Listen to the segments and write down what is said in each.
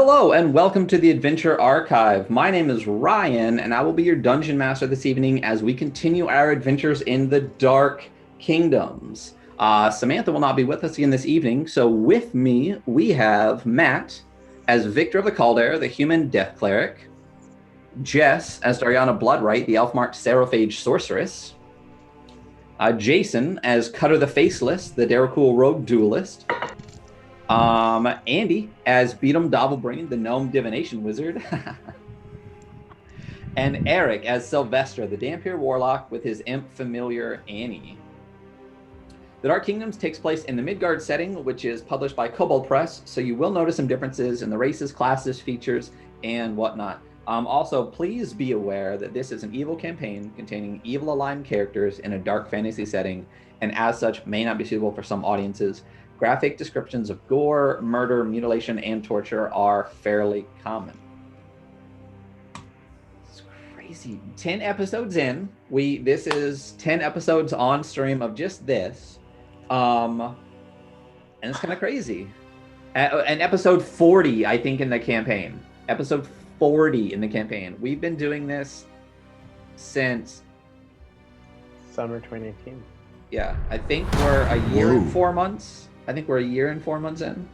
Hello and welcome to the Adventure Archive. My name is Ryan and I will be your dungeon master this evening as we continue our adventures in the Dark Kingdoms. Samantha will not be with us again this evening, so with me we have Matt as Victor of the Calder, the human death cleric, Jess as Dariana Bloodright, the elf-marked Seraphage sorceress, Jason as Cutter the Faceless, the Darrakul rogue duelist, Andy as Beatum Dobblebrain, the gnome divination wizard, and Eric as Sylvester, the Dhampir warlock with his imp familiar Annie. The Dark Kingdoms takes place in the Midgard setting, which is published by Kobold Press, so you will notice some differences in the races, classes, features, and whatnot. Also, please be aware that this is an evil campaign containing evil aligned characters in a dark fantasy setting, and as such may not be suitable for some audiences. Graphic descriptions of gore, murder, mutilation, and torture are fairly common. It's crazy. 10 episodes in. This is 10 episodes on stream of just this. And it's kind of crazy. And episode 40, I think, in the campaign. Episode 40 in the campaign. We've been doing this since summer 2018. Yeah, I think we're a year and 4 months. I think we're a year and 4 months in.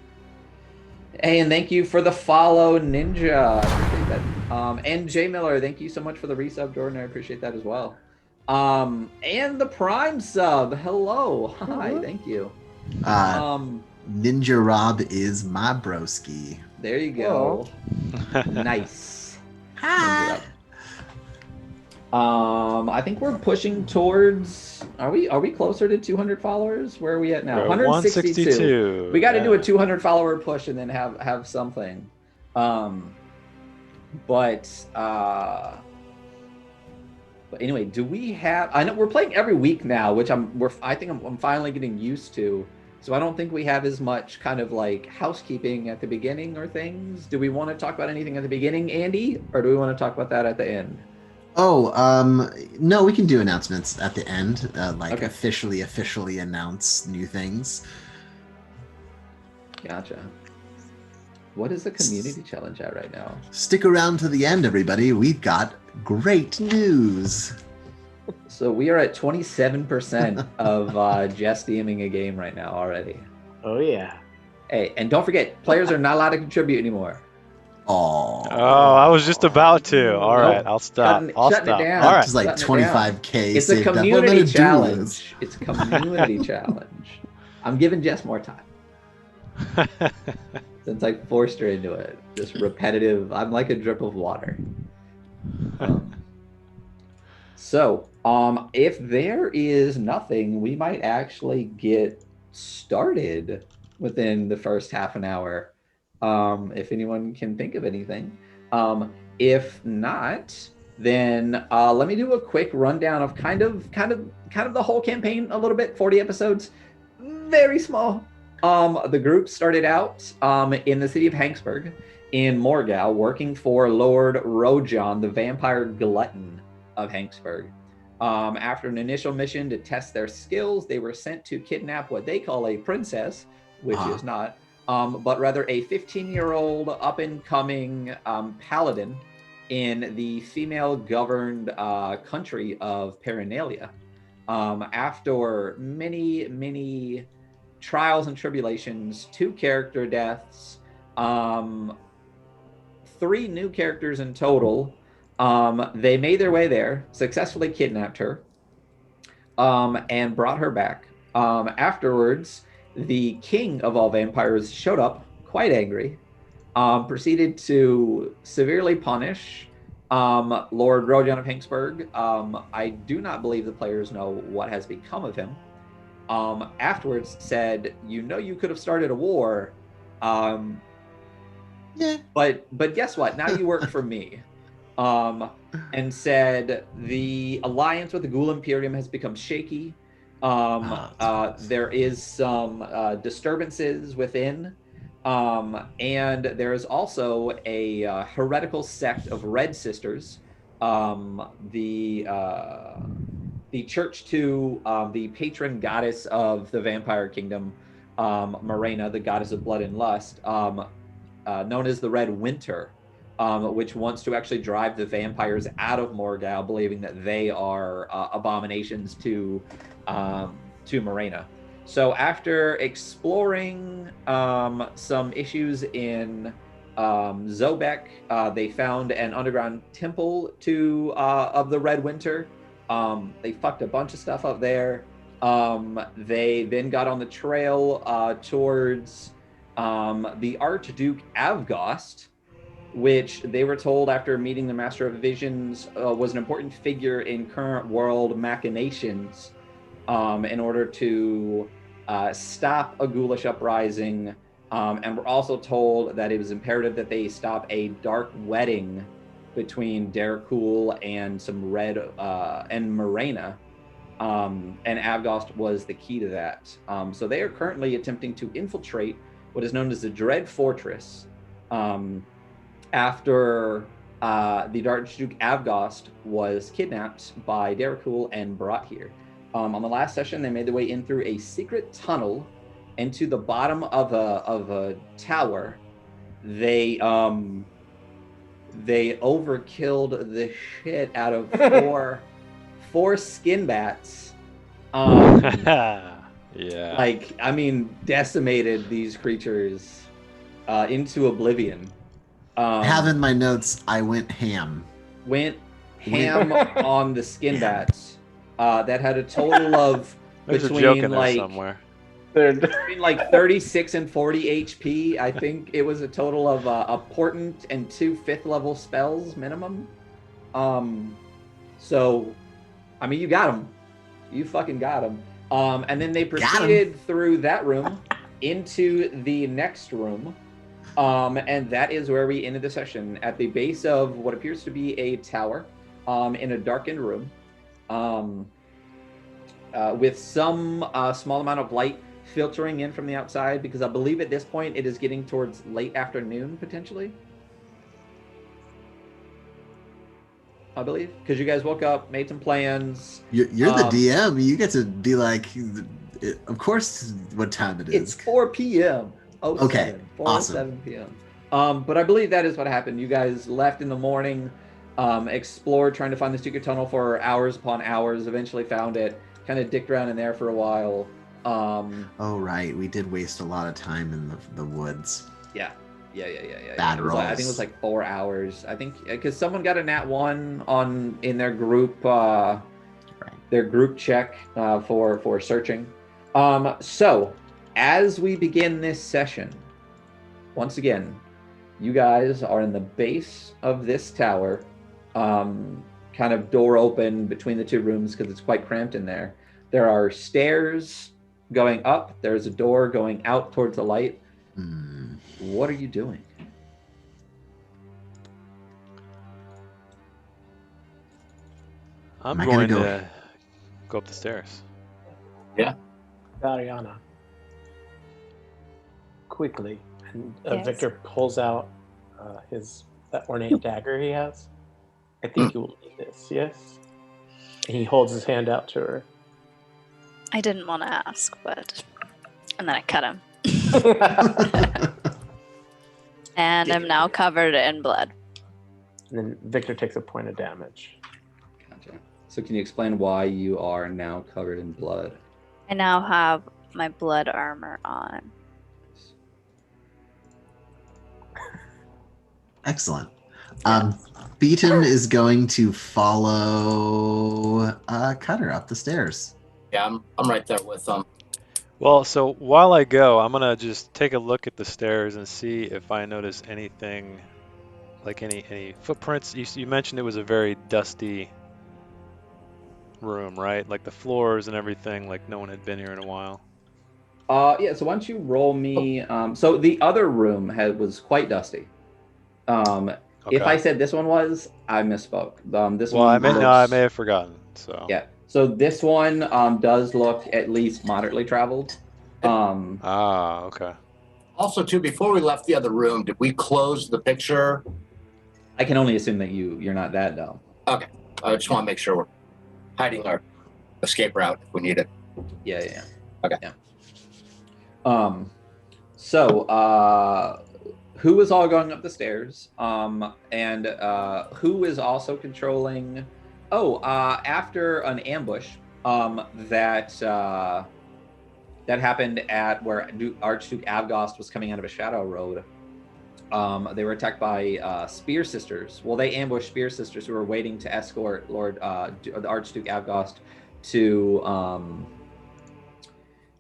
Hey, and thank you for the follow, Ninja. I appreciate that. And Jay Miller, thank you so much for the resub, Jordan. I appreciate that as well. And the Prime sub. Hello. Hi, thank you. Ninja Rob is my broski. There you go. Nice. Hi. I think we're pushing towards. Are we closer to 200 followers? Where are we at now? 162. We got to do a 200 follower push and then have something. But anyway, do we have? I know we're playing every week now, which I think I'm finally getting used to. So I don't think we have as much kind of like housekeeping at the beginning or things. Do we want to talk about anything at the beginning, Andy, or do we want to talk about that at the end? No, we can do announcements at the end, Okay. officially announce new things. Gotcha. What is the community challenge at right now? Stick around to the end, everybody. We've got great news. So we are at 27% of Jess DMing a game right now already. Oh yeah. Hey, and don't forget, players are not allowed to contribute anymore. Oh, I was just about to. All right, I'll stop. Shutting I'll it stop. down. All right. just like Shutting it down. 25K. It's a saved up. What am I community gonna do challenge. with this? It's a community challenge. I'm giving Jess more time. Since I forced her into it. Just repetitive. I'm like a drip of water. So, if there is nothing, we might actually get started within the first half an hour. If anyone can think of anything. If not, then let me do a quick rundown of kind of the whole campaign a little bit. 40 episodes, very small. The group started out in the city of Hanksburg in Morgau, working for Lord Rojan, the vampire glutton of Hanksburg. After an initial mission to test their skills, they were sent to kidnap what they call a princess, which is not, but rather a 15-year-old up-and-coming paladin in the female-governed country of Paranelia. After many trials and tribulations, 2 character deaths, 3 new characters in total, they made their way there, successfully kidnapped her, and brought her back. Afterwards, the king of all vampires showed up, quite angry, proceeded to severely punish Lord Rojan of Hanksburg. I do not believe the players know what has become of him. Afterwards said, you could have started a war, Yeah. but guess what? Now you work for me. And said the alliance with the Ghoul Imperium has become shaky. There is some disturbances within, and there is also a heretical sect of Red Sisters, the church to the patron goddess of the vampire kingdom, Morena, the goddess of blood and lust, known as the Red Winter, which wants to actually drive the vampires out of Morgal, believing that they are abominations to Morena. So after exploring some issues in Zobek, they found an underground temple of the Red Winter. They fucked a bunch of stuff up there. They then got on the trail towards the Archduke Avgost, which they were told after meeting the Master of Visions was an important figure in current world machinations in order to stop a ghoulish uprising. And we're also told that it was imperative that they stop a dark wedding between Derakul and some red and Morena. And Avgost was the key to that. So they are currently attempting to infiltrate what is known as the Dread Fortress. After the Archduke Avgost was kidnapped by Derakul and brought here. On the last session, they made their way in through a secret tunnel into the bottom of a tower. They overkilled the shit out of four skin bats. Yeah. Like, I mean, decimated these creatures into oblivion. Have in my notes, I went ham. Went ham on the skin bats. That had a total of There's a joke in between there somewhere. between like 36 and 40 HP. I think it was a total of a portent and 2 5th level spells minimum. So, I mean, you got them. You fucking got them. And then they proceeded through that room into the next room. And that is where we ended the session, at the base of what appears to be a tower in a darkened room. With some small amount of light filtering in from the outside, because I believe at this point it is getting towards late afternoon, potentially. I believe, because you guys woke up, made some plans. You're the DM. You get to be like, of course, what time it is. It's 4 p.m. Oh, okay, 4 awesome. 7 p.m. But I believe that is what happened. You guys left in the morning, explored, trying to find the secret tunnel for hours upon hours, eventually found it, kind of dicked around in there for a while. Oh, right. We did waste a lot of time in the woods. Yeah. Bad rolls. I think it was like 4 hours. I think because someone got a nat 1 in their group their group check for searching. So as we begin this session, once again, you guys are in the base of this tower, kind of door open between the two rooms because it's quite cramped in there. There are stairs going up. There's a door going out towards the light. What are you doing? I'm going to go up the stairs. Yeah. Dariana. Quickly. And Yes. Victor pulls out that ornate dagger he has. I think you will need this, yes? And he holds his hand out to her. I didn't want to ask, but... And then I cut him. And I'm now covered in blood. And then Victor takes a point of damage. Gotcha. So can you explain why you are now covered in blood? I now have my blood armor on. Excellent. Beaton is going to follow Cutter up the stairs. Yeah, I'm right there with them. Well, so while I go, I'm gonna just take a look at the stairs and see if I notice anything, like any footprints. You mentioned it was a very dusty room, right? Like the floors and everything, like no one had been here in a while. Yeah, so why don't you roll me... so the other room was quite dusty. If I said this one was, I misspoke. This Well, one I may have forgotten. So yeah. So this one does look at least moderately traveled. okay. Also, too, before we left the other room, did we close the picture? I can only assume that you're not that dumb. Okay. I just want to make sure we're hiding our escape route if we need it. Yeah. Okay. Yeah. So who is all going up the stairs, and who is also controlling. After an ambush that happened at where Archduke Avgost was coming out of a Shadow Road. They were attacked by Spear Sisters. Well, they ambushed Spear Sisters who were waiting to escort the Archduke Avgost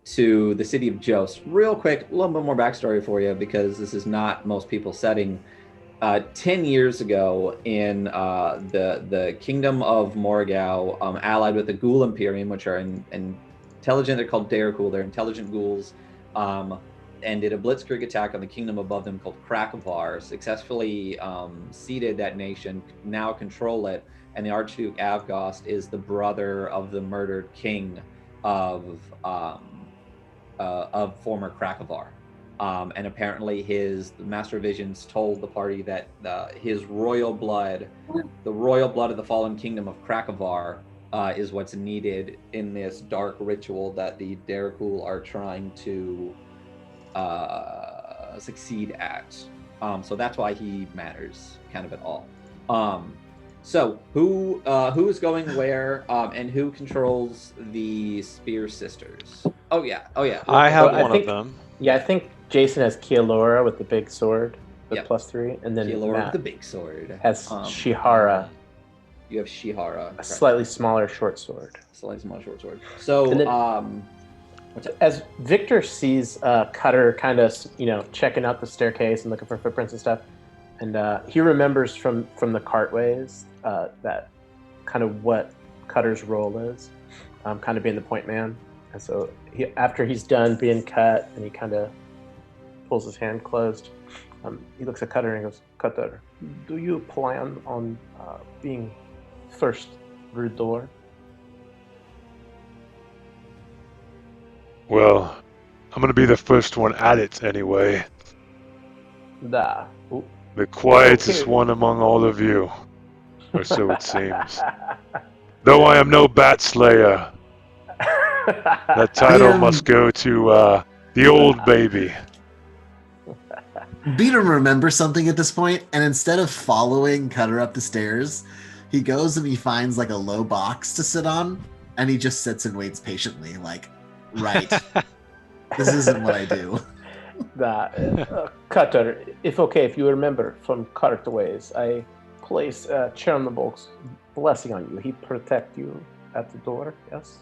to the city of Jost. Real quick, a little bit more backstory for you because this is not most people's setting. 10 years ago in the Kingdom of Morgau, allied with the Ghoul Imperium, which are intelligent, they're called Darakul, they're intelligent ghouls, and did a blitzkrieg attack on the kingdom above them called Krakavar, successfully seeded that nation, now control it, and the Archduke Avgost is the brother of the murdered king of former Krakavar. And apparently the Master of Visions told the party that his royal blood, the royal blood of the fallen kingdom of Krakavar, is what's needed in this dark ritual that the Darakul are trying to succeed at. So that's why he matters kind of at all. So who is going where, and who controls the Spear Sisters? Oh yeah. I have Well, one of them. Yeah, I think Jason has Kealora with the big sword with Yep. +3, and then Kealora Matt with the big sword. has Shihara, You have Shihara. a slightly smaller short sword. Slightly smaller short sword. So, And then- what's up? As Victor sees Cutter kind of, checking out the staircase and looking for footprints and stuff, and he remembers from the cartways that kind of what Cutter's role is, kind of being the point man. And so after he's done being cut and he kind of pulls his hand closed, he looks at Cutter and goes, "Cutter, do you plan on being first through the door?" Well, I'm gonna be the first one at it anyway. Da. The quietest Okay. one among all of you. Or so it seems. Though I am no bat slayer, that title must go to the old baby. Beatum remembers something at this point, and instead of following Cutter up the stairs, he goes and he finds like a low box to sit on, and he just sits and waits patiently, like, right, this isn't what I do. Cutter, if you remember from Cartways, I place Chernobog's blessing on you. He protect you at the door, yes?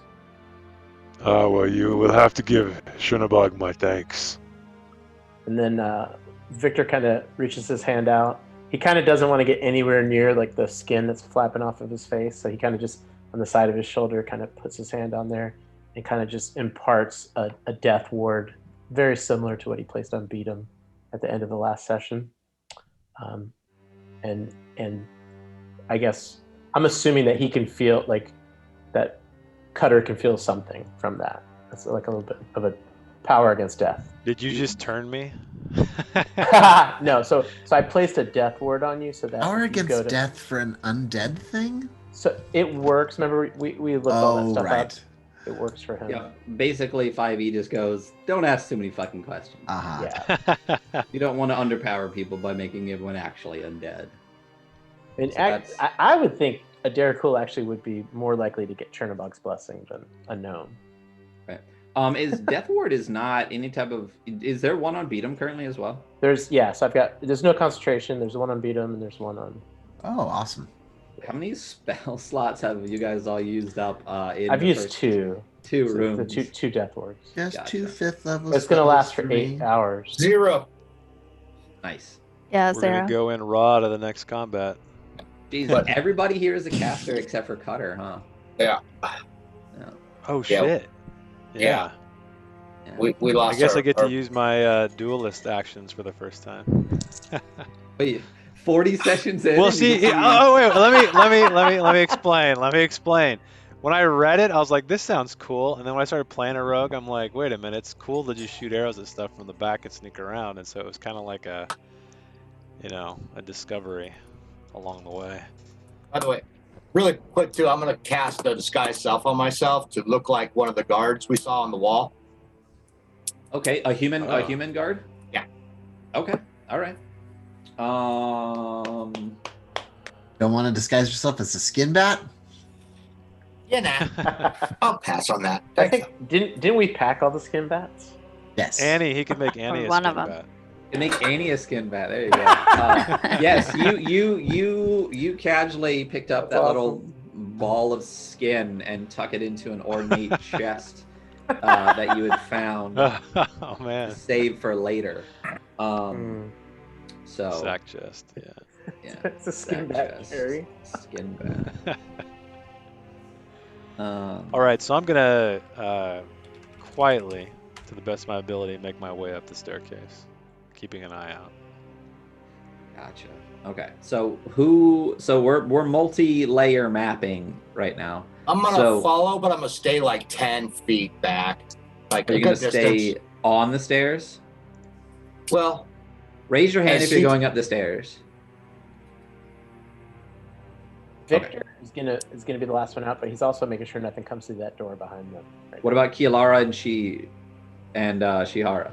Well, you will have to give Chernobog my thanks. And then Victor kind of reaches his hand out. He kind of doesn't want to get anywhere near like the skin that's flapping off of his face, so he kind of just on the side of his shoulder kind of puts his hand on there and kind of just imparts a death ward, very similar to what he placed on Beatum at the end of the last session. And I guess I'm assuming that he can feel like that Cutter can feel something from that. It's like a little bit of a power against death. Did you just turn me? No, so I placed a death ward on you so that Power if you go against to- death for an undead thing? So it works. Remember, we looked all that Oh, stuff right. up. It works for him. Yeah, basically 5e just goes, don't ask too many fucking questions. Uh-huh. Yeah. You don't want to underpower people by making everyone actually undead. And So that's- I would think a Darakul actually would be more likely to get Chernobog's blessing than a gnome. Is Death Ward is not any type of... Is there one on Beatum currently as well? There's no concentration. There's one on Beatum and there's one on. Oh, awesome. How many spell slots have you guys all used up in I've the used first two. two So rooms? the two death wards. Yes, Gotcha. 2 5th levels. It's gonna last for 3. 8 hours. 0. Nice. Yeah, We're gonna Zara. go in raw to the next combat. Jesus, What? everybody here is a caster except for Cutter, huh? Yeah. Oh Yeah. shit. Yeah. We I lost guess our, I get our- to use my duelist actions for the first time. Wait, 40 sessions in? Well, and you see, get to oh wait, let me explain. Let me explain. When I read it, I was like, this sounds cool. And then when I started playing a rogue, I'm like, wait a minute, it's cool to just shoot arrows at stuff from the back and sneak around. And so it was kind of like a discovery along the way. By the way, really quick too, I'm going to cast a disguise self on myself to look like one of the guards we saw on the wall. Okay, a human Oh. guard? Yeah. Okay, all right. Um, Don't want to disguise yourself as a skin bat? Yeah, nah. I'll pass on that. I Thanks. think didn't we pack all the skin bats? Yes. Annie, he could make Annie a One skin of 'em. bat. to make Annie a skin bat. There you go. Yes, you casually picked up That's that little ball of skin and tuck it into an ornate chest that you had found Oh man, to save for later. So sack chest. Yeah. yeah, It's a skin sack bat chest, carry. skin bat. All right, so I'm gonna quietly, to the best of my ability, make my way up the staircase, keeping an eye out. Gotcha. Okay. So we're multi-layer mapping right now. I'm gonna So- follow, but I'm gonna stay like 10 feet back. Like Are a you gonna good stay distance. on the stairs? Well, Raise your hand I if you're see- going up the stairs. Victor is gonna be the last one out, but he's also making sure nothing comes through that door behind them. Right What now. about Kialara and Shihara?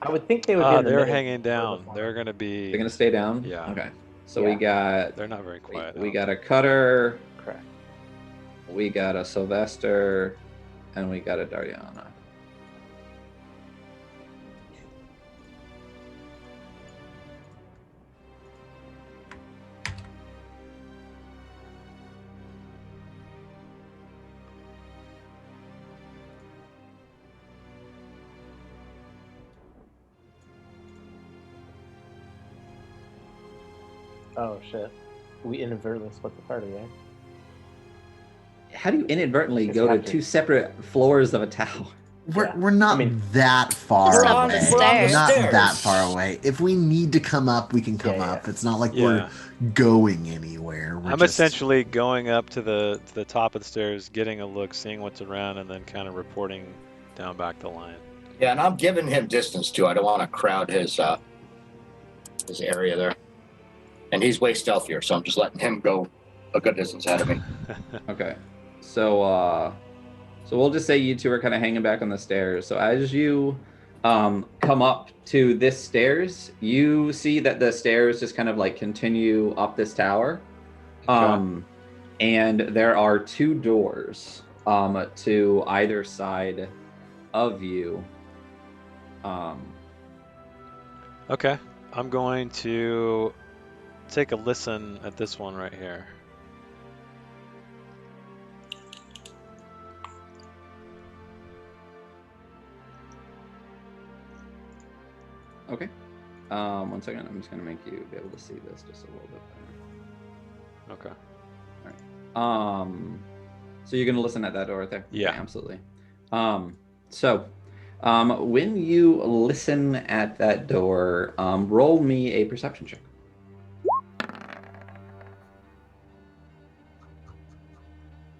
I would think they would be. In the They're middle hanging down. before. They're gonna be. They're gonna stay down. Yeah. Okay. So we got They're not very quiet. we got a Cutter, Correct. we got a Sylvester, and we got a Dariana. Oh shit. We inadvertently split the party, eh? How do you inadvertently It's go to happened. two separate floors of a tower? We're not I mean, that far Just away. up the We're on the stairs. Not stairs. that far away. If we need to come up, we can come Yeah, up. yeah. It's not like Yeah. we're going anywhere. We're I'm just- essentially going up to the top of the stairs, getting a look, seeing what's around, and then kind of reporting down back the line. yeah, and I'm giving him distance too. I don't want to crowd his area there. And he's way stealthier, so I'm just letting him go a good distance ahead of me. Okay. So we'll just say you two are kind of hanging back on the stairs. So as you come up to this stairs, you see that the stairs just kind of like continue up this tower. And there are two doors to either side of you. Okay, I'm going to take a listen at this one right here. Okay. 1 second. I'm just gonna make you be able to see this just a little bit better. Okay. So you're gonna listen at that door right there? Yeah. Okay, absolutely. When you listen at that door, roll me a perception check.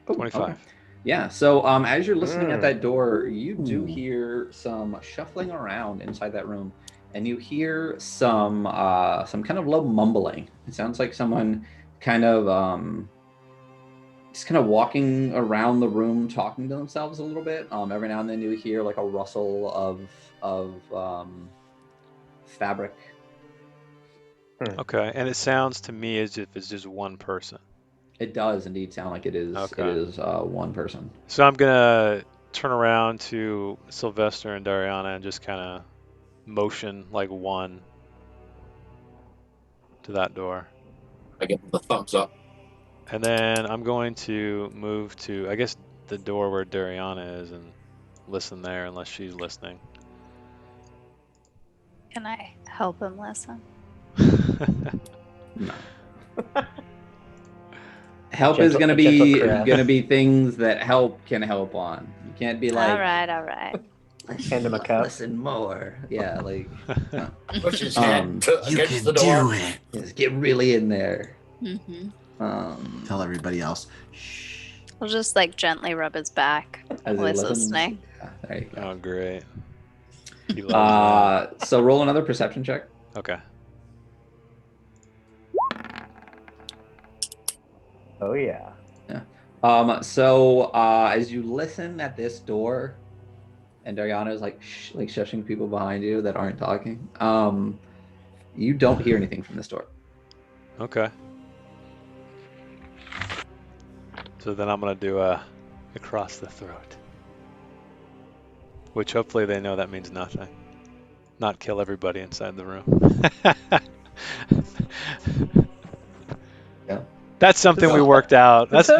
Oh, 25. okay. Yeah. So as you're listening at that door, you do Ooh. hear some shuffling around inside that room, and you hear some kind of low mumbling. It sounds like someone kind of just kind of walking around the room, talking to themselves a little bit. Every now and then you hear like a rustle of fabric. Okay, and it sounds to me as if it's just one person. It does indeed sound like it is. Okay. It is one person. So I'm gonna turn around to Sylvester and Dariana and just kind of motion like one to that door. I give him the thumbs up. And then I'm going to move to, I guess, the door where Dariana is and listen there unless she's listening. Can I help him listen? No. Help Gentle- is gonna a gentle be caress. things that help can help on. You can't be like all right. Hand him a cup. listen more. Yeah, like Push his Um, head You against can the door. do it. just get really in there. Mm-hmm. Tell everybody else. Shh. We'll just like gently rub his back As he while he's listens. listening. Yeah, there you go. Oh, great. He loves So roll another perception check. that. Okay. Oh yeah. As you listen at this door, and Dariana is like shushing people behind you that aren't talking. You don't hear anything from this door. Okay. So then I'm gonna do a across the throat, which hopefully they know that means nothing. Not kill everybody inside the room. Yeah. That's something we worked out. That's we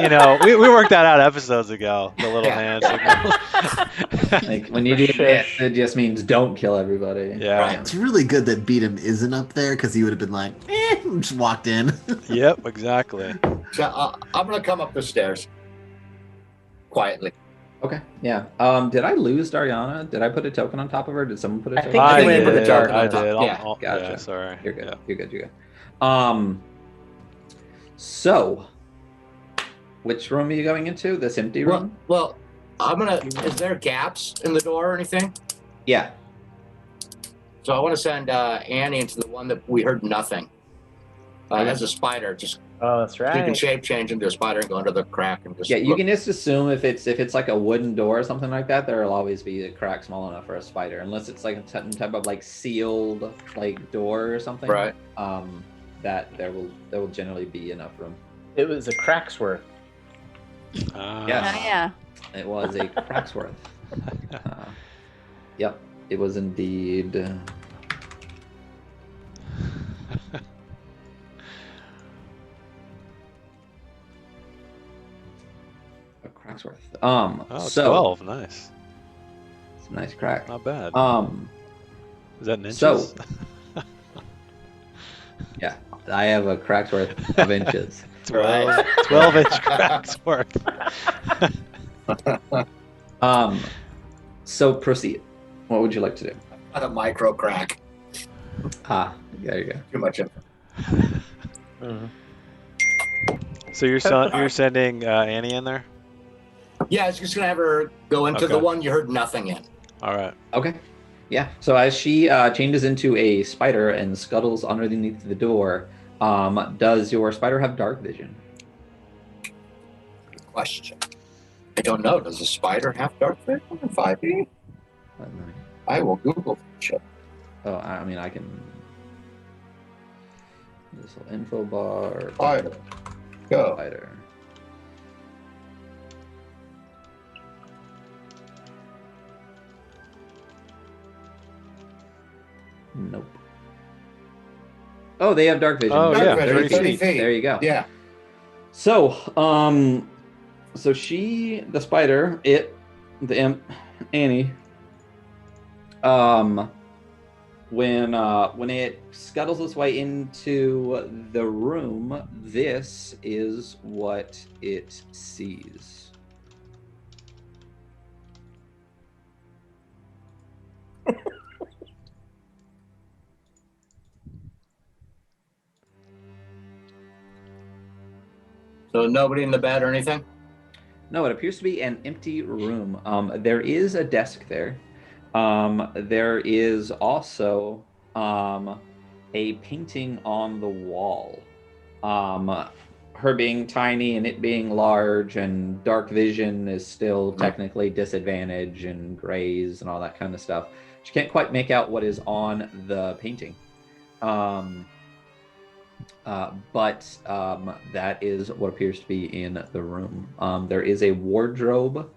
worked that out episodes ago. The little hand signal. Like when you do that, Shush. it just means don't kill everybody. Yeah. It's really good that Beatum isn't up there because he would have been like, just walked in. Yep. Exactly. So I'm gonna come up the stairs quietly. Okay. Yeah. Did I lose Dariana? Did I put a token on top of her? Did someone put a I token? think I you think you put the did. token I on top. did. Yeah, gotcha. Yeah, sorry. You're good. Yeah. You're good. You're good. So, which room are you going into? This empty room? Well, I'm gonna. Is there gaps in the door or anything? Yeah. So I want to send Annie into the one that we heard nothing. As a spider, just Oh, that's you can right. shape change into a spider and go under the crack and just. Yeah, you look. can just assume if it's like a wooden door or something like that, there'll always be a crack small enough for a spider, unless it's like a type of like sealed like door or something. Right. That there will generally be enough room. It was a Cracksworth. Yes. Oh, yeah. It was a Cracksworth. Yep, it was indeed. A Cracksworth. Oh, So 12. Nice. it's a nice crack. Not bad. Is that in inches? so- Yeah, I have a Cracksworth of inches. 12-inch cracks worth. So proceed. What would you like to do? Not a micro crack. There you go. Too much info. Mhm. So you're sending Annie in there? Yeah, I was just gonna have her go into the Okay. one you heard nothing in. All right. Okay. Yeah. So as she changes into a spider and scuttles underneath the door, does your spider have dark vision? Good question. I don't know. Does a spider have dark vision in 5e? I will Google shit. Oh, I mean, I can. This little info bar. Spider. Go. Spider. Nope. Oh, they have dark vision. Oh, Dark yeah, vision, 30 30 feet. There you go. Yeah. So, so the spider, the imp, Annie, when it scuttles its way into the room, this is what it sees. So nobody in the bed or anything? No, it appears to be an empty room. There is a desk there. There is also a painting on the wall. Her being tiny and it being large and dark vision is still technically disadvantage and grays and all that kind of stuff. She can't quite make out what is on the painting. But that is what appears to be in the room. There is a wardrobe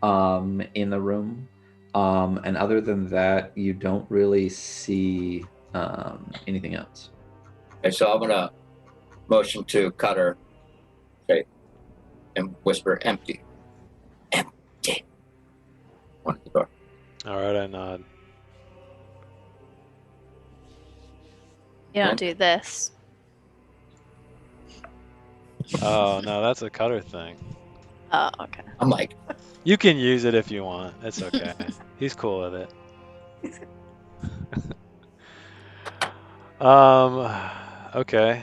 in the room. And other than that, you don't really see anything else. Okay, so I'm gonna motion to Cutter, okay, and whisper empty. Empty. One at the door. All right, I nod. You don't do this. Oh no, that's a Cutter thing. Oh, okay. I'm like, You can use it if you want. It's okay. He's cool with it. Okay.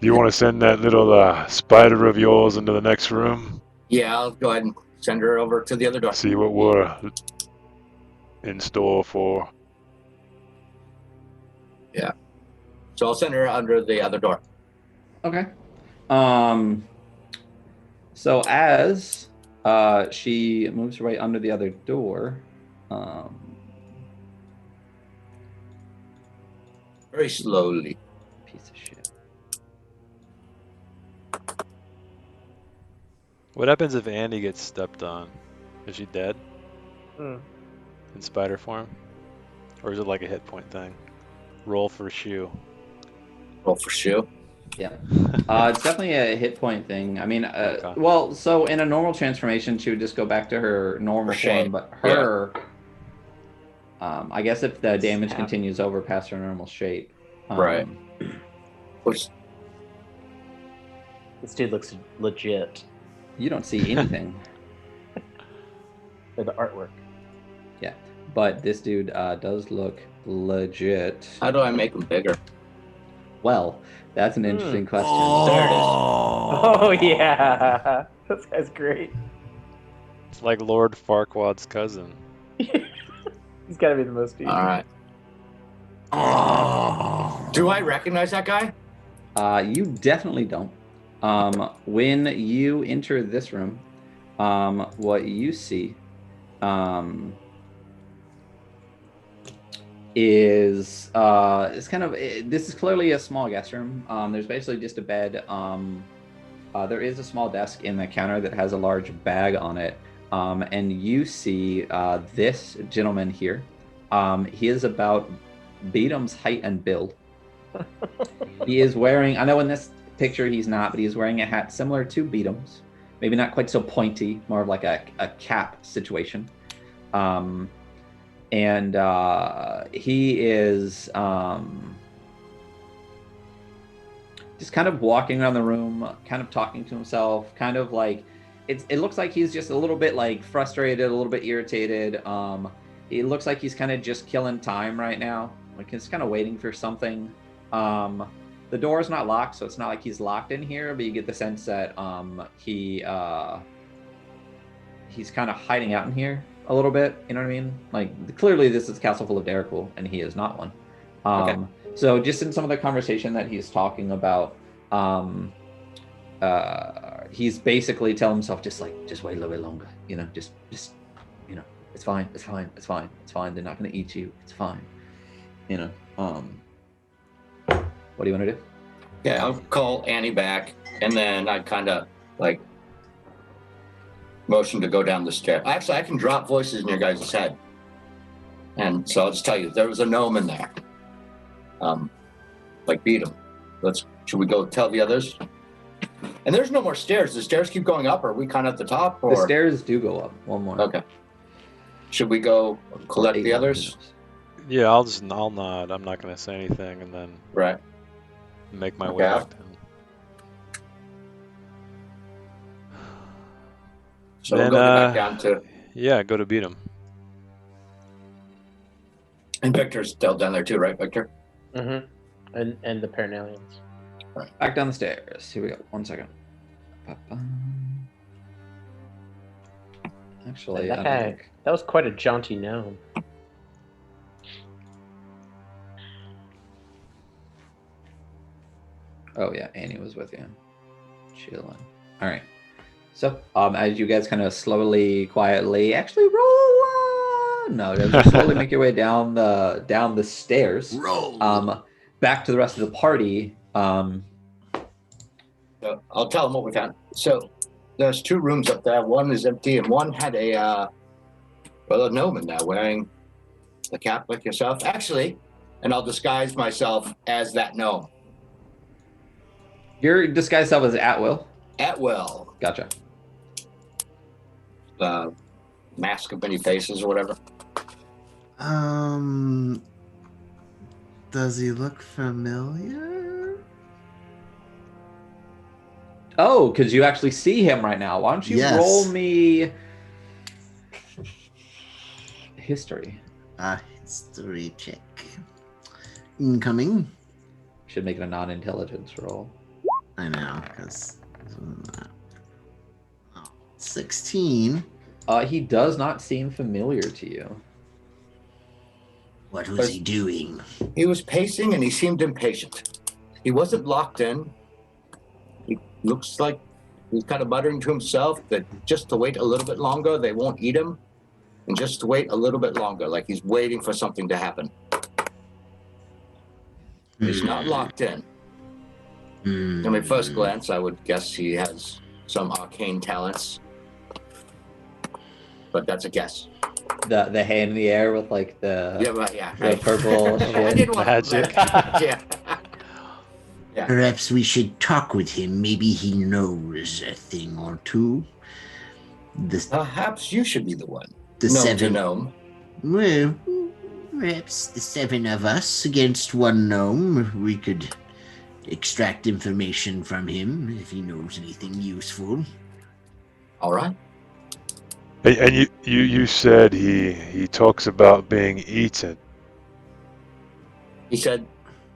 Do you want to send that little spider of yours into the next room? yeah, I'll go ahead and send her over to the other door. See what we're in store for. So I'll send her under the other door. Okay. So as she moves her way under the other door, Very slowly. Piece of shit. What happens if Andy gets stepped on? Is she dead Hmm. in spider form? Or is it like a hit point thing? Roll for shoe. Roll for shoe. Yeah. It's definitely a hit point thing. I mean, Okay. well, so in a normal transformation, she would just go back to her normal Her shape. form, but her, I guess if the damage Snap. continues over past her normal shape. Right. Which This dude looks legit. You don't see anything. For the artwork. Yeah. But this dude does look legit. how do I make him bigger? Well, that's an interesting question. Oh yeah, this guy's great. It's like Lord Farquaad's cousin. He's got to be the most beautiful. All right. Oh. Do I recognize that guy? You definitely don't. When you enter this room, what you see is it's kind of this is clearly a small guest room. There's basically just a bed. There is a small desk in the counter that has a large bag on it, and you see this gentleman here. He is about Beadham's height and build. He is wearing, I know in this picture he's not, but he's wearing a hat similar to Beadham's. Maybe not quite so pointy, more of like a cap situation. And he is just kind of walking around the room, kind of talking to himself, kind of like, it looks like he's just a little bit like frustrated, a little bit irritated. It looks like he's kind of just killing time right now. Like he's kind of waiting for something. The door is not locked, so it's not like he's locked in here, but you get the sense that he's kind of hiding out in here a little bit. You know what I mean? Like clearly this is Castle Full of Derrickle, and he is not one. Okay. So just in some of the conversation that he's talking about, he's basically telling himself just wait a little bit longer. You know, just you know, it's fine. They're not going to eat you. It's fine. You know. What do you want to do? Yeah, I'll call Annie back, and then I'd kind of like motion to go down the stair. Actually, I can drop voices in your guys' head, and so I'll just tell you there was a gnome in there. Like beat him. Should we go tell the others? And there's no more stairs. The stairs keep going up. Or are we kind of at the top? Or? The stairs do go up. One more. Okay. Should we go collect the others? Yeah, I'll nod. I'm not gonna say anything, and then Right. make my Okay. way back to him. So Then, we'll go back down to. Yeah, go to beat him. And Victor's still down there too, right, Victor? Mm-hmm. And the Paranalians. Back down the stairs. Here we go. 1 second. Ba-ba. Actually, That I guy- think That was quite a jaunty gnome. oh yeah, Annie was with you. Chilling. All right. So, as you guys kind of slowly, quietly, actually roll. No, just slowly make your way down the stairs. Roll. Back to the rest of the party. So I'll tell them what we found. So there's 2 rooms up there. One is empty, and one had a gnome in there wearing the cap like yourself. Actually, and I'll disguise myself as that gnome. Your disguise self is at will. At will. Gotcha. The mask of many faces or whatever. Does he look familiar? Oh, because you actually see him right now. Why don't you Yes. roll me history? History check. Incoming. Should make it a non-intelligence roll. I know, because 16. He does not seem familiar to you. What was he doing? He was pacing and he seemed impatient. He wasn't locked in. He looks like he's kind of muttering to himself that just to wait a little bit longer, they won't eat him. And just to wait a little bit longer, like he's waiting for something to happen. He's not locked in. Hmm. At my first glance, I would guess he has some arcane talents. But that's a guess. The hand in the air with like the Yeah, right, yeah. the Right. purple I shit. didn't want Magic. to. Yeah. Perhaps we should talk with him. Maybe he knows a thing or two. The Perhaps you should be the one. the Gnome to seven. gnome. Well, perhaps the 7 of us against one gnome. We could extract information from him if he knows anything useful. All right. And you said he talks about being eaten. He said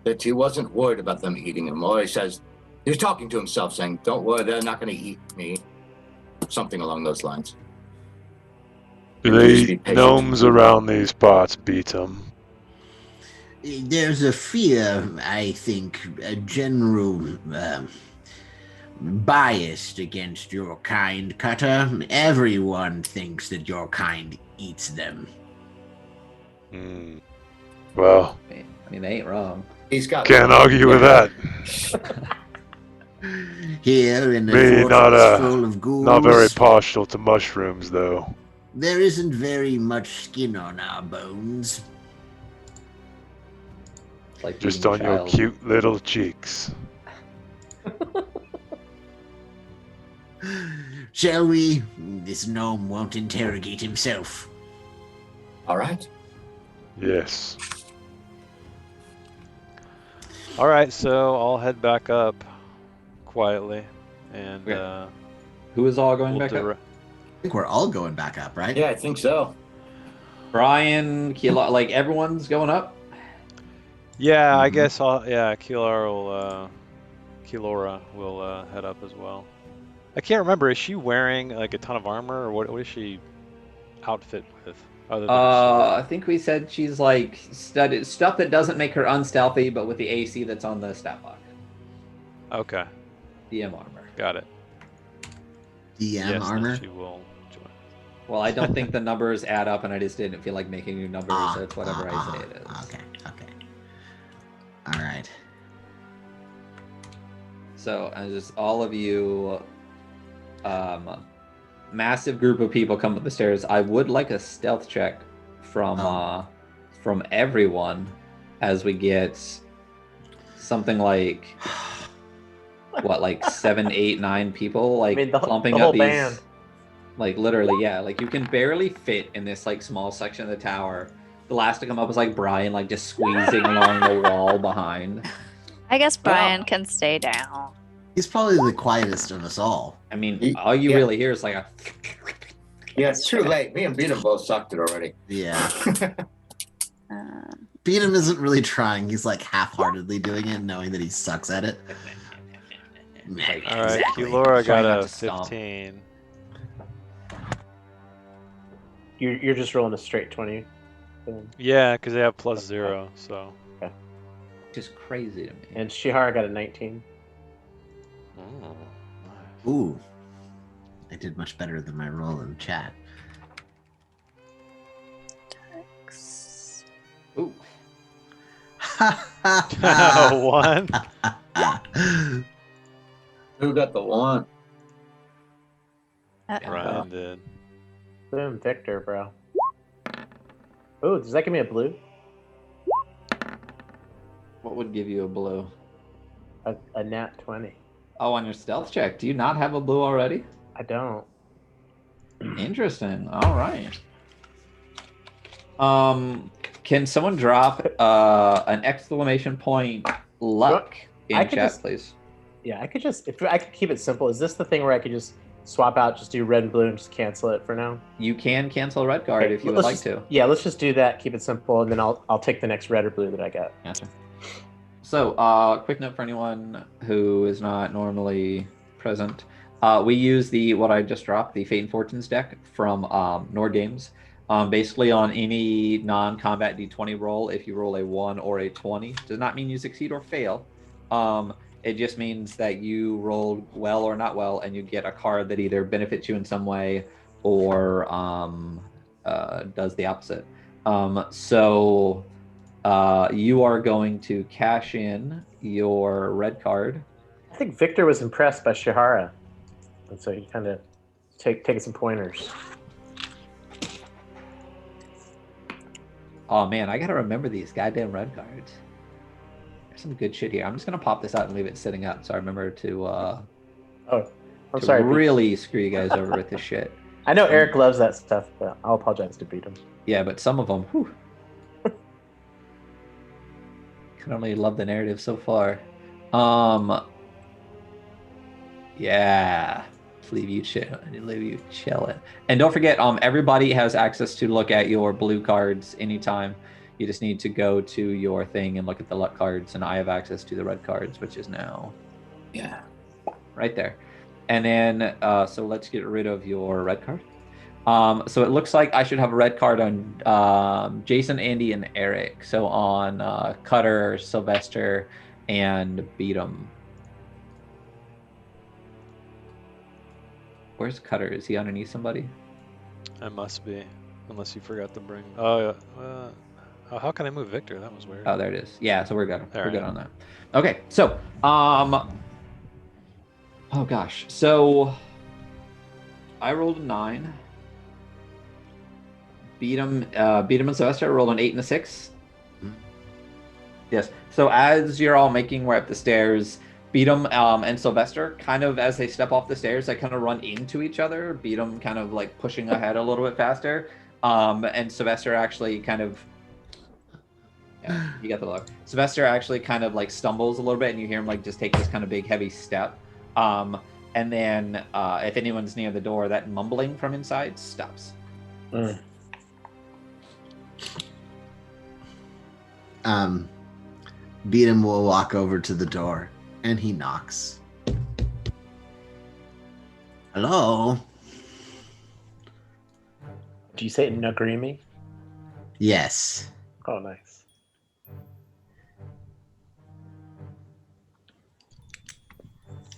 that he wasn't worried about them eating him. Or he says he was talking to himself, saying, "Don't worry, they're not going to eat me." Something along those lines. Do Please they be patient. gnomes around these parts beat them? There's a fear, I think, a general biased against your kind, Cutter. Everyone thinks that your kind eats them. Hmm. Well, I mean, they ain't wrong. He's got. can't argue with that. Here in the Me, fortress full of ghouls, Not very partial to mushrooms, though. there isn't very much skin on our bones. It's like Just being on a your child. cute little cheeks. Shall we? This gnome won't interrogate himself. All right. Yes. All right, so I'll head back up quietly, and Okay. Who is all going we'll back up? I think we're all going back up, right? Yeah, I think so. Brian, Kila, like everyone's going up. Yeah, I Mhm. guess Kilora will head up as well. I can't remember. Is she wearing like a ton of armor, or what is she outfit with? Other than her I think we said she's like studded stuff that doesn't make her unstealthy, but with the AC that's on the stat block. sword? Okay, DM armor. got it. DM Yes, then armor. she will join. Well, I don't think the numbers add up, and I just didn't feel like making new numbers, so it's whatever I say it is. Okay. All right. So, and just all of you, massive group of people come up the stairs. I would like a stealth check from everyone as we get something like what, like 7, 8, 9 people like I mean, the clumping whole up these. band. Like literally, yeah. Like you can barely fit in this like small section of the tower. The last to come up is like Brian, like just squeezing along the wall behind. I guess Brian can stay down. He's probably the quietest of us all. I mean, He- all you yeah. really hear is like a. Yeah, it's too late. Me and Beatum both sucked it already. Yeah. Um, Beatum isn't really trying. He's like half-heartedly doing it, knowing that he sucks at it. Like, All right, Exactly. Kilora Trying got not a to stomp. 15. You're just rolling a straight 20. Yeah, because they have +0, so. just crazy to me. And Shihara got a 19. Oh, nice. Ooh. I did much better than my roll in chat. Ooh, One. Who got the one? uh-oh. Ryan did. Boom, Victor, bro. Oh, does that give me a blue? what would give you a blue? A nat 20. Oh, on your stealth check. Do you not have a blue already? I don't. Interesting. All right. Can someone drop an exclamation point luck in I could chat, just- please? Yeah, I could just, if I could keep it simple, is this the thing where I could just swap out, just do red and blue and just cancel it for now? You can cancel red guard Okay, if you would let's like just- to. Yeah, let's just do that, keep it simple, and then I'll take the next red or blue that I get. Gotcha. So, quick note for anyone who is not normally present. We use what I just dropped, the Fate and Fortunes deck from Nord Games. Basically, on any non-combat D20 roll, if you roll a 1 or a 20, does not mean you succeed or fail. It just means that you rolled well or not well, and you get a card that either benefits you in some way or does the opposite. So you are going to cash in your red card. I think Victor was impressed by Shihara, and so he kind of taking some pointers. Oh man, I gotta remember these goddamn red cards. There's some good shit here. I'm just gonna pop this out and leave it sitting up so I remember to I'm sorry. Pete. really screw you guys over with this shit. I know Eric loves that stuff, but I'll apologize to beat him. Yeah, but some of them, whew. Can only love the narrative so far. Yeah. Leave you chilling. And don't forget, everybody has access to look at your blue cards anytime. You just need to go to your thing and look at the luck cards, and I have access to the red cards, which is now right there. And then so let's get rid of your red card. So it looks like I should have a red card on Jason, Andy, and Eric. So on Cutter, Sylvester, and Beatum. Where's Cutter? Is he underneath somebody? I must be, unless you forgot to bring. Oh, how can I move Victor? That was weird. Oh, there it is. Yeah, so we're good. We're good right. on that. Okay, so oh gosh, so I rolled a 9. Beatum and Sylvester rolled an 8 and a 6. Yes. So as you're all making way up the stairs, Beatum and Sylvester, kind of as they step off the stairs, they kind of run into each other. Beatum kind of like pushing ahead a little bit faster, and Sylvester actually kind of, yeah, you got the look. Sylvester actually kind of like stumbles a little bit, and you hear him like just take this kind of big heavy step. And then if anyone's near the door, that mumbling from inside stops. Beatum will walk over to the door. And he knocks. Hello? Do you say Nagrimi? Yes. Oh, nice.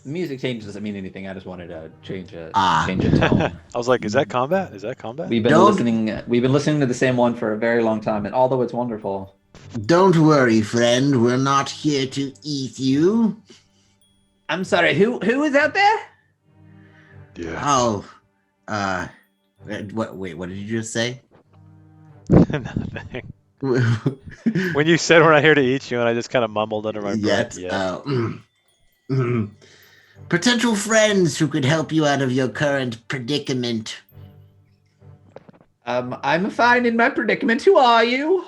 The music change doesn't mean anything. I just wanted to change a tone. I was like, is that combat? Is that combat? We've been listening to the same one for a very long time, and although it's wonderful. Don't worry, friend. We're not here to eat you. I'm sorry, who is out there? Yeah. Oh, what did you just say? Nothing. When you said we're not here to eat you, and I just kind of mumbled under my breath. Potential friends who could help you out of your current predicament. I'm fine in my predicament. Who are you?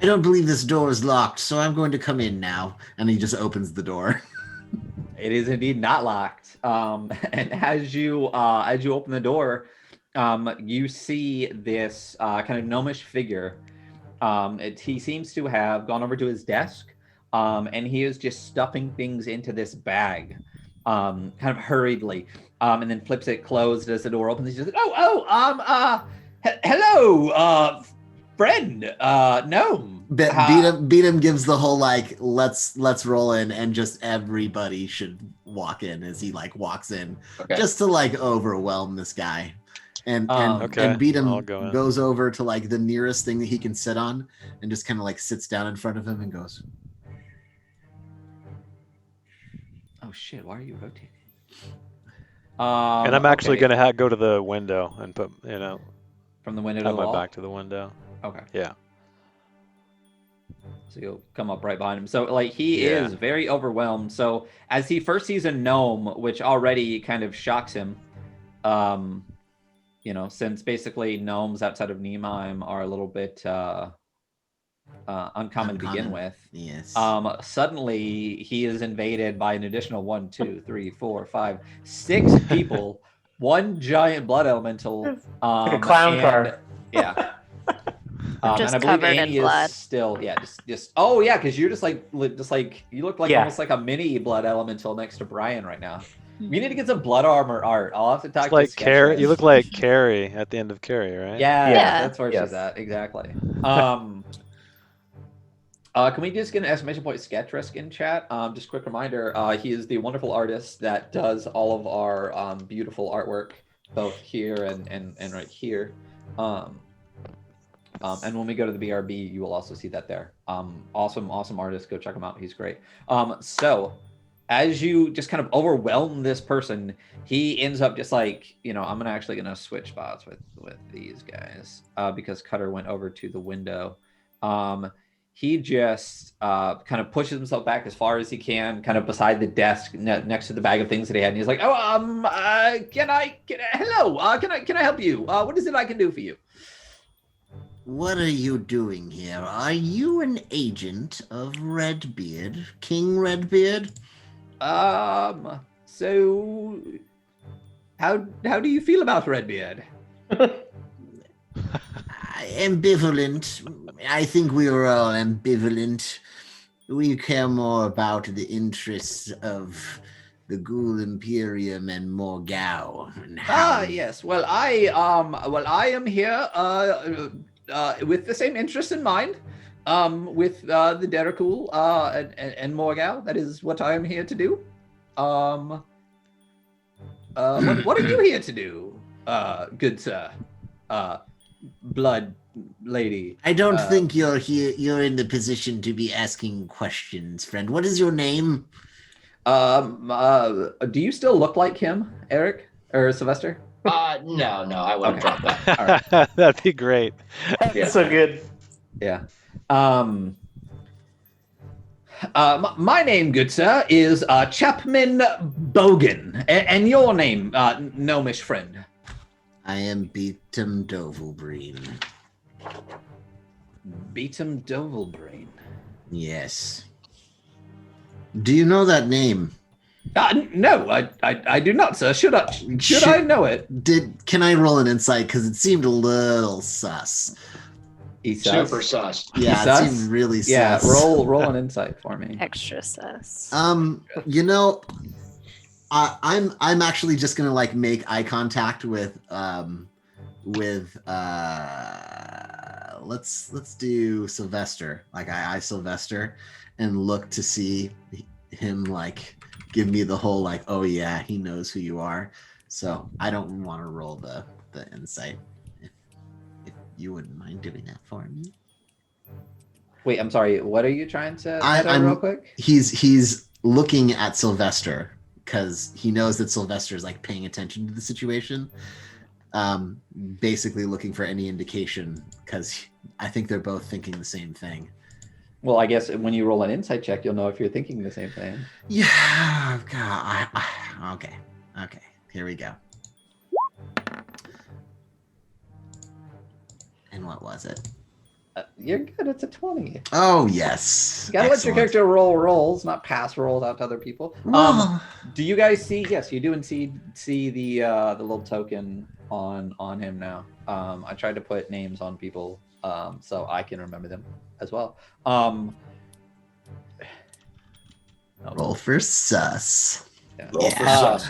I don't believe this door is locked, so I'm going to come in now. And he just opens the door. It is indeed not locked. And as you open the door, you see this kind of gnomish figure. He seems to have gone over to his desk, and he is just stuffing things into this bag, kind of hurriedly, and then flips it closed as the door opens. He's just hello, friend, gnome. Beatum gives the whole like let's roll in, and just everybody should walk in as he like walks in, just to like overwhelm this guy. And Beatum goes over to like the nearest thing that he can sit on, and just kind of like sits down in front of him and goes, "Oh shit! Why are you rotating?" And I'm actually gonna go to the window and put from the window to the wall. my back to the window. Okay. Yeah. So you'll come up right behind him. So like he is very overwhelmed. So as he first sees a gnome, which already kind of shocks him, since basically gnomes outside of Nieheim are a little bit uncommon to begin with. Yes. Suddenly he is invaded by an additional 1, 2, 3, 4, 5, 6 people, one giant blood elemental. Like a clown car. Yeah. Just and I believe covered in Annie blood. is still, just oh yeah, because you're just like you look like almost like a mini blood elemental next to Brian right now. We need to get some blood armor art. I'll have to talk It's like to Carrie. You look like Carrie at the end of Carrie, right? Yeah, that's where she's at. Exactly. Can we just get an exclamation point sketch risk in chat? Just quick reminder, he is the wonderful artist that does all of our beautiful artwork, both here and right here. And when we go to the BRB, you will also see that there. Awesome artist. Go check him out. He's great. So as you just kind of overwhelm this person, he ends up just like, I'm actually gonna switch spots with these guys because Cutter went over to the window. He just kind of pushes himself back as far as he can, kind of beside the desk next to the bag of things that he had, and he's like, hello, can I help you? What is it I can do for you? What are you doing here? Are you an agent of Redbeard, King Redbeard? So how do you feel about Redbeard? Ambivalent. I think we are all ambivalent. We care more about the interests of the Ghoul Imperium and Morgau. And Yes. Well, I am here with the same interest in mind. With the Derakul and Morgau. That is what I am here to do. What are you here to do, good sir? Blood lady. I don't think you're here. You're in the position to be asking questions, friend. What is your name? Do you still look like him, Eric or Sylvester? No, I wouldn't Okay. drop that. All right. That'd be great. That's so good. Yeah. My name, good sir, is Chapman Bogan, and your name, gnomish friend. I am Beatum Dovelbreen. Beatum Dovelbrain. Yes. Do you know that name? No, I do not, sir. Should I know it? Can I roll an insight? Because it seemed a little sus. Super sus. Yeah, Sus? it seemed really sus. Yeah, roll an insight for me. Extra sus. I'm actually just gonna like make eye contact with let's do Sylvester. Like I Sylvester and look to see him like give me the whole like, oh yeah, he knows who you are. So I don't want to roll the insight. If you wouldn't mind doing that for me. Wait, I'm sorry. What are you trying to I'm real quick? He's looking at Sylvester because he knows that Sylvester is like paying attention to the situation. Basically looking for any indication because I think they're both thinking the same thing. Well, I guess when you roll an insight check, you'll know if you're thinking the same thing. Yeah. God. Okay. Here we go. And what was it? You're good. It's a 20. Oh yes. You gotta let your Excellent. character roll rolls, not pass rolls out to other people. Well, Do you guys see? Yes, you do and see the little token on him now. I tried to put names on people so I can remember them as well. roll for sus. Yeah. Roll for Yeah. sus.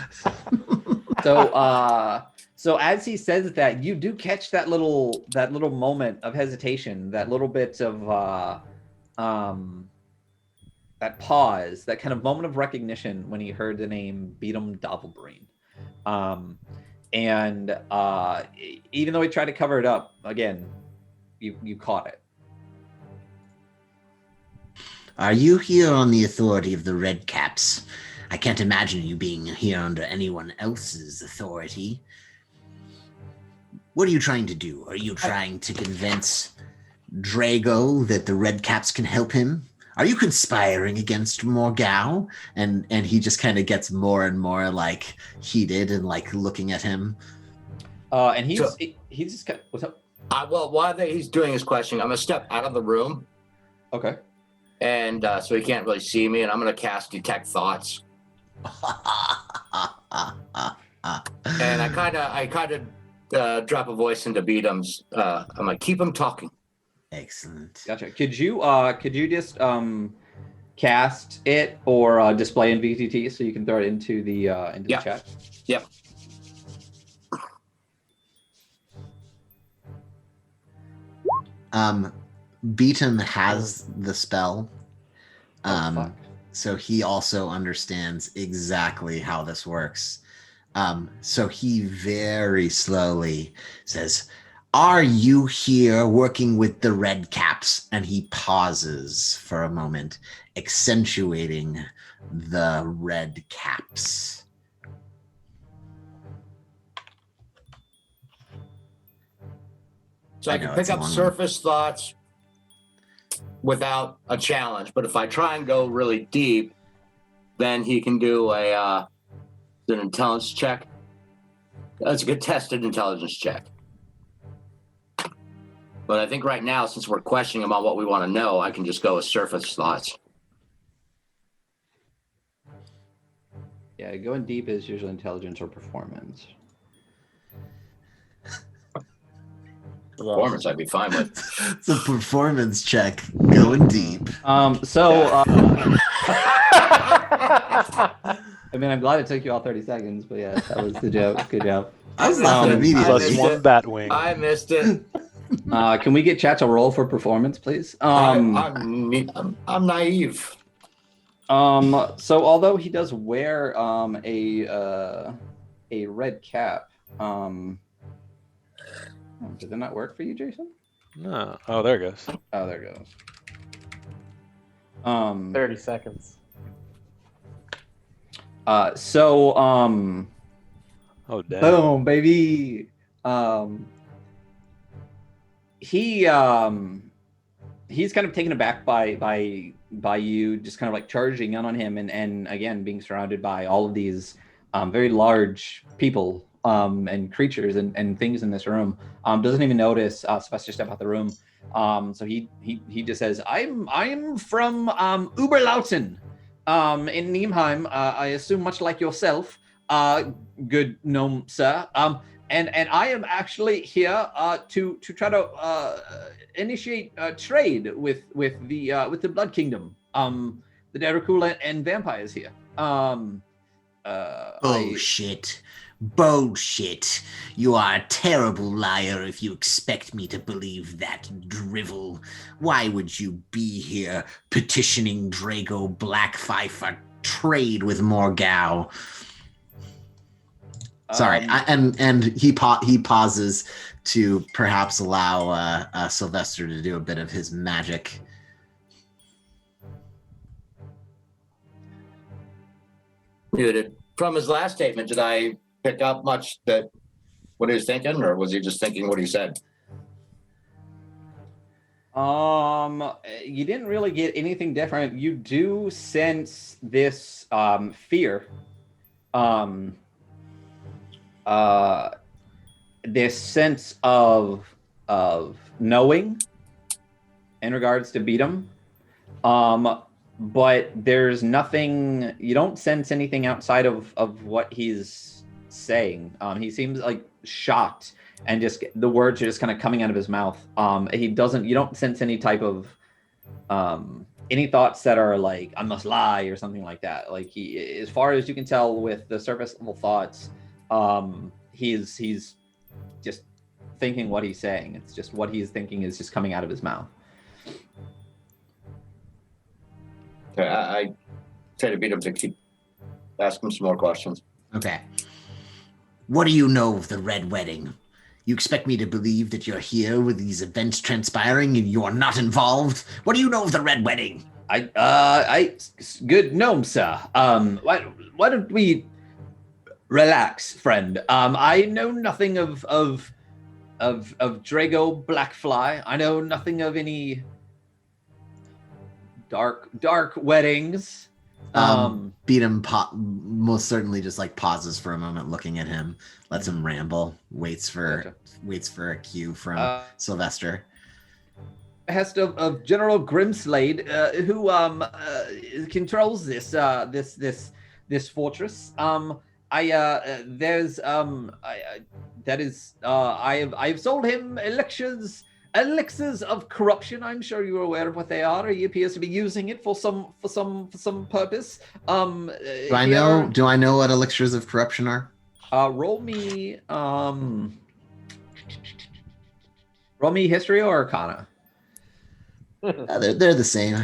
So as he says that, you do catch that little moment of hesitation, that little bit of that pause, that kind of moment of recognition when he heard the name Beatum Dovelbrain. And even though he tried to cover it up, again, you caught it. Are you here on the authority of the Red Caps? I can't imagine you being here under anyone else's authority. What are you trying to do? Are you trying to convince Drago that the Red Caps can help him? Are you conspiring against Morgau? And he just kind of gets more and more like heated and like looking at him. And he's just kind of, what's up? Well, while he's doing his questioning, I'm gonna step out of the room, Okay. and so he can't really see me, and I'm gonna cast Detect Thoughts. And I kind of drop a voice into Beatum's. I'm like, keep him talking. Excellent. Gotcha. Could you just cast it or display in VTT so you can throw it into the Yeah. chat? Yep. Beatum has the spell. Fuck. So he also understands exactly how this works. So he very slowly says, Are you here working with the Red Caps? And he pauses for a moment, accentuating the Red Caps. So I I can know, pick it's a up long one. surface thoughts without a challenge. But if I try and go really deep, then he can do an intelligence check. That's a good tested intelligence check. But I think right now, since we're questioning him on what we want to know, I can just go with surface thoughts. Yeah, going deep is usually intelligence or performance. Performance, I'd be fine with. It's a performance check. Going deep. I mean, I'm glad it took you all 30 seconds, but yeah, that was the joke. Good job. I was laughing immediately. missed Plus one it. bat wing. I missed it. Can we get chat to roll for performance, please? I'm naive. So although he does wear a red cap, did that not work for you, Jason? No. Oh, there it goes. Oh, there it goes. 30 seconds. Oh, damn. boom, baby. He's kind of taken aback by you just kind of like charging in on him and again being surrounded by all of these very large people and creatures and things in this room. Doesn't even notice Sylvester step out the room. So he just says, I'm from Uberlauten in Niemheim. I assume much like yourself, good gnome sir. And I am actually here to try to initiate trade with the Blood Kingdom, the Derakul and vampires here. Bullshit. Bullshit. You are a terrible liar if you expect me to believe that drivel. Why would you be here petitioning Drago Blackfy for trade with Morgau? Sorry, and he pauses to perhaps allow Sylvester to do a bit of his magic. Muted. From his last statement, did I pick up much that what he was thinking, or was he just thinking what he said? You didn't really get anything different. You do sense this fear. This sense of knowing in regards to Beatum. But there's nothing, you don't sense anything outside of what he's saying. He seems like shocked and just the words are just kind of coming out of his mouth. You don't sense any type of any thoughts that are like, I must lie or something like that. Like as far as you can tell with the surface level thoughts, he's just thinking what he's saying. It's just what he's thinking is just coming out of his mouth. Okay, I try to beat him to ask him some more questions. Okay. What do you know of the Red Wedding? You expect me to believe that you're here with these events transpiring and you're not involved? What do you know of the Red Wedding? Good gnome, sir. Why don't we relax, friend? I know nothing of Drago Blackfly. I know nothing of any dark weddings. Beatum most certainly just like pauses for a moment, looking at him, lets him ramble, waits for a cue from Sylvester. Behest of General Grimslade, who controls this fortress. I've sold him elixirs of corruption. I'm sure you're aware of what they are. He appears to be using it for some purpose. Do I know what elixirs of corruption are? Roll me history or arcana. They're the same.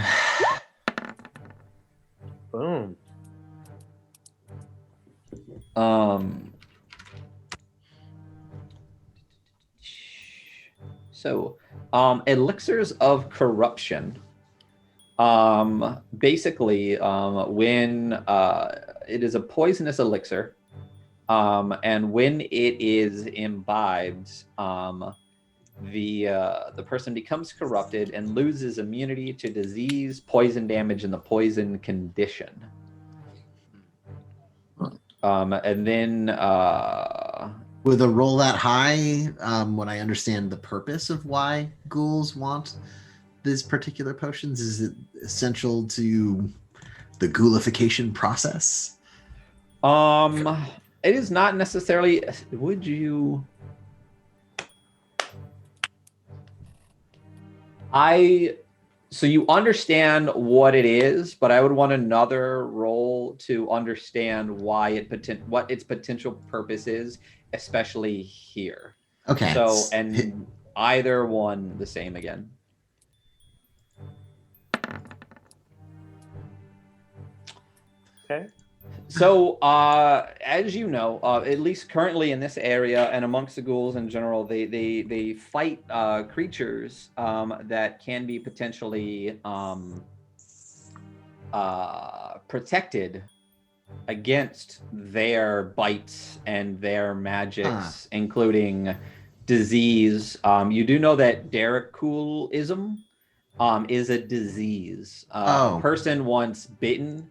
Boom. So, elixirs of corruption. Basically, when it is a poisonous elixir, and when it is imbibed, the person becomes corrupted and loses immunity to disease, poison damage, and the poison condition. And then With a roll that high, would I understand the purpose of why ghouls want these particular potions? Is it essential to the ghoulification process? it is not necessarily. Would you? So you understand what it is, but I would want another roll to understand why what its potential purpose is, especially here. Okay. So, and either one the same again. Okay. So, as you know, at least currently in this area and amongst the ghouls in general, they fight creatures that can be potentially protected against their bites and their magics, including disease. You do know that Derekulism is a disease. A person once bitten.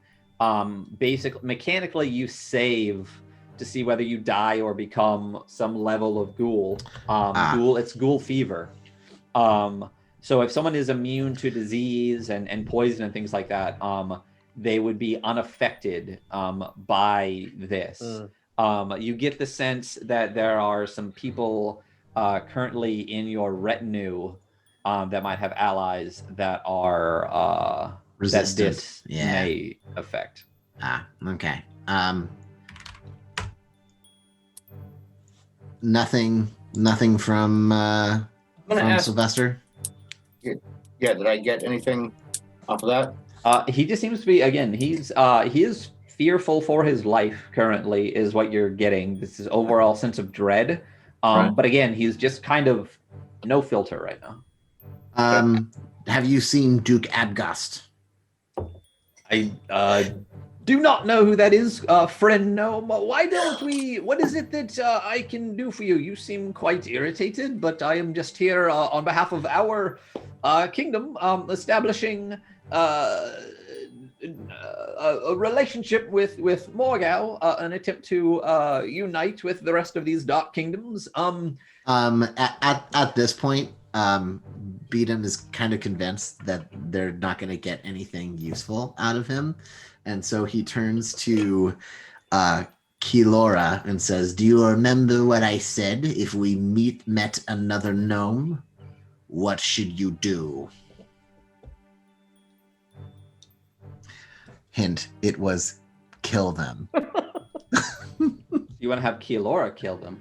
Basically, mechanically, you save to see whether you die or become some level of ghoul. It's ghoul fever. So if someone is immune to disease and poison and things like that, they would be unaffected by this. You get the sense that there are some people currently in your retinue that might have allies that are resistant. That this may affect. Okay. Nothing from Sylvester? Yeah, did I get anything off of that? He just seems to be, again, he is fearful for his life currently, is what you're getting. This is overall sense of dread. Right. But again, he's just kind of no filter right now. Have you seen Duke Abgast? I do not know who that is, friend gnome. Why don't we? What is it that I can do for you? You seem quite irritated, but I am just here on behalf of our kingdom, establishing a relationship with Morgau, an attempt to unite with the rest of these dark kingdoms. At this point, Beaton is kind of convinced that they're not going to get anything useful out of him. And so he turns to Keylora and says, "Do you remember what I said? If we met another gnome, what should you do?" Hint, it was kill them. You want to have Keylora kill them?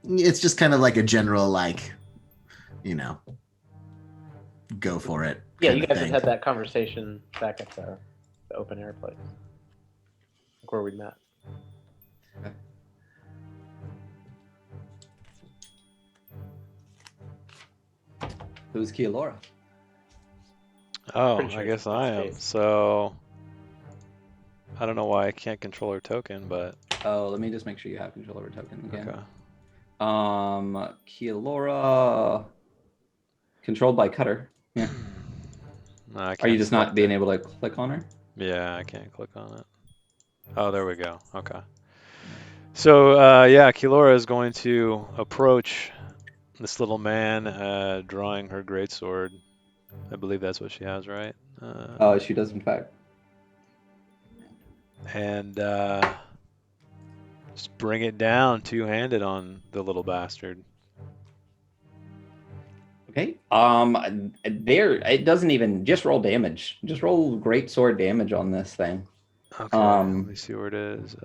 It's just kind of like a general, go for it. Yeah, you guys have had that conversation back at the open air place, where we met. Okay. Who's Keylora? Oh, Sure I guess I am. So I don't know why I can't control her token, but Oh, let me just make sure you have control over token again. okay. Keylora, controlled by Cutter. Yeah. No, I Are can't you just not select being it. able to click on her? Yeah, I can't click on it. Oh, there we go. Okay. So yeah, Keylora is going to approach this little man, drawing her greatsword. I believe that's what she has, right? She does in fact. And just bring it down two-handed on the little bastard. Okay. There. It doesn't even just roll damage. Just roll great sword damage on this thing. Okay. Let me see where it is.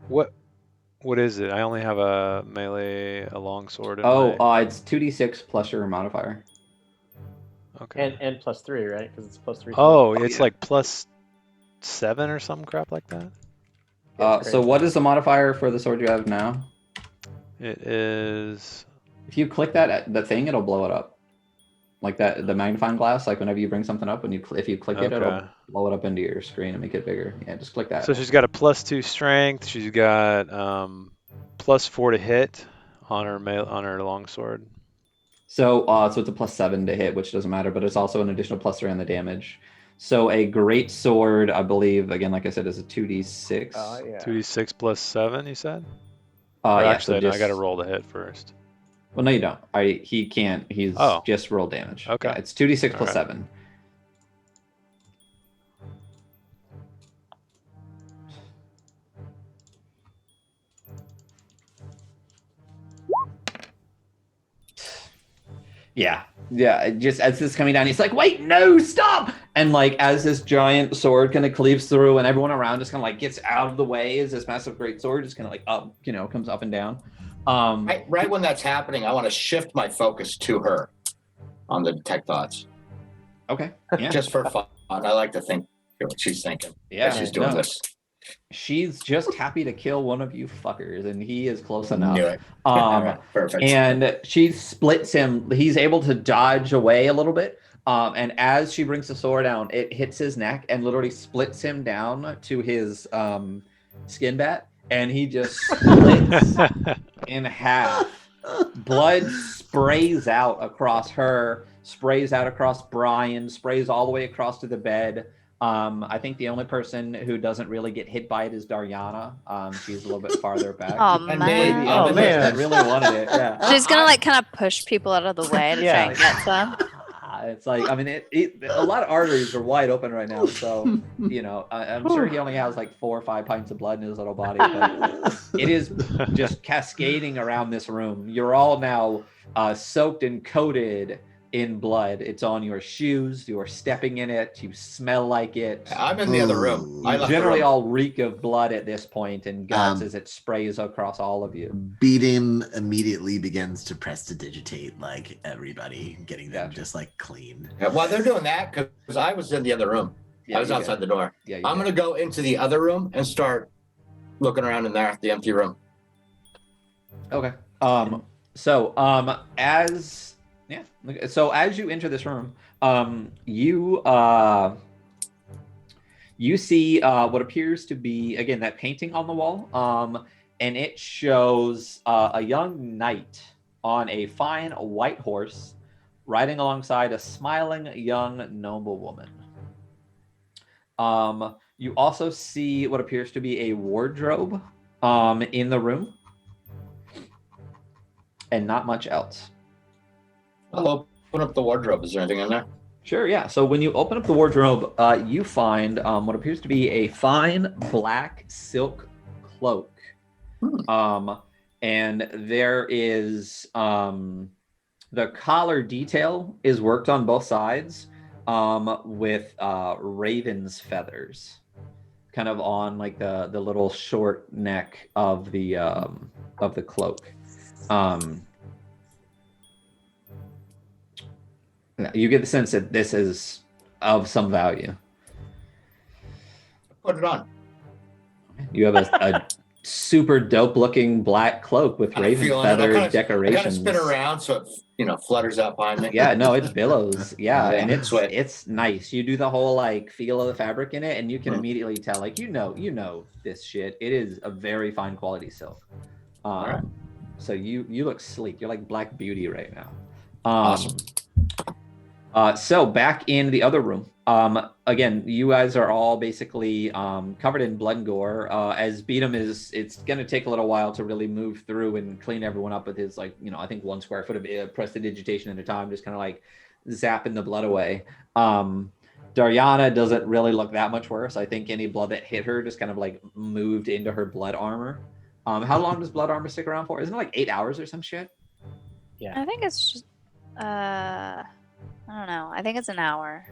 What is it? I only have a melee, a long sword. It's 2d6 plus your modifier. Okay. And +3, right? Because it's +3. Oh, it's like +7 or some crap like that. So what is the modifier for the sword you have now? It is If you click the thing, it'll blow it up. Like that, the magnifying glass. Like whenever you bring something up, if you click it, it'll Okay. blow it up into your screen and make it bigger. Yeah, just click that. So she's got a +2 strength. She's got +4 to hit on her longsword. So it's a +7 to hit, which doesn't matter, but it's also an additional +3 on the damage. So a great sword, I believe, again, like I said, is a 2d6. Oh yeah. 2d6 +7, you said? Oh, Or yeah. actually, So no, I got to roll the hit first. Well, no, you don't. He can't. He's just roll damage. Okay. Yeah, it's 2d6 plus Alright. 7. Yeah. Just as this is coming down, he's like, "Wait, no, stop!" And like as this giant sword kind of cleaves through, and everyone around just kind of like gets out of the way as this massive great sword just kind of like up, comes up and down. Right when that's happening, I want to shift my focus to her on the detect thoughts, Okay. Yeah. just for fun. I like to think what she's thinking as she's doing this. She's just happy to kill one of you fuckers, and he is close enough. Knew it. All right, perfect. And she splits him. He's able to dodge away a little bit. And as she brings the sword down, it hits his neck and literally splits him down to his skin bat, and he just splits in half. Blood sprays out across her, sprays out across Brian, sprays all the way across to the bed. I think the only person who doesn't really get hit by it is Dariana. She's a little bit farther back. Oh, And man. maybe- Oh, man. I really wanted it. Yeah. She's gonna like kind of push people out of the way to try and get some. It's like, I mean, a lot of arteries are wide open right now. So, I'm sure he only has like 4 or 5 pints of blood in his little body, but it is just cascading around this room. You're all now soaked and coated in blood. It's on your shoes. You're stepping in it. You smell like it. I'm in the other room. I You left the generally room. all reek of blood at this point and guts as it sprays across all of you. Beating immediately begins to prestidigitate like everybody, getting them Gotcha. just like clean. Yeah, while they're doing that, because I was in the other room. Yeah, I was you outside good. the door. Yeah, I'm going to go into the other room and start looking around in there, the empty room. Okay. So as you enter this room, you see what appears to be, again, that painting on the wall, and it shows a young knight on a fine white horse riding alongside a smiling young noblewoman. You also see what appears to be a wardrobe in the room, and not much else. I'll open up the wardrobe. Is there anything in there? Sure, yeah. So when you open up the wardrobe, you find what appears to be a fine black silk cloak. And there is the collar detail is worked on both sides with raven's feathers, kind of on like the little short neck of the cloak. You get the sense that this is of some value. Put it on. You have a super dope looking black cloak with I'm raven feeling it. feather I gotta decorations. spin around so it flutters out behind me. Yeah, no, it billows. Yeah, Yeah, and sweat. it's nice. You do the whole like feel of the fabric in it, and you can Mhm. immediately tell, like, you know this shit. It is a very fine quality silk. Alright. So you look sleek. You're like Black Beauty right now. Awesome. So back in the other room, again, you guys are all basically covered in blood and gore. As Beatum it's going to take a little while to really move through and clean everyone up with his, like, I think 1 square foot of prestidigitation at a time, just kind of like zapping the blood away. Dariana doesn't really look that much worse. I think any blood that hit her just kind of like moved into her blood armor. How long does blood armor stick around for? Isn't it like 8 hours or some shit? I think it's just, I don't know. I think it's an hour.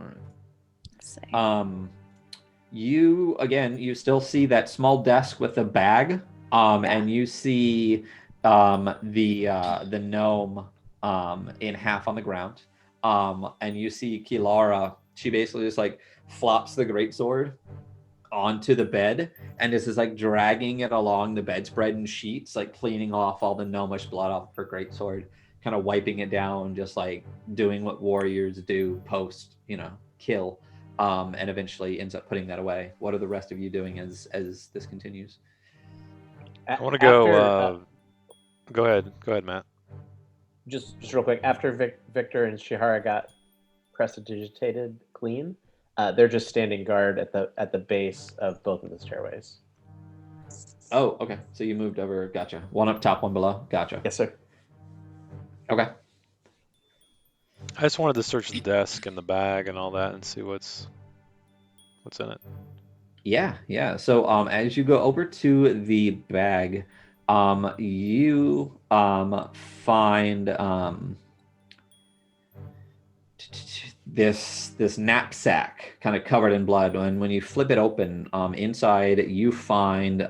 Alright. Let's see. You still see that small desk with the bag, and you see the gnome in half on the ground, and you see Kilara. She basically just like flops the greatsword onto the bed, and this is like dragging it along the bedspread and sheets, like cleaning off all the gnomish blood off of her greatsword, kind of wiping it down, just like doing what warriors do post, kill, and eventually ends up putting that away. What are the rest of you doing as this continues? I want to go. Go ahead, Matt. Just real quick. After Victor and Shihara got prestidigitated clean, they're just standing guard at the base of both of the stairways. Oh, okay. So you moved over. Gotcha. One up top, one below. Gotcha. Yes, sir. Okay. I just wanted to search the desk and the bag and all that and see what's in it. Yeah. So as you go over to the bag, you find this knapsack kind of covered in blood, and when you flip it open, inside you find you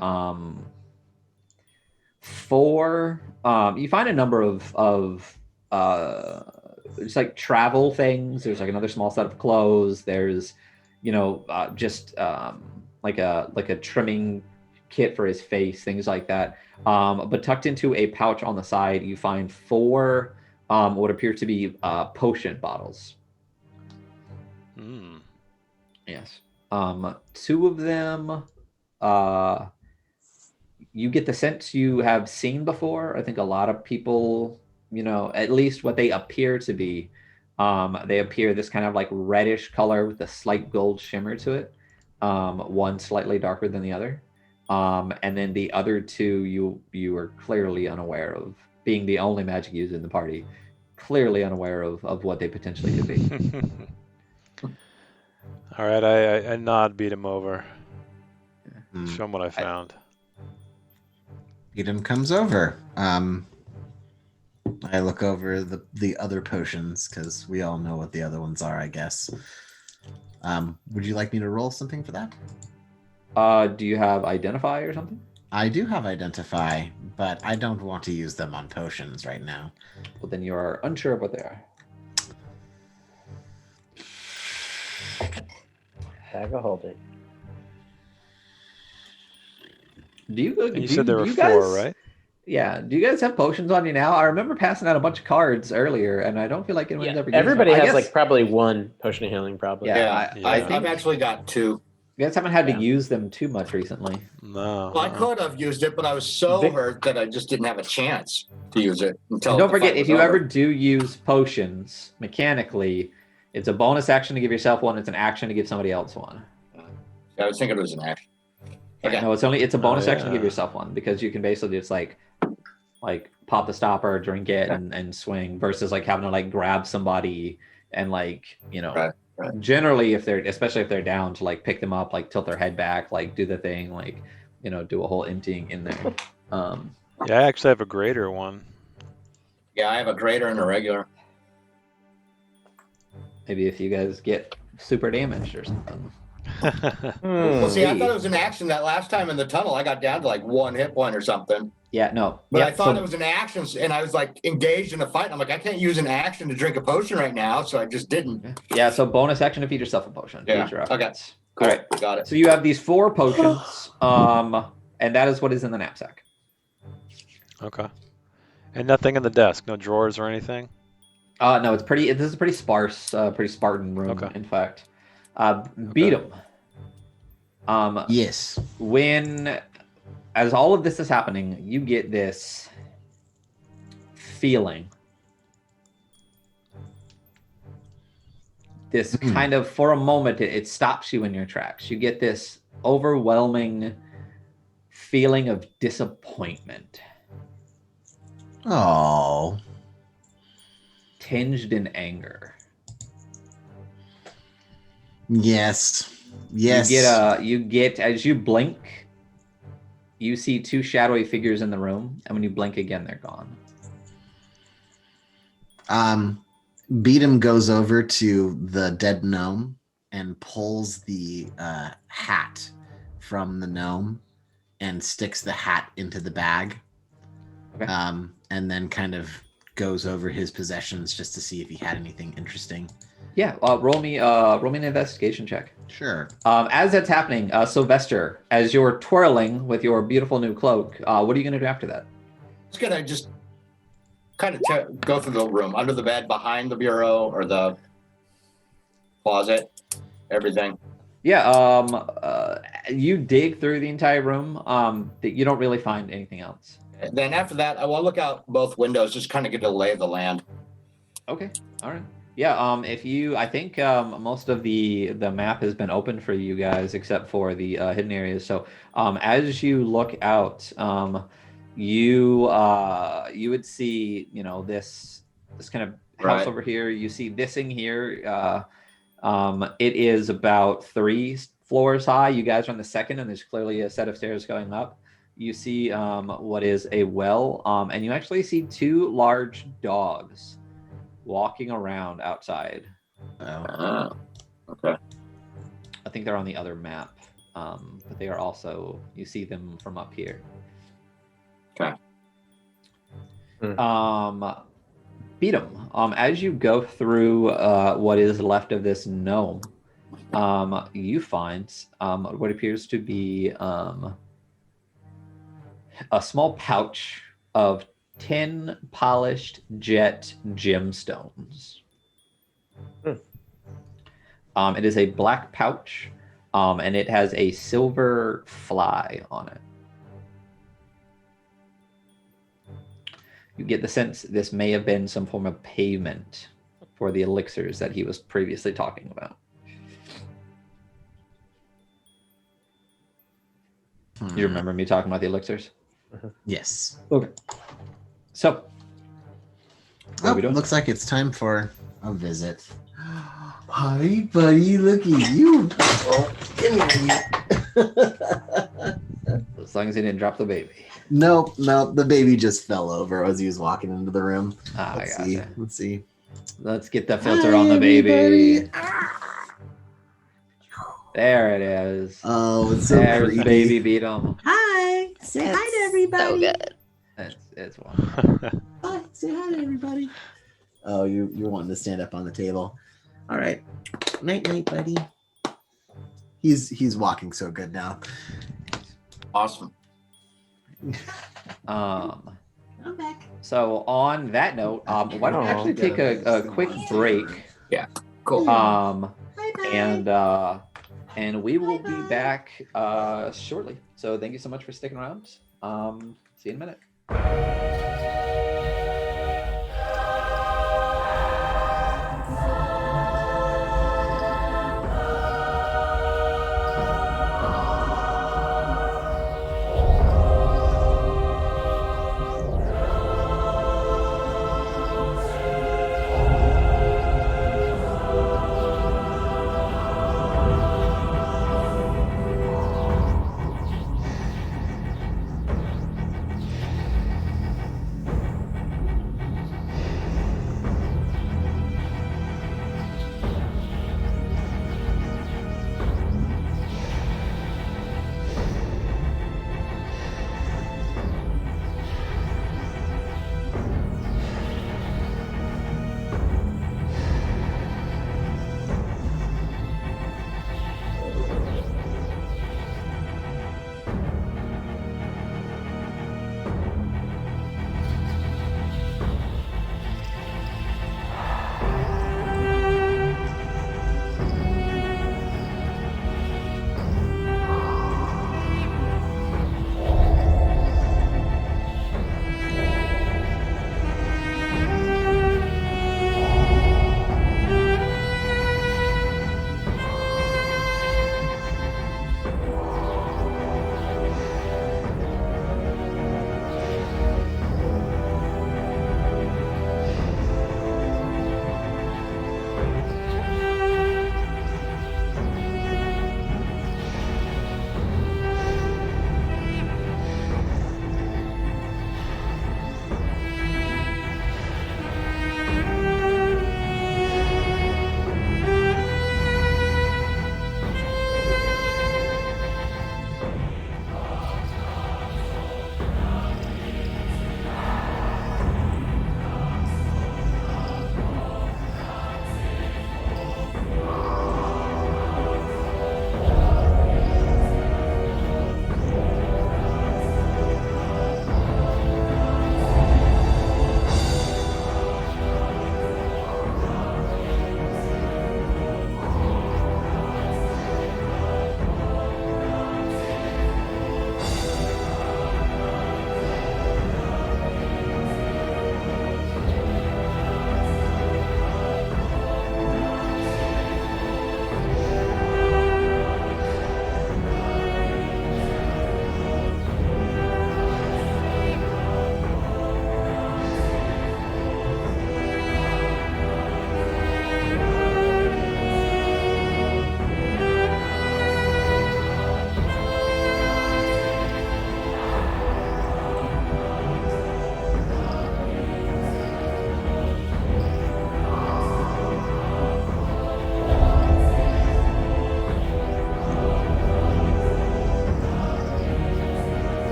find a number of it's like travel things. There's like another small set of clothes. There's just like a trimming kit for his face, things like that. But tucked into a pouch on the side, you find 4 what appear to be potion bottles. Yes. 2 of them, you get the sense you have seen before. I think a lot of people, at least what they appear to be, they appear this kind of like reddish color with a slight gold shimmer to it. One slightly darker than the other. And then the other 2 you are clearly unaware of, being the only magic user in the party, clearly unaware of what they potentially could be. All right, I nod Beedham over. Show him what I found. Beedham comes over. I look over the other potions because we all know what the other ones are, I guess. Would you like me to roll something for that? Do you have Identify or something? I do have Identify, but I don't want to use them on potions right now. Well, then you are unsure of what they are. Bag of holding. Do you? And you said there were 4, guys, right? Yeah. Do you guys have potions on you now? I remember passing out a bunch of cards earlier, and I don't feel like anyone's ever. Everybody used them. has like probably 1 potion of healing, probably. Yeah, I've actually got 2. You guys haven't had to use them too much recently. No. Well, I could have used it, but I was so hurt that I just didn't have a chance to use it until. And don't forget, if you over. ever do use potions, mechanically, it's a bonus action to give yourself one. It's an action to give somebody else one. I was thinking it was an action. Okay. No, it's a bonus action to give yourself one, because you can basically just like pop the stopper, drink it, and swing, versus like having to like grab somebody and like Right. Generally, especially if they're down, to like pick them up, like tilt their head back, like do the thing, like do a whole emptying in there. Yeah, I actually have a greater one. Yeah, I have a greater and a regular. Maybe if you guys get super damaged or something. Well, see, I thought it was an action that last time in the tunnel. I got down to like 1 hit point or something. Yeah, no. But yeah, I thought it was an action, and I was like engaged in a fight. And I'm like, I can't use an action to drink a potion right now, so I just didn't. Yeah, so bonus action to feed yourself a potion. Yeah. Feed your Okay. efforts. Cool. All right. Got it. So you have these 4 potions, and that is what is in the knapsack. Okay. And nothing in the desk, no drawers or anything? No, this is a pretty sparse, pretty Spartan room, Okay. in fact. Beat 'em. Yes. As all of this is happening, you get this feeling. This kind of, for a moment, it stops you in your tracks. You get this overwhelming feeling of disappointment, Oh. tinged in anger. Yes. Yes. You get as you blink, you see 2 shadowy figures in the room, and when you blink again, they're gone. Beedham goes over to the dead gnome and pulls the hat from the gnome and sticks the hat into the bag. Okay. And then kind of goes over his possessions just to see if he had anything interesting. Yeah, roll me an investigation check. Sure. As that's happening, Sylvester, as you're twirling with your beautiful new cloak, what are you going to do after that? It's gonna just kind of go through the room, under the bed, behind the bureau or the closet, everything. Yeah, you dig through the entire room. You don't really find anything else. And then after that, I will look out both windows, just kind of get a lay of the land. Okay, all right. Yeah, I think most of the map has been open for you guys except for the hidden areas. So as you look out, you would see, this kind of house Right. over here. You see this thing here. It is about 3 floors high. You guys are on the second, and there's clearly a set of stairs going up. You see what is a well, and you actually see 2 large dogs walking around outside. Okay. I think they're on the other map, but they are also, you see them from up here. Okay. Beatum, as you go through what is left of this gnome, you find what appears to be a small pouch of 10 polished jet gemstones. It is a black pouch, and it has a silver fly on it. You get the sense this may have been some form of payment for the elixirs that he was previously talking about. You remember me talking about the elixirs? Yes. Okay. So, what are we doing? Looks like it's time for a visit. Hi, buddy. Look at you. Oh, come here. As long as he didn't drop the baby. Nope. The baby just fell over as he was walking into the room. Let's Let's see. Let's get the filter on the baby. There it is. Oh, it's so There's creepy. baby Beatum. Hi. Say hi to So everybody. good. It's wonderful. Hi. Say hi to everybody. Oh, you're wanting to stand up on the table. All right. Night, night, buddy. He's walking so good now. Awesome. I'm back. So on that note, why don't we actually take a quick break? Cool. Hi, bye. And we will be back shortly. So thank you so much for sticking around. See you in a minute.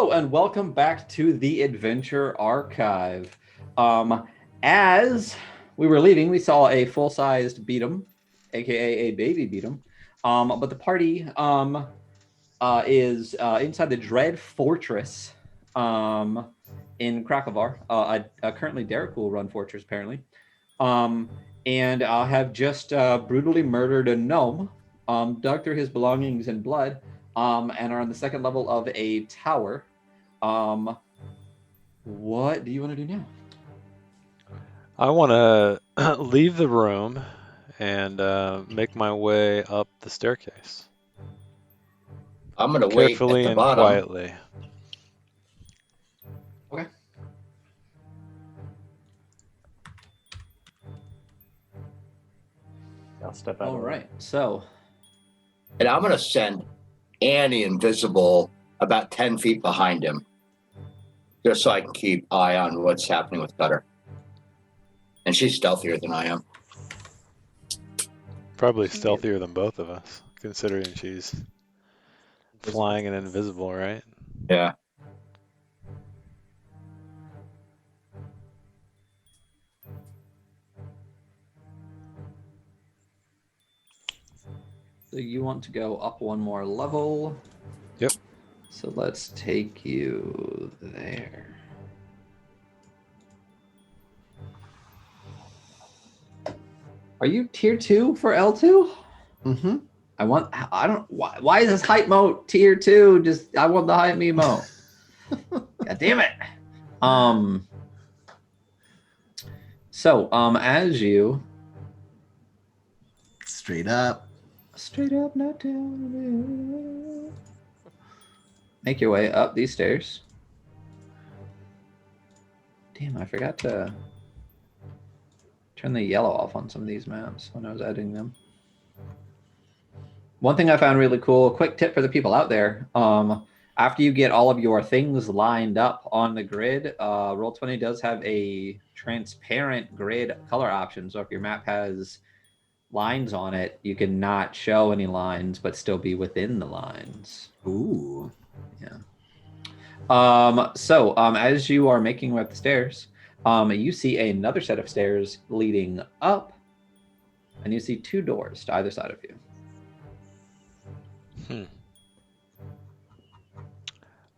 Hello and welcome back to the Adventure Archive. As we were leaving, we saw a full-sized Beat'em, aka a baby Beat'em. But the party is inside the Dread Fortress in Krakovar, a currently Daracool run fortress apparently, and have just brutally murdered a gnome, dug through his belongings in blood, and are on the second level of a tower. What do you want to do now? I want to leave the room and make my way up the staircase. I'm gonna wait at Carefully the and bottom. quietly. Okay. I'll step out. All of the way. right. So, And I'm gonna send Annie invisible about 10 feet behind him. Just so I can keep eye on what's happening with Cutter. And she's stealthier than I am. Probably stealthier than both of us, considering she's flying and invisible, right? Yeah. so you want to go up one more level. Yep. So let's take you there. Are you tier 2 for L2? Mm-hmm. Why is this hype mode tier 2? I want the hype me mode. God damn it. So, as you Straight up. not down, make your way up these stairs. Damn, I forgot to turn the yellow off on some of these maps when I was editing them. One thing I found really cool, a quick tip for the people out there, after you get all of your things lined up on the grid, Roll20 does have a transparent grid color option. So if your map has lines on it, you can not show any lines, but still be within the lines. Ooh. Yeah. So as you are making your way up the stairs, you see another set of stairs leading up, and you see 2 doors to either side of you.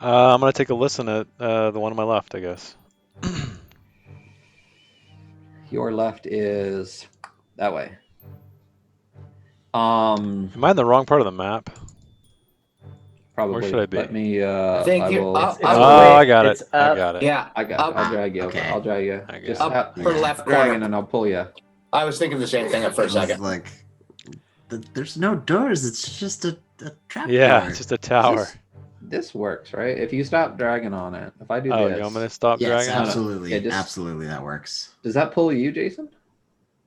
I'm going to take a listen at the one on my left, I guess. Your left is that way. Am I in the wrong part of the map? Probably. Where should I be? Let me. think I you're will. up. It's Oh, I got it. It's I up. got it. Yeah. I got. Up. I'll drag you. Okay. I'll drag you. I Just got it. Upper left dragon, corner. and I'll pull you. I was thinking the same thing for a I was second. like, there's no doors. It's just a trap Yeah, door. it's just a tower. This works, right? If you stop dragging on it, if I do Oh, this, you want me to stop Yes, dragging? absolutely. Yeah, just- Absolutely, that works. does that pull you, Jason?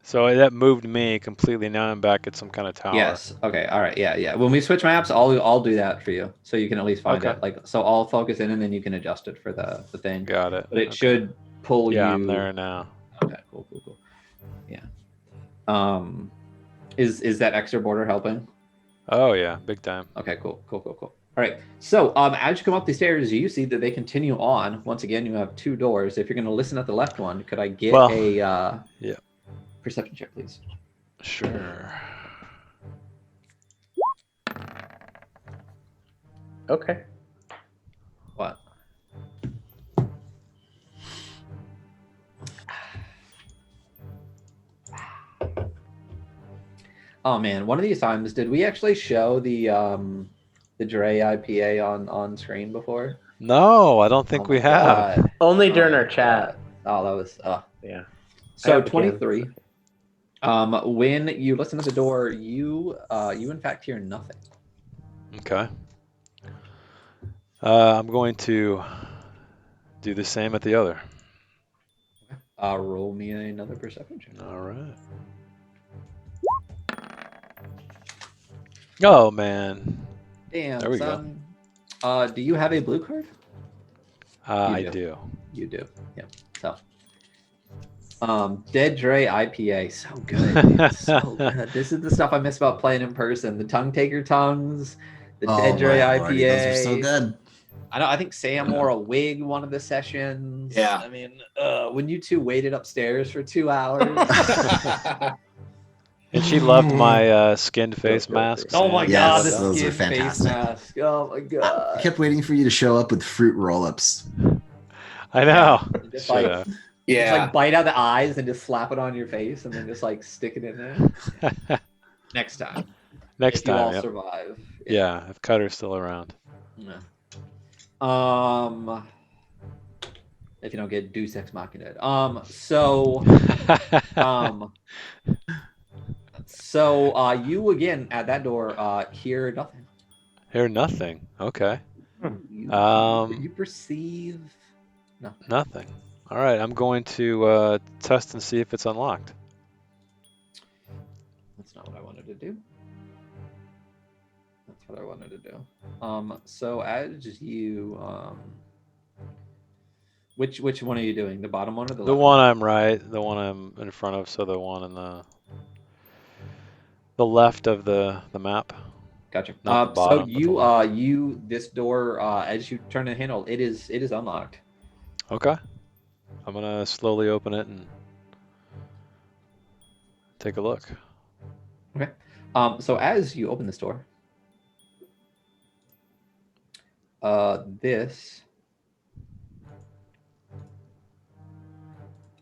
So that moved me completely. Now I'm back at some kind of tower. Yes. Okay. All right. Yeah. When we switch maps, I'll do that for you, so you can at least find Okay. it. Like, so I'll focus in, and then you can adjust it for the thing. Got it. But it Okay. should pull you. Yeah, I'm there now. Okay. Cool. Yeah. Is that extra border helping? Oh yeah, big time. Okay. Cool. All right. So as you come up the stairs, you see that they continue on. Once again, you have 2 doors. If you're going to listen at the left one, could I get Well, a yeah. perception check, please? Sure. Okay. What? Oh man, one of these times did we actually show the Dre IPA on screen before? No, I don't think Oh we my have. God. Only during Oh our my chat. God. Oh, that was Yeah. so have the can. 23. When you listen to the door, you in fact hear nothing. Okay. I'm going to do the same at the other. Roll me another perception check. All right. Oh man, Damn, There we go. son. Do you have a blue card? I do. do. You do. Yeah. So, Dead Dre IPA, so good. Dude. So good. This is the stuff I miss about playing in person. The tongue taker tongues, the Dead Dre my IPA. lordy, those are so good. I think Sam wore a wig one of the sessions. Yeah. I mean, when you two waited upstairs for 2 hours. And she loved my skinned face masks. Oh my and god, Yes, the those are skin face fantastic. mask. Oh my god. I kept waiting for you to show up with fruit roll-ups. I know. And just Should like, have. just Yeah. like bite out the eyes and just slap it on your face and then just like stick it in there. Next time. Next if you all time. Yep. survive. Yeah, if Cutter's still around. Yeah. If you don't get Deus Ex Machina. So you again at that door hear nothing. Hear nothing. Okay. You perceive nothing. Nothing. All right, I'm going to test and see if it's unlocked. That's not what I wanted to do. That's what I wanted to do. So as you which one are you doing? The bottom one or the The left one I'm right, the one I'm in front of, so the one in the left of the map. Gotcha. Not the So bottom, but the left. you this door as you turn the handle, it is unlocked. Okay. I'm gonna slowly open it and take a look. Okay. So as you open this door, this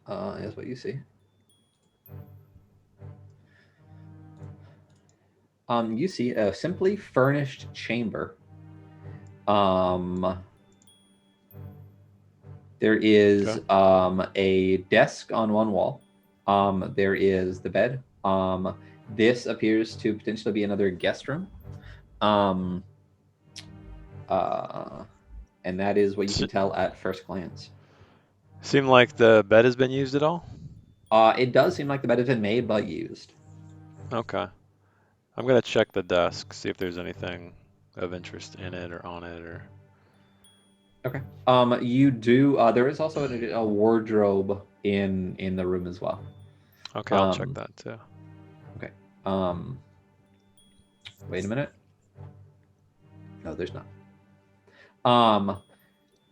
is what you see. You see a simply furnished chamber. There is a desk on one wall. There is the bed. This appears to potentially be another guest room. And that is what you can tell at first glance. Seem like the bed has been used at all? It does seem like the bed has been made but used. Okay. I'm gonna check the desk, see if there's anything of interest in it or on it or. Okay. You do. There is also a wardrobe in the room as well. Okay, I'll check that too. Okay. Wait a minute. No, there's not.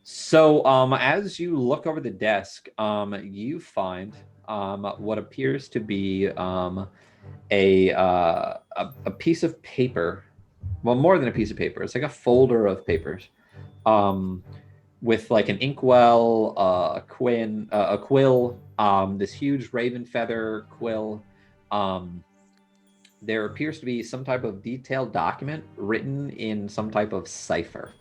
So as you look over the desk, you find what appears to be a piece of paper. Well, more than a piece of paper. It's like a folder of papers. With like an inkwell, a quill, this huge raven feather quill. There appears to be some type of detailed document written in some type of cipher.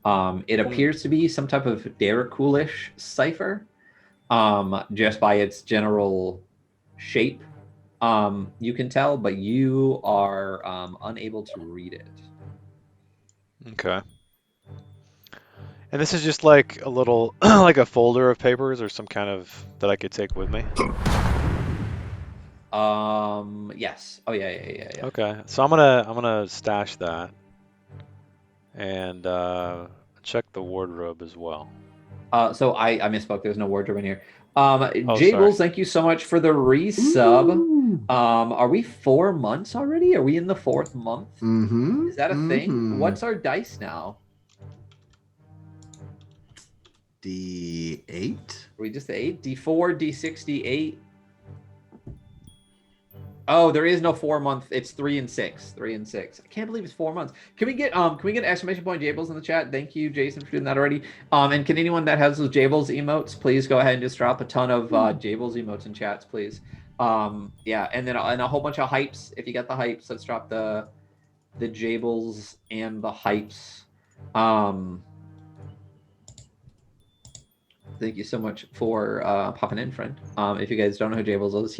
It appears to be some type of Darakulish cipher, just by its general shape. You can tell, but you are unable to read it. Okay. And this is just like a little, like a folder of papers or some kind of that I could take with me. Yes. Oh yeah. Okay, so I'm gonna stash that and check the wardrobe as well. So I misspoke. There's no wardrobe in here. sorry. Jables, thank you so much for the resub. Are we 4 months already? Are we in the 4th month? Mm-hmm. Is that a thing? Mhm. What's our dice now? D8? Are we just the 8? D4, D6, D8? Oh, there is no 4 month. It's 3 and 6. 3 and 6. I can't believe it's 4 months. Can we get exclamation point Jables in the chat? Thank you, Jason, for doing that already. And can anyone that has those Jables emotes, please go ahead and just drop a ton of Jables emotes in chats, please. Yeah, and then a whole bunch of hypes. If you got the hypes, let's drop the Jables and the hypes. Thank you so much for popping in, friend. If you guys don't know who Jables is,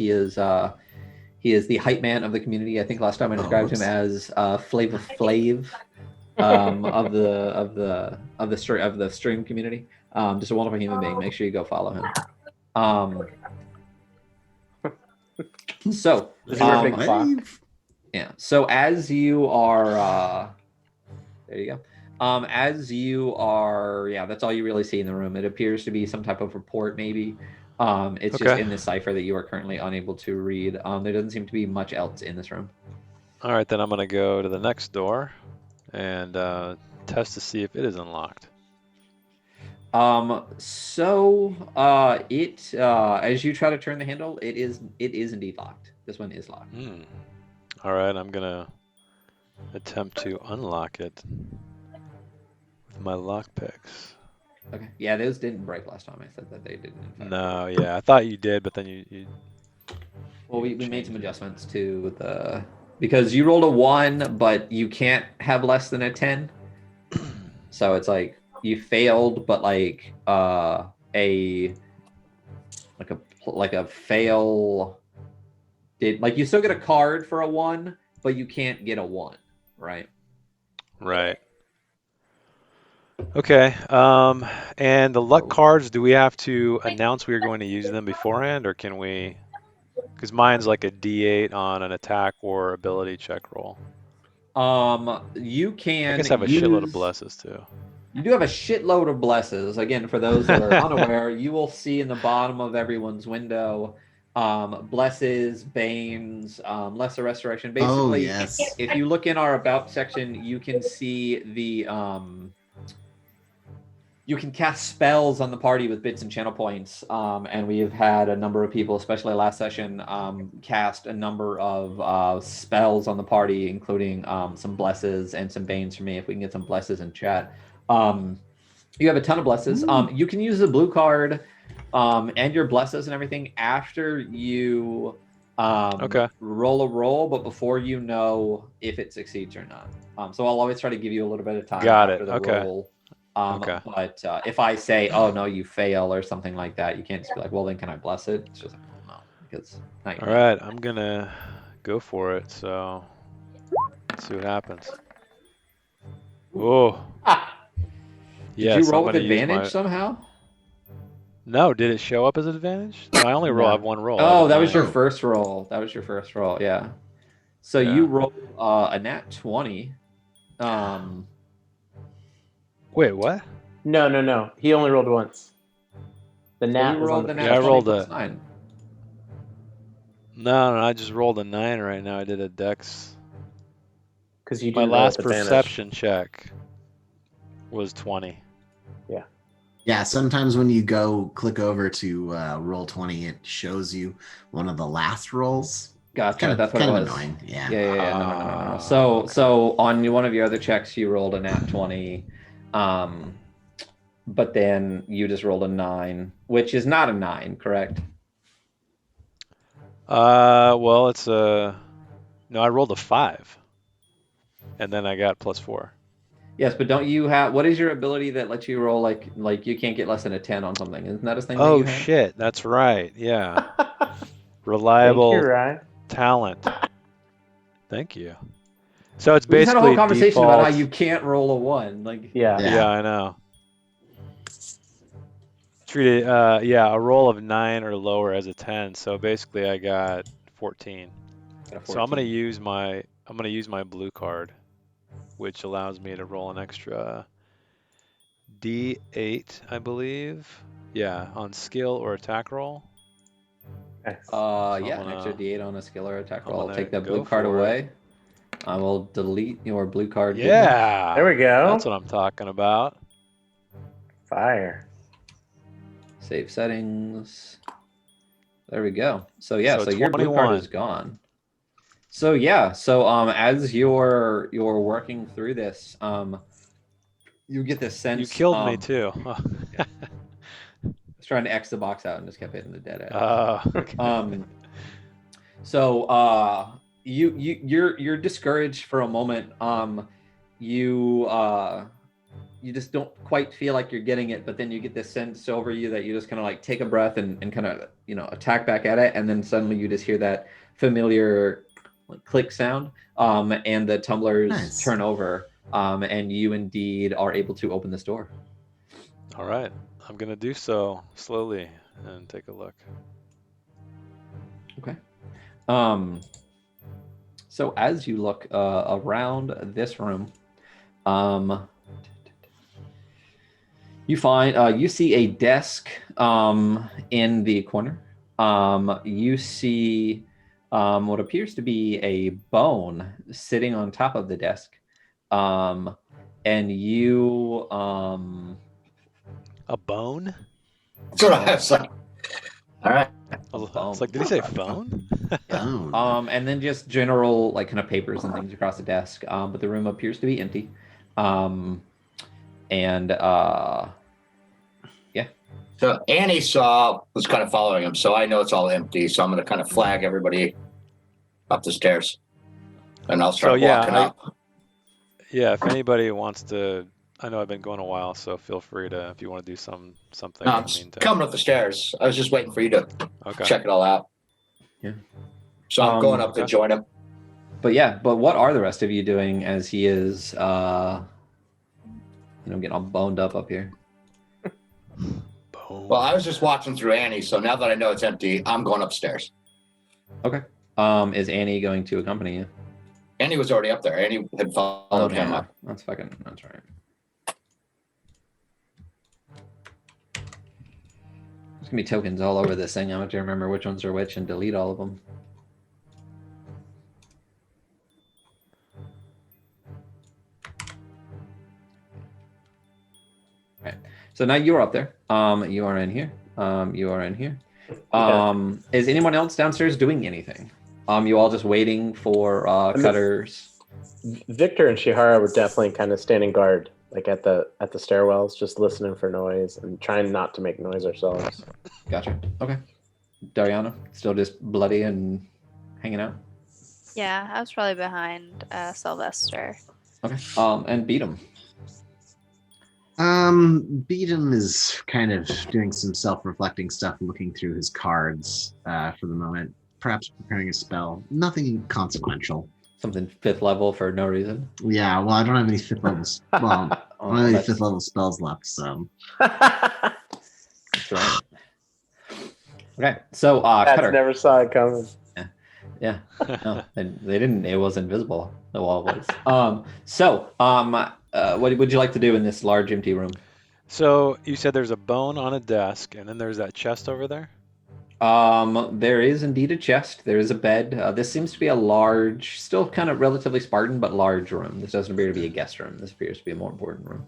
he is the hype man of the community. I think last time I described him as Flavor Flav of the stream community. Just a wonderful human being. Make sure you go follow him. So Is he a big fuck? yeah. So as you are, there you go. As you are, yeah, that's all you really see in the room. It appears to be some type of report, maybe. It's just Okay. in this cipher that you are currently unable to read. There doesn't seem to be much else in this room. All right, then I'm gonna go to the next door and test to see if it is unlocked. It as you try to turn the handle, it is indeed locked. This one is locked. All right, I'm gonna attempt to unlock it with my lockpicks. Okay. Yeah, those didn't break last time. I said that they didn't. In fact. No, yeah, I thought you did, but then you Well, we made changed some it. adjustments to the because you rolled a 1, but you can't have less than a 10. So it's like you failed, but like a fail did like you still get a card for a 1, but you can't get a 1, right? Right. Okay. And the luck cards, do we have to announce we are going to use them beforehand, or can we? Because mine's like a D8 on an attack or ability check roll. You can I guess I have a shitload of blesses too. You do have a shitload of blesses. Again, for those that are unaware, you will see in the bottom of everyone's window blesses, banes, lesser restoration. Oh, Basically, yes. if you look in our about section, you can see the you can cast spells on the party with bits and channel points. And we've had a number of people, especially last session, cast a number of spells on the party, including some blesses and some banes for me. If we can get some blesses in chat. You have a ton of blesses. You can use the blue card and your blesses and everything after you roll a roll, but before you know if it succeeds or not. So I'll always try to give you a little bit of time after the roll. But if I say, oh no, you fail or something like that, you can't just be like, well, then can I bless it? It's just like, no, because all right, I'm gonna go for it. So let's see what happens. Whoa. Did you roll with advantage somehow? No, did it show up as an advantage? No, I only have one roll. Oh, that was your first roll. Yeah. So you rolled a nat 20. Wait, what? No. He only rolled once. The nat was on the I rolled a 9. No, I just rolled a 9 right now. I did a dex. Because you my last perception check was 20. Yeah. Yeah, sometimes when you go click over to roll 20, it shows you one of the last rolls. Gotcha. That's what it was. Annoying. Yeah. No. So on one of your other checks, you rolled a nat 20, but then you just rolled a 9, which is not a 9, correct? Well, it's no, I rolled a 5, and then I got +4. Yes, but don't you have? What is your ability that lets you roll like you can't get less than a 10 on something? Isn't that a thing? Oh shit, that's right. Yeah. Reliable. Thank you, Ryan. Talent. Thank you. So it's we basically had a whole conversation default... about how you can't roll a 1. Like yeah, I know. Treated a roll of 9 or lower as a 10. So basically, I got 14. So I'm gonna use my blue card, which allows me to roll an extra D8, I believe. Yeah, on skill or attack roll. An extra D8 on a skill or attack roll. I'll take that blue card away. I will delete your blue card. Yeah. There we go. That's what I'm talking about. Fire. Save settings. There we go. So your blue card is gone. So as you're working through this, you get this sense. You killed me too. Yeah. I was trying to X the box out and just kept hitting the dead end. Okay. You're discouraged for a moment. You just don't quite feel like you're getting it, but then you get this sense over you that you just kind of like take a breath and kind of attack back at it, and then suddenly you just hear that familiar click sound, and the tumblers turn over, and you indeed are able to open this door. All right, I'm gonna do so slowly and take a look. Okay. So as you look around this room, you find you see a desk in the corner. You see what appears to be a bone sitting on top of the desk, and you. A bone? That's what I was like. All right. I was like, did he say phone? Oh. And then just general like kind of papers and things across the desk. But the room appears to be empty. And yeah. So Annie was kind of following him, so I know it's all empty. So I'm going to kind of flag everybody up the stairs, and I'll start walking up. Yeah, if anybody wants to, I know I've been going a while, so feel free to, if you want to do something No, in I'm the meantime. coming up the stairs. I was just waiting for you to check it all out. Yeah. So I'm going up to join him. But what are the rest of you doing as he is, getting all boned up here? Well, I was just watching through Annie, so now that I know it's empty, I'm going upstairs. Okay. Is Annie going to accompany you? Annie was already up there. Annie had followed him up. That's right. There's gonna be tokens all over this thing. I'm gonna have to remember which ones are which and delete all of them. All right. So now you're up there. You are in here. You are in here. Is anyone else downstairs doing anything? You all just waiting for Cutters? Victor and Shihara were definitely kind of standing guard, like at the stairwells, just listening for noise and trying not to make noise ourselves. Gotcha. Okay. Dariana, still just bloody and hanging out? Yeah, I was probably behind Sylvester. Okay. And Beatum. Beatum is kind of doing some self-reflecting stuff, looking through his cards for the moment, perhaps preparing a spell. Nothing consequential. Something 5th level for no reason. Yeah, well, I don't have any 5th levels. Well, I don't have any 5th level spells left, so. That's right. Okay, so Cutter. Never saw it coming. Yeah. No, they didn't. It was invisible. The wall was. What would you like to do in this large empty room? So you said there's a bone on a desk, and then there's that chest over there? There is indeed a chest. There is a bed. This seems to be a large, still kind of relatively Spartan, but large room. This doesn't appear to be a guest room. This appears to be a more important room.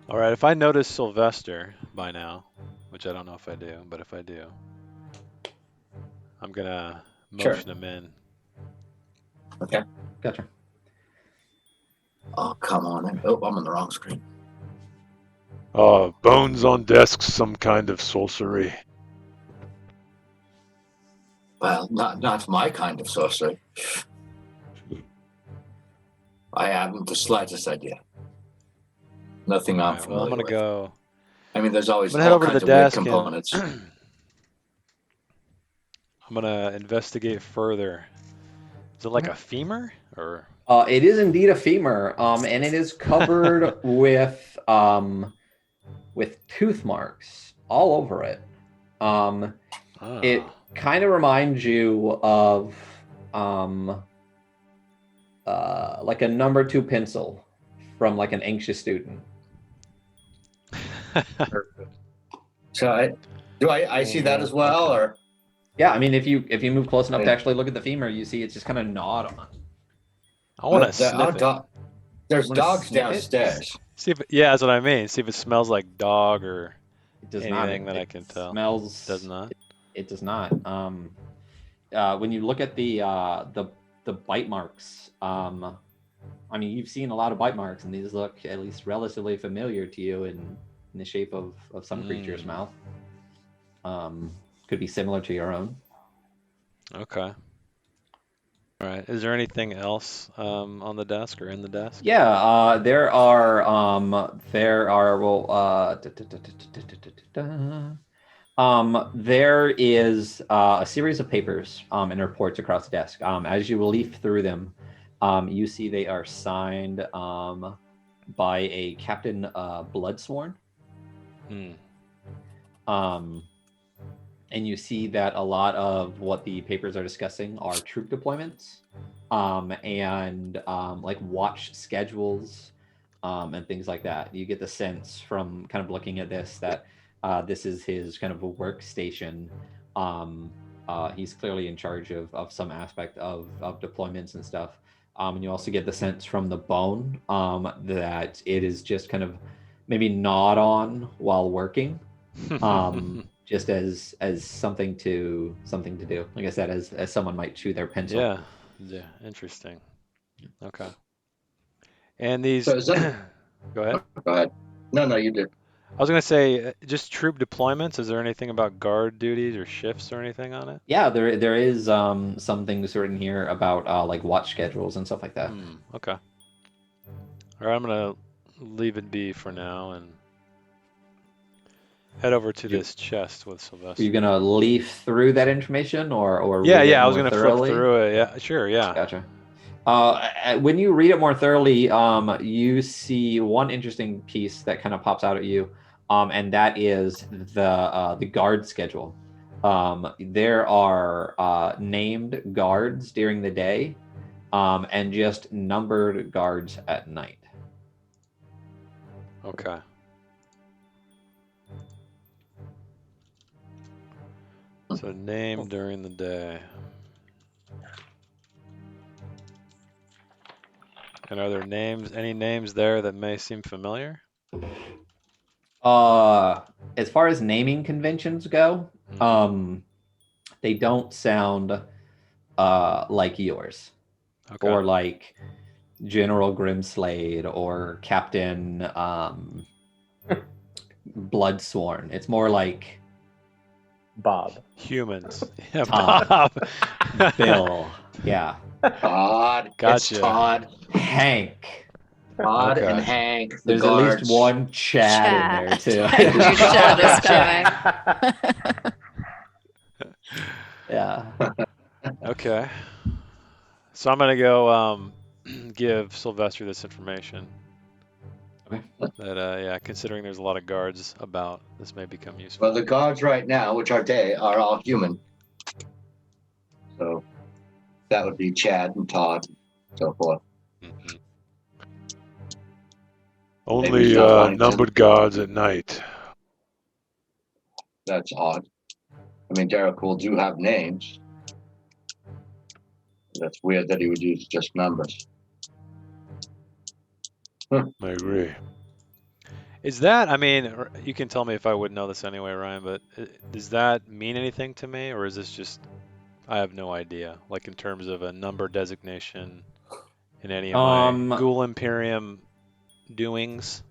All right, if I notice Sylvester by now, which I don't know if I do, but if I do, I'm going to motion him in. Okay. Gotcha. Oh, come on. Oh, I'm on the wrong screen. Bones on desks, some kind of sorcery. Well, not my kind of sorcery. I haven't the slightest idea. Nothing I'm familiar well, I'm going to with. go. I mean, there's always I'm going to head all over to kinds the of weird desk components. I'm going to investigate further. Is it like a femur or? It is indeed a femur, and it is covered with tooth marks all over it. It kind of reminds you of like a number 2 pencil from like an anxious student. So I see that as well, or? Yeah, I mean, if you move close enough to actually look at the femur, you see it's just kind of gnawed on. I want to sniff it. There's dogs downstairs. See if that's what I mean. See if it smells like dog or It does anything not. that I can tell. Smells. Does not. It does not. When you look at the bite marks, I mean, you've seen a lot of bite marks, and these look at least relatively familiar to you in the shape of some creature's mouth. Could be similar to your own. Okay. All right. Is there anything else on the desk or in the desk? Yeah, there are there is a series of papers and reports across the desk. As you leaf through them, you see they are signed by a Captain Bloodsworn. And you see that a lot of what the papers are discussing are troop deployments and like watch schedules and things like that. You get the sense from kind of looking at this that this is his kind of a workstation. He's clearly in charge of some aspect of deployments and stuff. And you also get the sense from the bone that it is just kind of maybe nod on while working, just as something to do. Like I said, as someone might chew their pencil. Yeah. Yeah. Interesting. Okay. And these. So is that? Go ahead. Go ahead. No, you did. I was gonna say, just troop deployments. Is there anything about guard duties or shifts or anything on it? Yeah, there is some things written here about like watch schedules and stuff like that. Okay. All right, I'm gonna leave it be for now and head over to this chest with Sylvester. Are you gonna leaf through that information or Yeah, read it I was more gonna thoroughly? flip through it. Yeah, sure, yeah. Gotcha. When you read it more thoroughly, you see one interesting piece that kind of pops out at you, and that is the guard schedule. There are named guards during the day, and just numbered guards at night. Okay. So name during the day. And are there any names there that may seem familiar? As far as naming conventions go, they don't sound like yours. Okay. Or like General Grimslade or Captain Bloodsworn. It's more like Bob. Humans. Yeah, Todd. Bob. Bill. Yeah. Todd. Gotcha. It's Todd. Hank. Todd Okay. and Hank. The There's guards. at least one Chad in there too. I knew Chad is coming. Yeah. Okay. So I'm gonna go give Sylvester this information. Okay. That yeah, considering there's a lot of guards about, this may become useful. Well, the guards right now, which are day, are all human. So that would be Chad and Todd, and so forth. Mhm. Only not wanting to- numbered guards at night. That's odd. I mean, Derek do have names. That's weird that he would use just numbers. I agree. Is that, I mean, you can tell me if I would know this anyway, Ryan, but does that mean anything to me, or is this just, I have no idea, like in terms of a number designation in any of my Ghoul Imperium doings?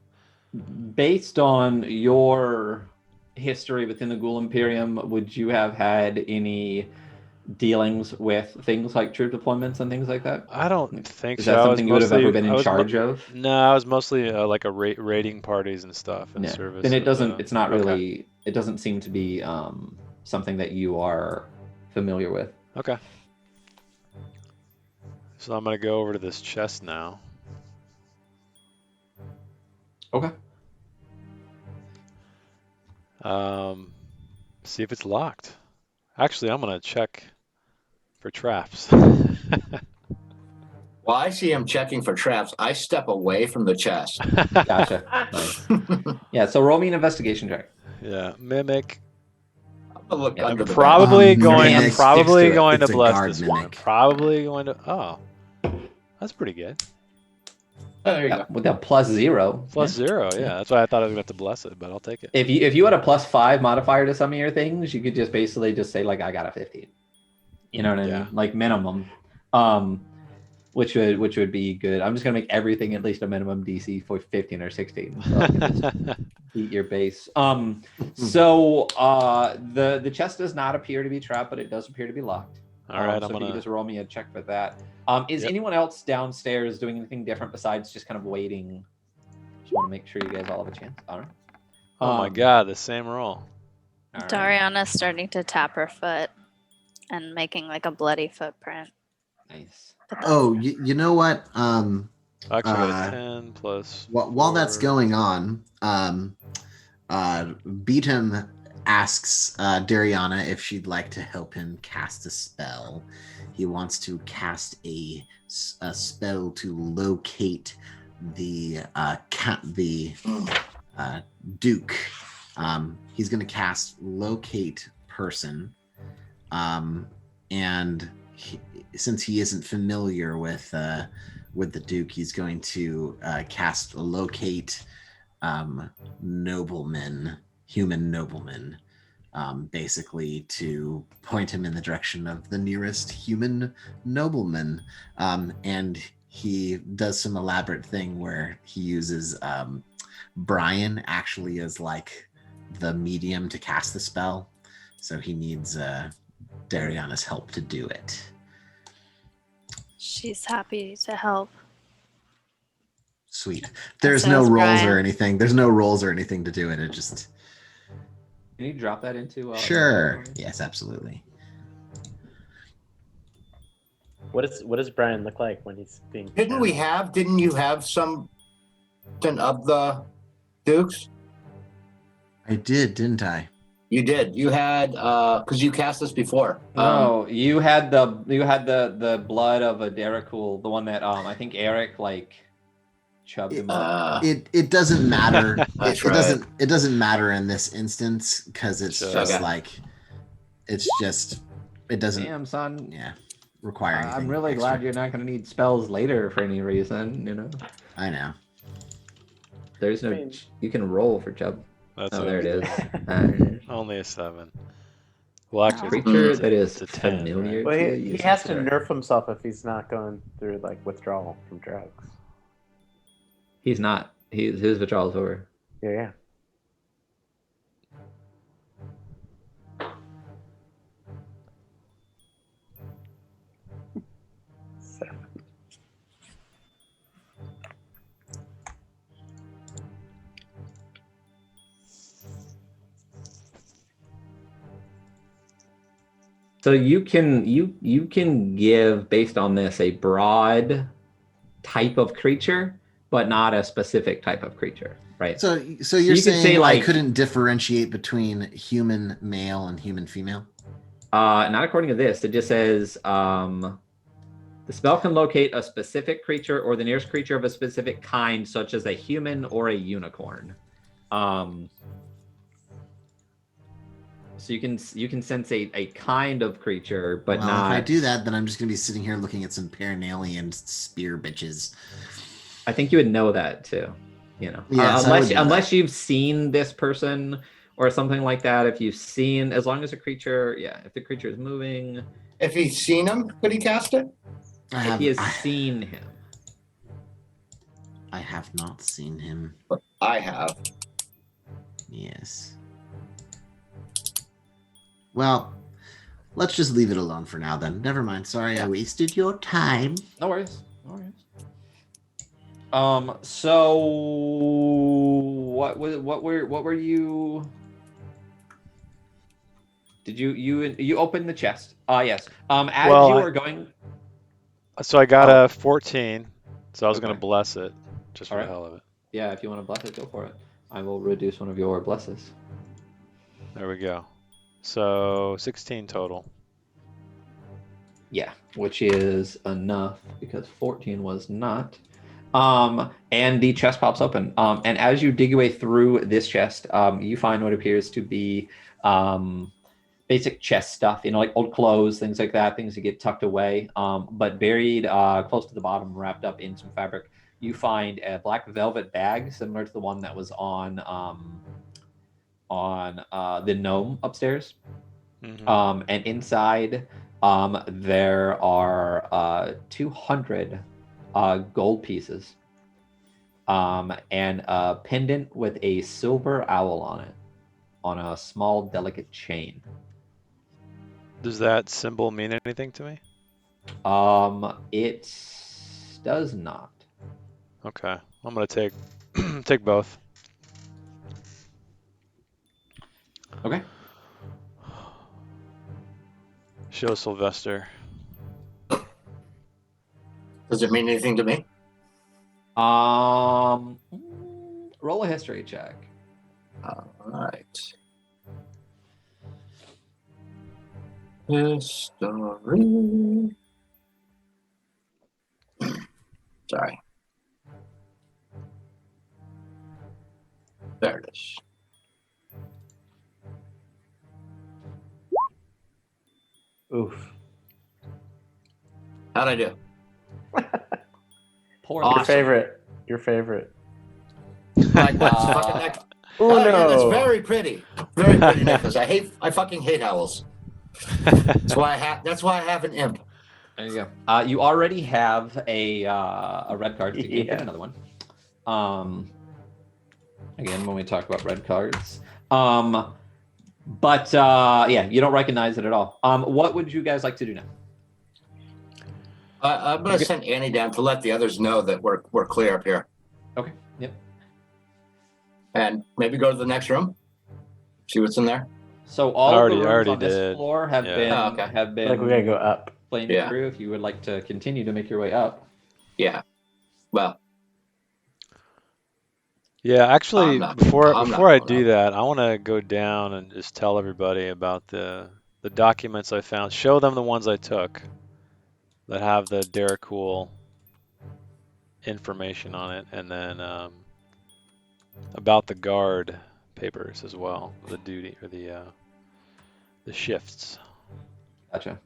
Based on your history within the Ghoul Imperium, would you have had any dealings with things like troop deployments and things like that? I don't think Is so. that I was something you would have mostly- ever been I in was mo- charge of? No, I was mostly like a raiding parties and stuff in Yeah. service. Then it of, doesn't. It's not okay. really. It doesn't seem to be something that you are familiar with. Okay. So I'm gonna go over to this chest now. Okay. See if it's locked. Actually, I'm gonna check for traps. While I see him checking for traps, I step away from the chest. Gotcha. Nice. Yeah. So roll me an investigation check. Yeah, mimic. I'm gonna look Yeah, under the Probably Mimic going. I'm sticks probably to it. going to It's a bless guard this one. mimic. Probably going to. Oh, that's pretty good. Oh, there you Yeah, go. with that +0. Plus Yeah. 0. Yeah, that's why I thought I was gonna have to bless it, but I'll take it. If you had a +5 modifier to some of your things, you could just basically just say like I got a 15. You know what I Yeah. mean? Like minimum. Which would be good. I'm just gonna make everything at least a minimum DC for 15 or 16. So I can just beat your base. So the chest does not appear to be trapped, but it does appear to be locked. All right, so I'm if you gonna. could just roll me a check for that. Is Yep. anyone else downstairs doing anything different besides just kind of waiting? Just want to make sure you guys all have a chance. All right. Oh my God, the same roll. All right. Dariana's starting to tap her foot and making like a bloody footprint. Nice. But that's- Oh, you know what? Actually, I got Uh, a 10 plus. While that's 4. going on, Beaton asks Dariana if she'd like to help him cast a spell. He wants to cast a spell to locate the Duke. He's going to cast Locate Person, and since he isn't familiar with the Duke, he's going to cast Locate noblemen, human noblemen, basically to point him in the direction of the nearest human nobleman. And he does some elaborate thing where he uses Brian actually as like the medium to cast the spell. So he needs Dariana's help to do it. She's happy to help. Sweet. There's so no is rolls or Brian. anything. There's no rolls or anything to do it. It just Can you drop that into? sure. Yes, absolutely. What does Brian look like when he's being? Didn't you have something of the Dukes? I did, didn't I? You did. You had because you cast this before. No, you had the blood of a Derricool, the one that I think Eric like chubbed him up. It doesn't matter. That's It doesn't matter in this instance because it's Sure. just Okay. like it doesn't Damn, son. require anything. I'm really extra. glad you're not going to need spells later for any reason. You know, I know. there's no. I mean- You can roll for chub. That's Oh, a- there it is. Only a 7. Well, actually, it's Creature a- that is it's a 10, familiar. right? Well, to he you, has to consider. nerf himself if he's not going through like withdrawal from drugs. He's not. His withdrawal's over. Yeah. So you can give based on this a broad type of creature, but not a specific type of creature, right? So you're you could saying say, I like- couldn't differentiate between human male and human female? Not according to this. It just says the spell can locate a specific creature or the nearest creature of a specific kind, such as a human or a unicorn. So you can sense a kind of creature, but well, not. if I do that, then I'm just gonna be sitting here looking at some Paranalian spear bitches. I think you would know that too. You know, Yes, I would know unless you've seen this person or something like that. If you've seen, as long as a creature, if the creature is moving, If he's seen him, could he cast it? if he has seen him. I have not seen him. I have. Yes. Well, let's just leave it alone for now then. Never mind. Sorry, I wasted your time. No worries. No worries. So what were you? Did you open the chest? Yes. As Well, you I- were going. So I got a 14, so I was going Okay. to bless it, just for Alright. the hell of it. Yeah, if you want to bless it, go for it. I will reduce one of your blesses. There we go. So 16 total. Yeah, which is enough because 14 was not. And the chest pops open. And as you dig your way through this chest, you find what appears to be basic chest stuff, like old clothes, things like that, things that get tucked away. But buried close to the bottom, wrapped up in some fabric, you find a black velvet bag similar to the one that was on the gnome upstairs. Mhm. And inside, there are 200 gold pieces, and a pendant with a silver owl on it, on a small, delicate chain. Does that symbol mean anything to me? It does not. Okay, I'm gonna take take both. Okay. Show Sylvester. Does it mean anything to me? Roll a history check. All right. History. Sorry. There it is. Oof. How'd I do? Poor Your Awesome. favorite. Your favorite. Like what's fucking next? Oh Yeah, that's no! very pretty. Very pretty necklace. I fucking hate owls. That's why I have an imp. There you go. You already have a red card. So you can't Yeah. get another one. Again, when we talk about red cards. But yeah, you don't recognize it at all. What would you guys like to do now? I'm gonna send Annie down to let the others know that we're clear up here, Okay. Yep. and maybe go to the next room, see what's in there. So all Already- of the rooms already on this did. floor have Yeah. been Oh, okay. have been Like we gotta go up. played Yeah. through. If you would like to continue to make your way up. Yeah. Well, Yeah, actually, I'm not before I going do up. that, I want to go down and just tell everybody about the documents I found. Show them the ones I took that have the Daracool information on it, and then about the guard papers as well, the duty or the shifts. Gotcha.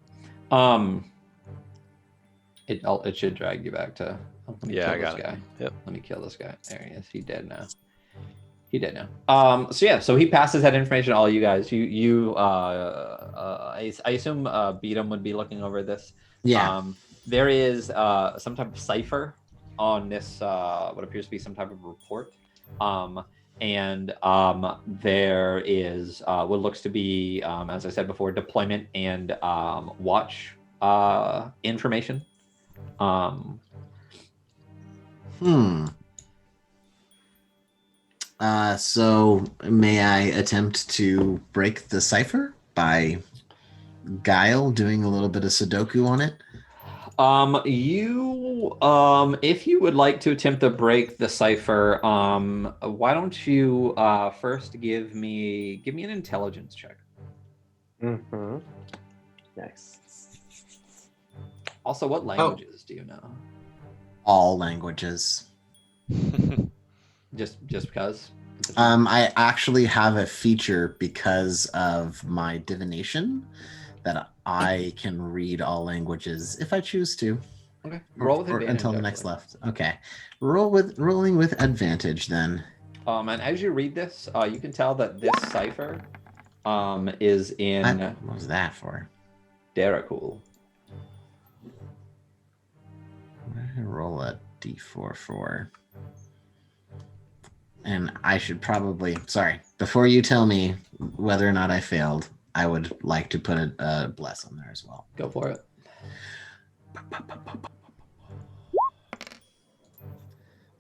It should drag you back to. Let me Yeah, kill I got this it. guy. Yep. Let me kill this guy. There he is. He's dead now. He dead now. So yeah, so he passes that information to all you guys. I assume Beatum would be looking over this. Yeah. There is some type of cipher on this what appears to be some type of report. And there is what looks to be, as I said before, deployment and watch information. So may I attempt to break the cipher by Guile doing a little bit of Sudoku on it? If you would like to attempt to break the cipher, why don't you first give me an intelligence check. Mm-hmm. Nice. Also, what languages do you know? All languages. Just because? I actually have a feature because of my divination that I can read all languages if I choose to. Okay. Roll with Or advantage until the next actually. left. Okay. Rolling with advantage then. And as you read this, you can tell that this cipher is in What was that for? Daracool. What did I roll a d4 for? And I should probably, sorry, before you tell me whether or not I failed, I would like to put a bless on there as well. Go for it.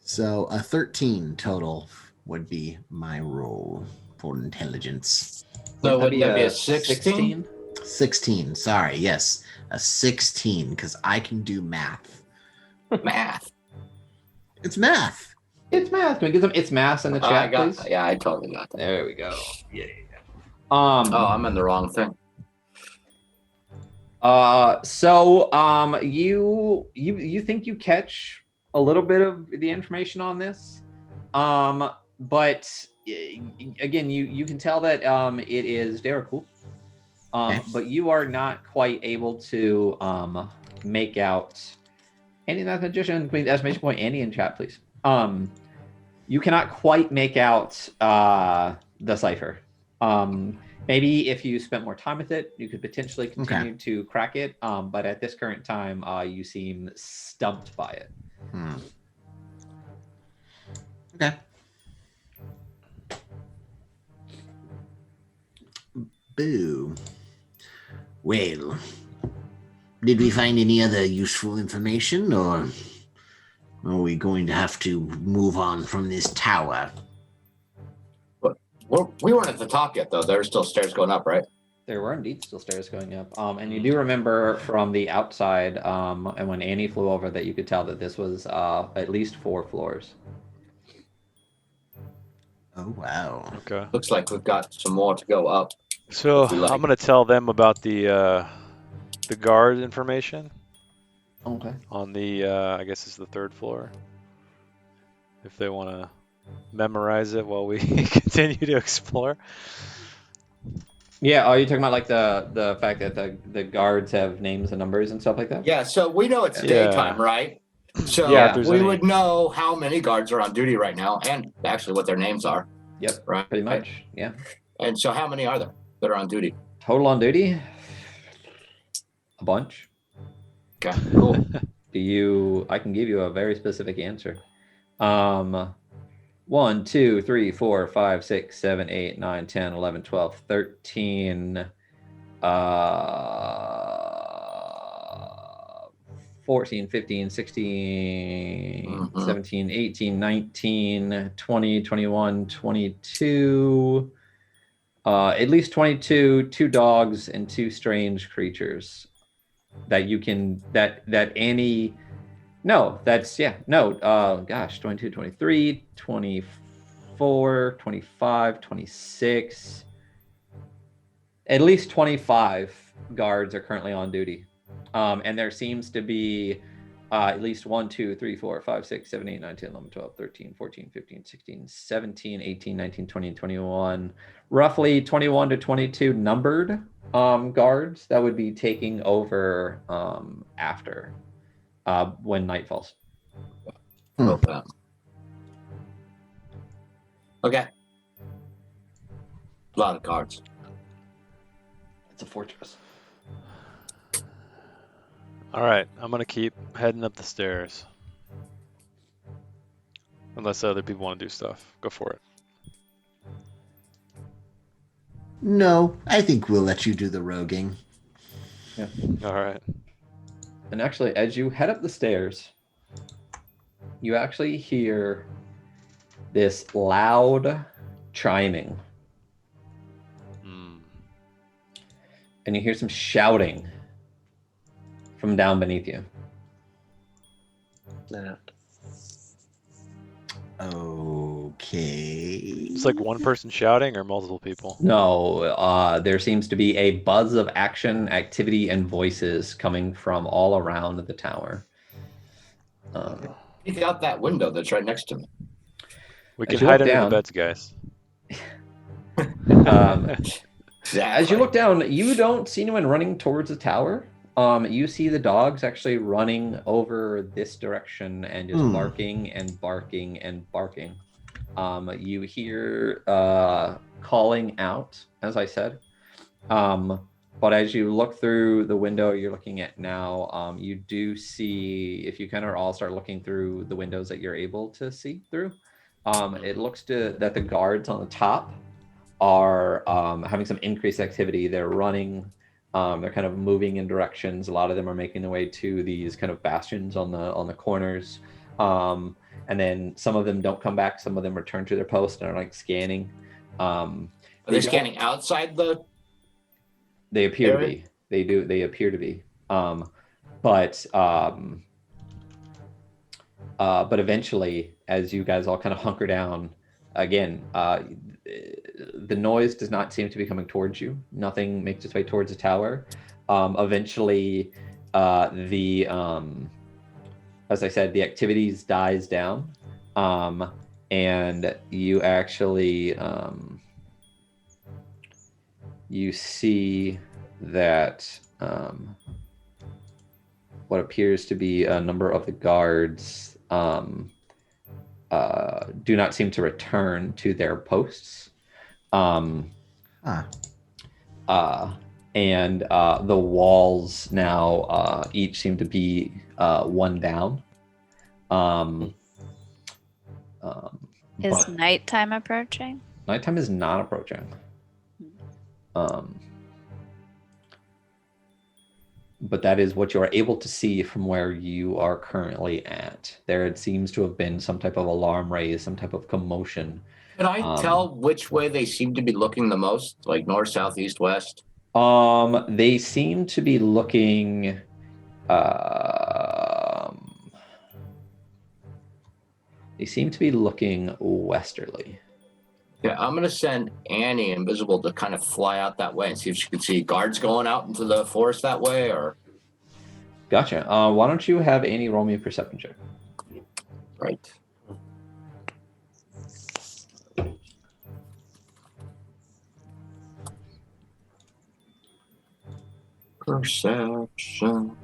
So a 13 total would be my roll for intelligence. So Would would that be a 16? 16, sorry, yes. A 16, because I can do math. Math. It's math. It's math. Can we get some it's math in the Oh, I chat, got. please? Yeah, I totally got that. There we go. Yeah. Oh, I'm in the wrong thing. So you think you catch a little bit of the information on this, but again, you can tell that it is Daracool, Okay. but you are not quite able to make out any mathematician. Please, exclamation point, Andy in chat, please. You cannot quite make out the cipher. Maybe if you spent more time with it, you could potentially continue to crack it. But at this current time, you seem stumped by it. Okay. Boo. Well, did we find any other useful information, or are we going to have to move on from this tower? We weren't at the top yet, though. There are still stairs going up, right? There were indeed still stairs going up. And you do remember from the outside, and when Annie flew over, that you could tell that this was at least 4 floors. Oh, wow. Okay. Looks like we've got some more to go up. So If you like. I'm gonna tell them about the guard information Okay. on the I guess it's the 3rd floor. If they want to memorize it while we continue to explore. Yeah, are you talking about like the fact that the guards have names and numbers and stuff like that? Yeah, so we know it's Yeah. daytime, right? So Yeah, if if there's we any- would know how many guards are on duty right now, and actually what their names are. Yep, Right. pretty much. Yeah. And so, how many are there that are on duty? Total on duty, a bunch. Okay, cool. I can give you a very specific answer. 1, 2, 3, 4, 5, 6, 7, 8, 9, 10, 11, 12, 13, 14, 15, 16, 17, 18, 19, 20, 21, 22, at least 22, 2 dogs and 2 strange creatures that you can, gosh, 22, 23, 24, 25, 26, at least 25 guards are currently on duty. And there seems to be at least 1, 2, 3, 4, 5, 6, 7, 8, 9, 10, 11, 12, 13, 14, 15, 16, 17, 18, 19, 20, and 21. Roughly 21 to 22 numbered guards that would be taking over after when night falls. Okay. Okay. A lot of guards. It's a fortress. All right, I'm gonna keep heading up the stairs. Unless other people want to do stuff, go for it. No, I think we'll let you do the roguing. All right. And actually, as you head up the stairs, you actually hear this loud chiming. Hmm. And you hear some shouting from down beneath you. Yeah. Okay. It's like one person shouting or multiple people. No, there seems to be a buzz of action, activity, and voices coming from all around the tower. Peek out that window that's right next to me. We As can you hide look under down- the beds, guys. Exactly. As you look down, you don't see anyone running towards the tower. You see the dogs actually running over this direction and just barking and barking and barking. You hear calling out, as I said. But as you look through the window you're looking at now, you do see, if you kind of all start looking through the windows that you're able to see through, it looks that the guards on the top are having some increased activity. They're running. They're kind of moving in directions. A lot of them are making their way to these kind of bastions on the corners. And then some of them don't come back. Some of them return to their post and are like scanning. Are they scanning outside the? They appear to area? be. They do. They appear to be. But eventually, as you guys all kind of hunker down, again, the noise does not seem to be coming towards you. Nothing makes its way towards the tower. Eventually, as I said, the activities dies down, and you actually you see that what appears to be a number of the guards do not seem to return to their posts. And the walls now each seem to be one down. Is But nighttime approaching? nighttime is not approaching. But that is what you are able to see from where you are currently at. There it seems to have been some type of alarm raised, some type of commotion. Can I tell which way they seem to be looking the most? Like north, south, east, west? They seem to be looking westerly. Yeah, I'm gonna send Annie Invisible to kind of fly out that way and see if she can see guards going out into the forest that way, or Gotcha. Why don't you have Annie roll me a perception check? right. Perception.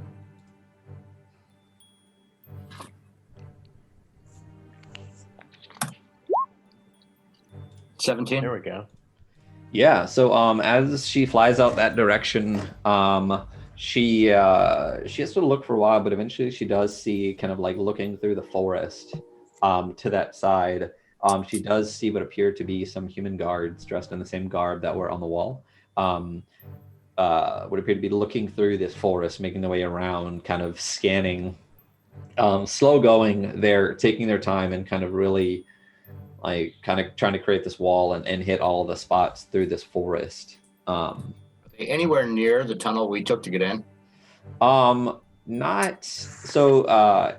17. There we go. Yeah. So as she flies out that direction, she has to look for a while, but eventually she does see, kind of like looking through the forest to that side. She does see what appear to be some human guards dressed in the same garb that were on the wall. Would appear to be looking through this forest, making their way around, kind of scanning, slow going. They're taking their time and kind of really like kind of trying to create this wall and hit all the spots through this forest. Are they anywhere near the tunnel we took to get in? Not so.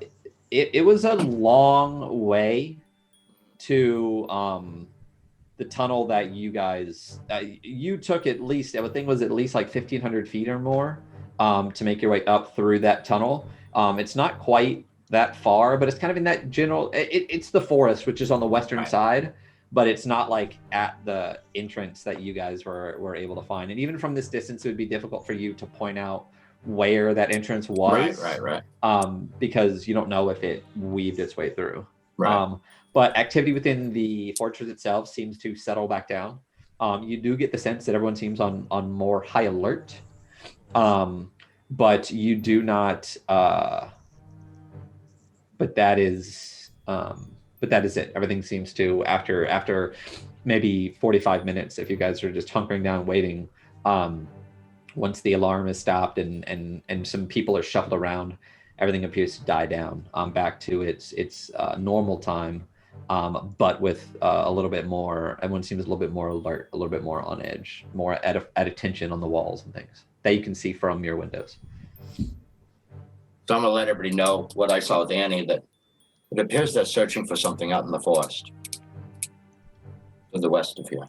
It was a long way to the tunnel that you guys you took. At least, I think, was at least like 1,500 feet or more to make your way up through that tunnel. It's not quite that far, but it's kind of in that general. It's the forest, which is on the western side, but it's not like at the entrance that you guys were able to find. And even from this distance, it would be difficult for you to point out where that entrance was. Right. Because you don't know if it weaved its way through. Right. But activity within the fortress itself seems to settle back down. You do get the sense that everyone seems on more high alert. But you do not. But that is it. Everything seems to after maybe 45 minutes, if you guys are just hunkering down waiting. Once the alarm is stopped and some people are shuffled around, everything appears to die down back to its normal time, but with a little bit more. Everyone seems a little bit more alert, a little bit more on edge, more at attention on the walls and things that you can see from your windows. So I'm gonna let everybody know what I saw with Annie, that it appears they're searching for something out in the forest to the west of here.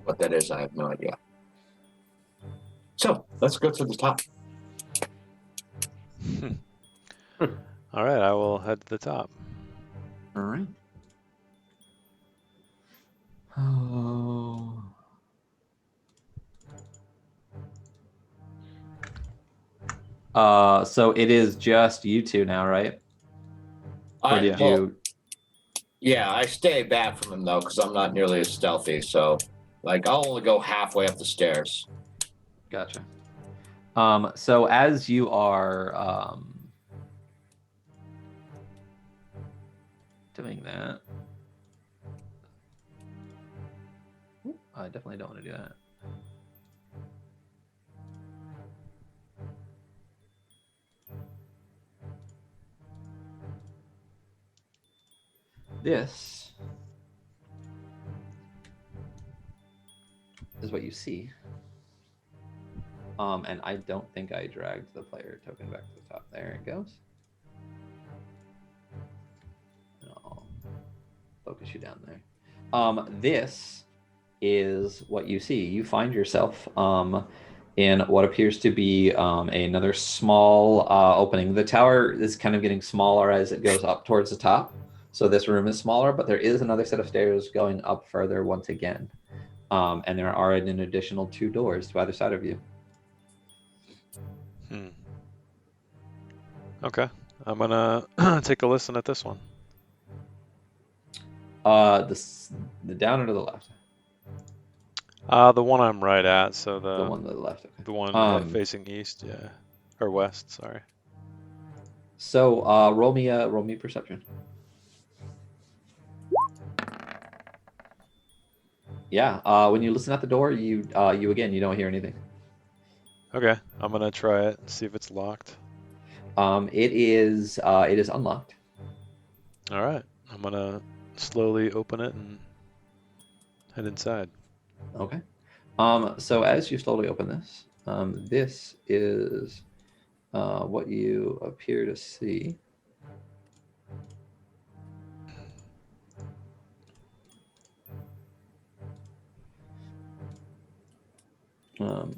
What that is, I have no idea. So let's go to the top. All right, I will head to the top. All right. Oh. So it is just you two now, right? Or did you? Yeah, I stay back from him though, because I'm not nearly as stealthy. So, like, I'll only go halfway up the stairs. Gotcha. So as you are doing that, I definitely don't want to do that. This is what you see. And I don't think I dragged the player token back to the top. There it goes. And I'll focus you down there. This is what you see. You find yourself in what appears to be another small opening. The tower is kind of getting smaller as it goes up towards the top. So this room is smaller, but there is another set of stairs going up further once again. And there are an additional 2 doors to either side of you. Okay, I'm gonna take a listen at this one. The down or to the left? The one I'm right at, so The one to the left. Okay. the one facing east, yeah, or west. Sorry. So roll me perception. Yeah. When you listen at the door, you don't hear anything. Okay, I'm gonna try it and see if it's locked. It is unlocked. All right, I'm gonna slowly open it and head inside. Okay. So as you slowly open this, this is what you appear to see.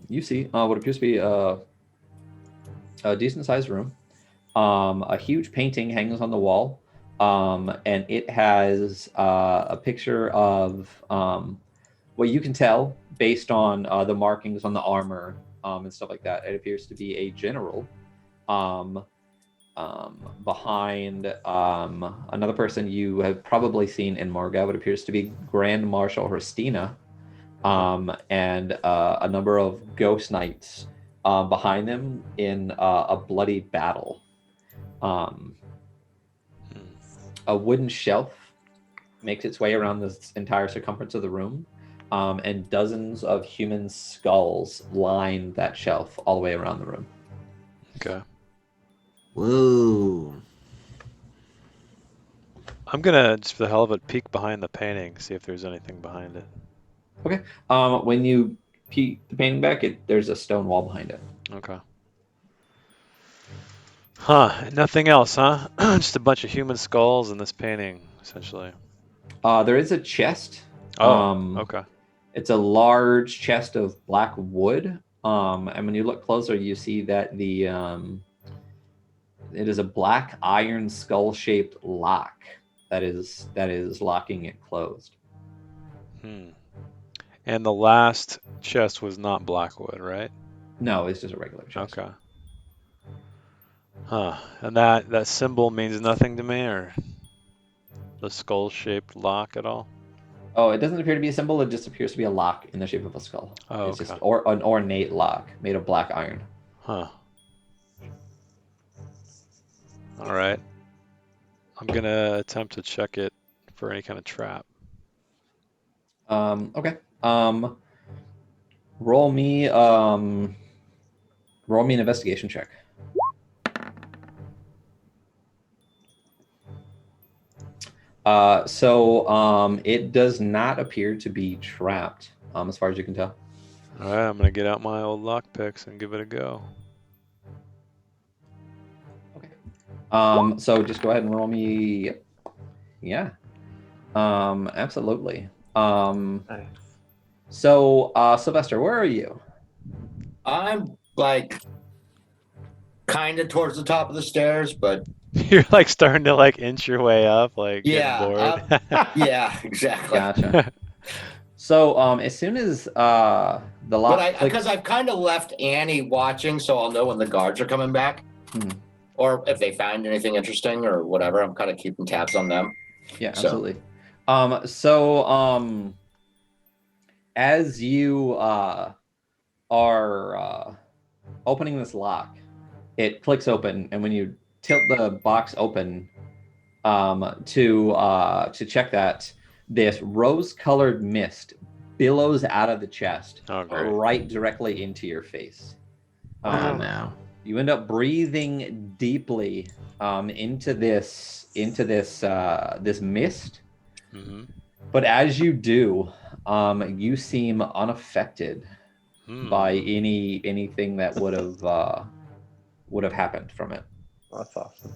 You see what appears to be a decent-sized room. A huge painting hangs on the wall, and it has a picture of what you can tell based on the markings on the armor and stuff like that. It appears to be a general, behind another person you have probably seen in Margaux. It appears to be Grand Marshal Ristina, and a number of ghost knights behind them in a bloody battle. A wooden shelf makes its way around the entire circumference of the room, and dozens of human skulls line that shelf all the way around the room. Okay. Whoa. I'm gonna, just for the hell of it, peek behind the painting, see if there's anything behind it. Okay. When you peek the painting back, there's a stone wall behind it. Okay. Huh, nothing else, huh? Just a bunch of human skulls in this painting, essentially. There is a chest. Okay. It's a large chest of black wood. And when you look closer, you see that it is a black iron skull-shaped lock that is locking it closed. And the last chest was not Blackwood, right? No, it's just a regular chest. Okay. Huh. And that symbol means nothing to me, or the skull-shaped lock at all? Oh, it doesn't appear to be a symbol. It just appears to be a lock in the shape of a skull. Oh, it's okay. just an ornate lock made of black iron. Huh. All right. I'm gonna attempt to check it for any kind of trap. Okay. Roll me an investigation check. It does not appear to be trapped, as far as you can tell. All right, I'm gonna get out my old lock picks and give it a go. Okay. So just go ahead and roll me. Yeah. Absolutely. Nice. So, Sylvester, where are you? I'm like kind of towards the top of the stairs, but You're like starting to like inch your way up, like yeah, getting bored. yeah, exactly. Gotcha. So, as soon as the lock, But because I've kind of left Annie watching, so I'll know when the guards are coming back, or if they find anything interesting or whatever. I'm kind of keeping tabs on them. Yeah, So. absolutely. As you are opening this lock, it clicks open, and when you tilt the box open to check that, this rose-colored mist billows out of the chest right directly into your face. No. You end up breathing deeply into this mist. Mm-hmm. But as you do, you seem unaffected by anything that would have happened from it. That's awesome.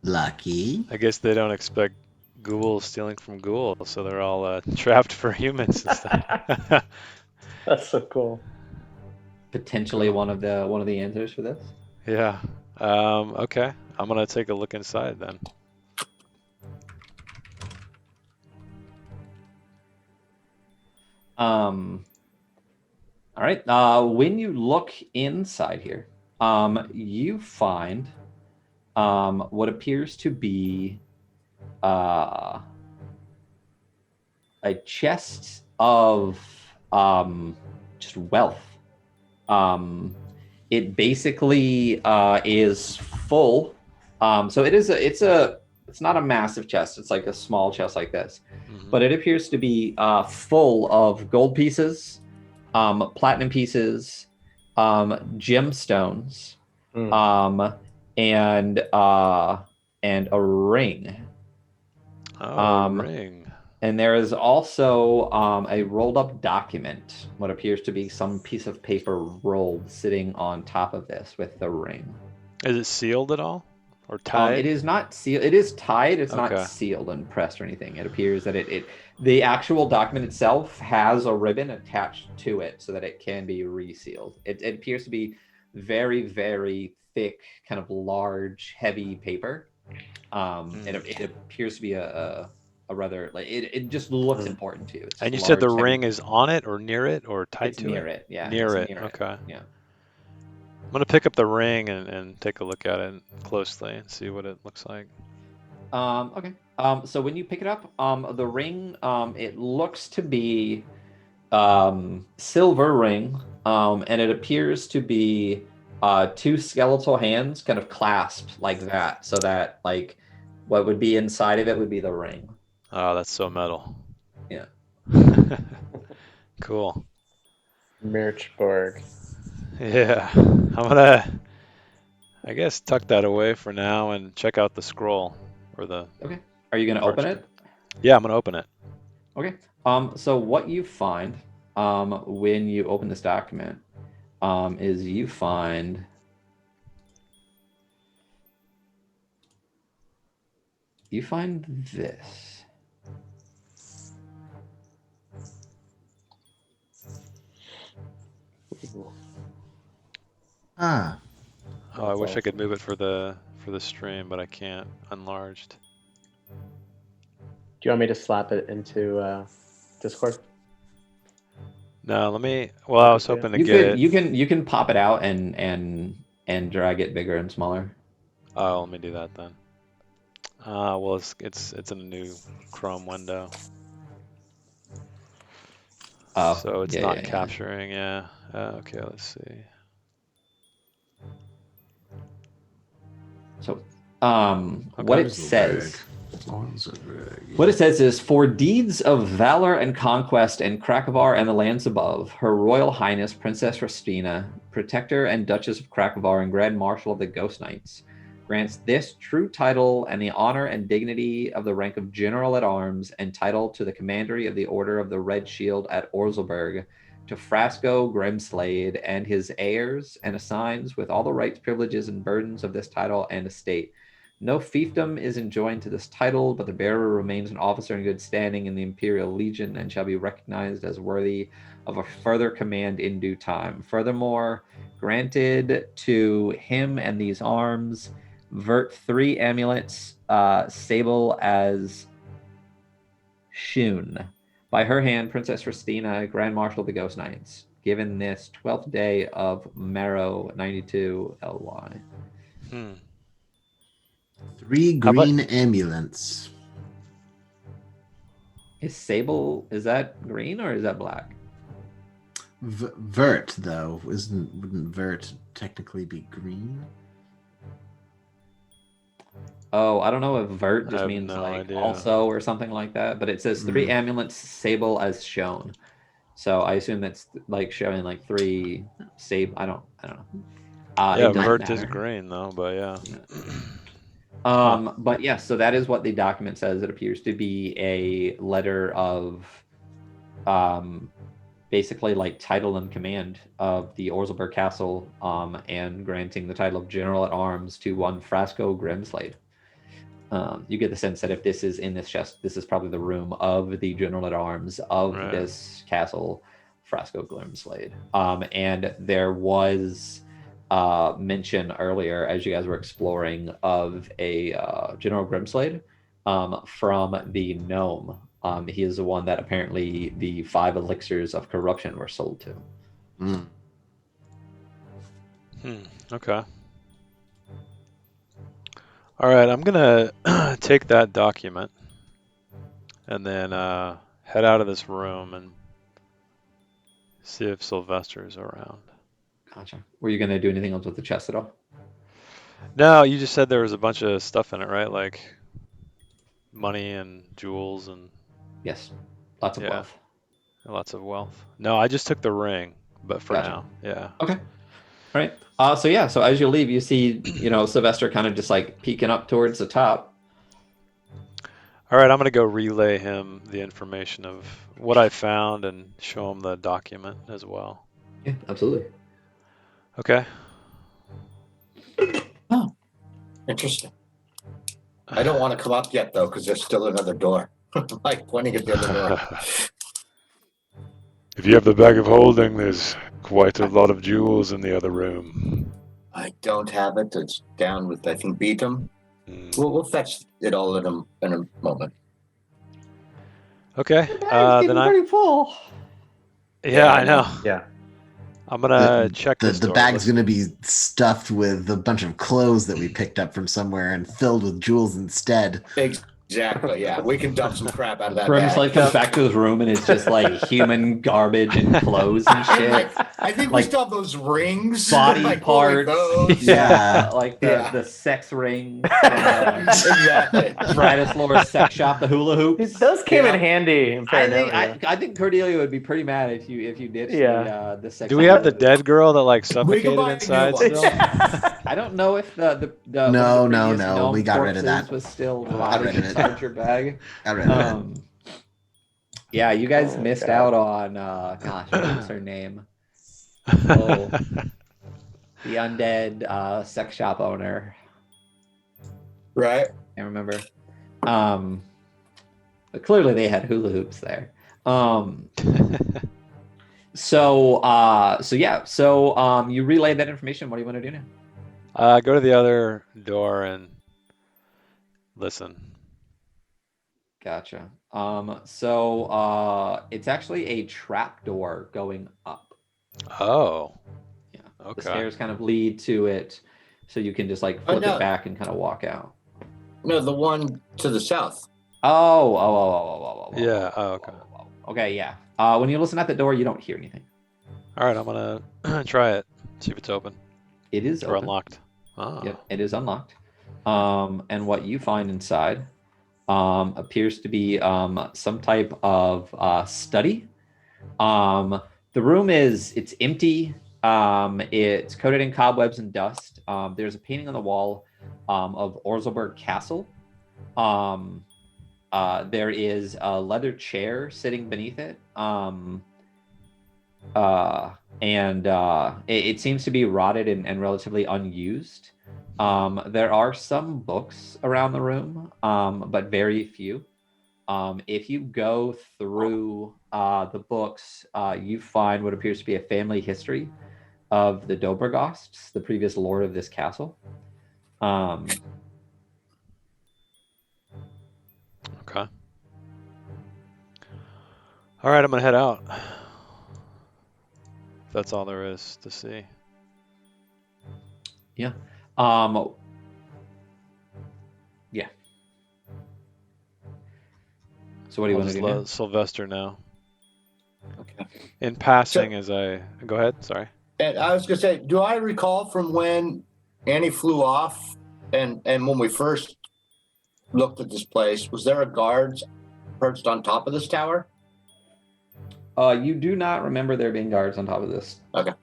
Lucky. I guess they don't expect ghouls stealing from ghouls, so they're all trapped for humans and stuff. That's so cool. Potentially one of the answers for this. Yeah. Okay. I'm gonna take a look inside then. All right. When you look inside here, you find what appears to be a chest of just wealth. It basically is full. So it's not a massive chest. It's like a small chest like this, but it appears to be full of gold pieces, platinum pieces, gemstones, and a ring. Oh, ring. And there is also a rolled up document, what appears to be some piece of paper rolled sitting on top of this with the ring. Is it sealed at all? Or tied? It is not sealed. It is tied. It's not sealed and pressed or anything. It appears that the actual document itself has a ribbon attached to it so that it can be resealed. It appears to be very, very thick, kind of large, heavy paper. It appears to be a rather like it just looks important to you. And you said the ring is on it or near it or tied to it? Near it, yeah. Near it. Okay. Yeah. gonna pick up the ring and take a look at it closely and see what it looks like. Okay. So when you pick it up, the ring, it looks to be silver ring, and it appears to be two skeletal hands kind of clasped like that, so that like what would be inside of it would be the ring. Oh, that's so metal. Yeah. Cool. Mirchborg. Yeah. I'm gonna, I guess, tuck that away for now and check out the scroll or the. Okay. Are you gonna open it? Yeah, I'm gonna open it. Okay. So what you find, when you open this document, is you find this. Ah, Oh, I wish I could move it for the stream, but I can't. Enlarged. Do you want me to slap it into Discord? No, let me. Well, I was hoping to get it. You can pop it out and drag it bigger and smaller. Oh, let me do that then. Well, it's in a new Chrome window. Oh, So it's yeah, not yeah, yeah. capturing. Yeah. Okay, let's see. So, what it Where's the says. rag? What it says is, for deeds of valor and conquest in Krakovar and the lands above, Her Royal Highness Princess Rastina, Protector and Duchess of Krakovar and Grand Marshal of the Ghost Knights, grants this true title and the honor and dignity of the rank of General at Arms and title to the Commandery of the Order of the Red Shield at Orzelburg to Frasco Grimslade and his heirs, and assigns with all the rights, privileges, and burdens of this title and estate. No fiefdom is enjoined to this title, but the bearer remains an officer in good standing in the Imperial Legion and shall be recognized as worthy of a further command in due time. Furthermore, granted to him and these arms, vert 3 amulets, sable as Shun. By her hand, Princess Rastina, Grand Marshal of the Ghost Knights, given this 12th day of Marrow 92 LY. 3 How about- green ambulance. Is sable, is that green or is that black? Vert though, wouldn't vert technically be green? Oh, I don't know if vert I just have means no like idea. also or something like that, but it says 3 amulets, sable as shown. So I assume that's like showing like 3 sable. I don't know. Yeah, it doesn't vert is matter. green though, but yeah. But yeah, so that is what the document says. It appears to be a letter of basically like title and command of the Orzelburg Castle, and granting the title of General at Arms to one Frasco Grimslade. You get the sense that if this is in this chest, this is probably the room of the General at Arms of Right. this castle, Frasco Grimslade. And there was mention earlier, as you guys were exploring, of a General Grimslade from the gnome. He is the one that apparently the 5 elixirs of corruption were sold to. Okay. All right, I'm gonna take that document and then head out of this room and see if Sylvester is around. Gotcha. Were you going to do anything else with the chest at all? No, you just said there was a bunch of stuff in it, right? Like money and jewels and Yes. Lots of Yeah. wealth. lots of wealth. No, I just took the ring, but for Gotcha. now, yeah. Okay. All right. So as you leave, you see, Sylvester kind of just like peeking up towards the top. All right, I'm gonna go relay him the information of what I found and show him the document as well. Yeah, absolutely. Okay. Interesting. I don't want to come up yet though, because there's still another door. Like pointing at the other door. If you have the bag of holding, there's quite a lot of jewels in the other room. I don't have it. It's down with, I think, Beatum. We'll fetch it all in a moment. Okay. It's Then I'm. pretty full. Yeah, I know. Yeah. I'm gonna check this The door. bag's going to be stuffed with a bunch of clothes that we picked up from somewhere and filled with jewels instead. Exactly. Yeah, we can dump some crap out of that Brim's bag. like comes back to his room and it's just like human garbage and clothes and And, shit. like, I think we Like, still have those rings, Body like, holy parts, those. Yeah. like Yeah. the sex ring, Exactly. Bratislaur's sex shop, the hula hoops. Those came in Yeah. handy. In I think Cordelia would be pretty mad if you ditched the sex. Do we have the shop. dead girl that like We can suffocated buy a new inside one. still? I don't know if the one of No, the no, previous no, gnome we got rid of corpses that. was still Got rotting rid of it. inside your bag. Got rid of it. Yeah, you guys Oh, missed God. out on gosh, what's her name? Oh, the undead sex shop owner. Right. Can't remember. But clearly they had hula hoops there. So you relayed that information. What do you want to do now? Go to the other door and listen. Gotcha. It's actually a trap door going up. Oh. Yeah. Okay. The stairs kind of lead to it, so you can just like Oh, flip no. it back and kind of walk out. No, the one to the south. Oh. Yeah, oh, okay. Okay, yeah. When you listen at the door, you don't hear anything. All right, I'm gonna try it. See if it's open It is or open. unlocked. Ah. Yep, it is unlocked. And what you find inside appears to be some type of study. The room it's empty. It's coated in cobwebs and dust. There's a painting on the wall of Orzelberg Castle. There is a leather chair sitting beneath it. It seems to be rotted and relatively unused. There are some books around the room, but very few. If you go through the books, you find what appears to be a family history of the Dobregosts, the previous lord of this castle. Okay. All right, I'm gonna head out. If that's all there is to see. Yeah. So what do you I'll want to just do now? let Sylvester know. Okay. In passing, as I go ahead. Sorry. And I was gonna say, do I recall from when Annie flew off and when we first looked at this place, was there a guard perched on top of this tower? You do not remember there being guards on top of this. Okay.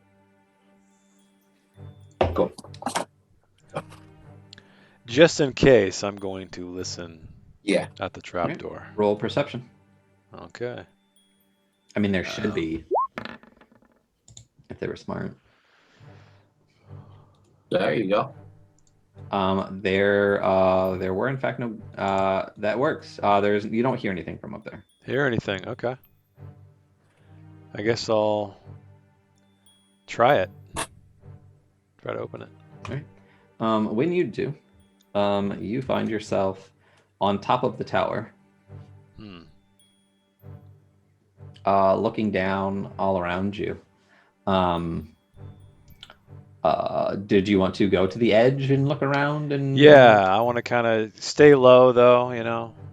Cool. Just in case, I'm going to listen Yeah. at the trap Alright. door. Roll perception. Okay. I mean, there should be, if they were smart. There you go. There were in fact no. That works. You don't hear anything from up there. Hear anything? Okay. I guess I'll try it. Try to open it. When you do, you find yourself on top of the tower, looking down all around you. Did you want to go to the edge and look around? And Yeah, I want to kind of stay low, though,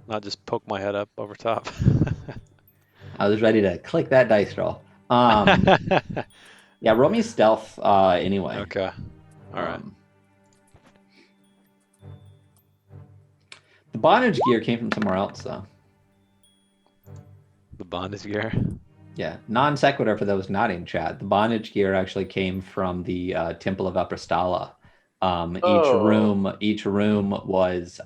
not just poke my head up over top. I was ready to click that dice roll. Yeah, roll me stealth anyway. Okay. All right. The bondage gear came from somewhere else, though. The bondage gear. Yeah, non sequitur for those not in chat. The bondage gear actually came from the Temple of Apristala. Each room was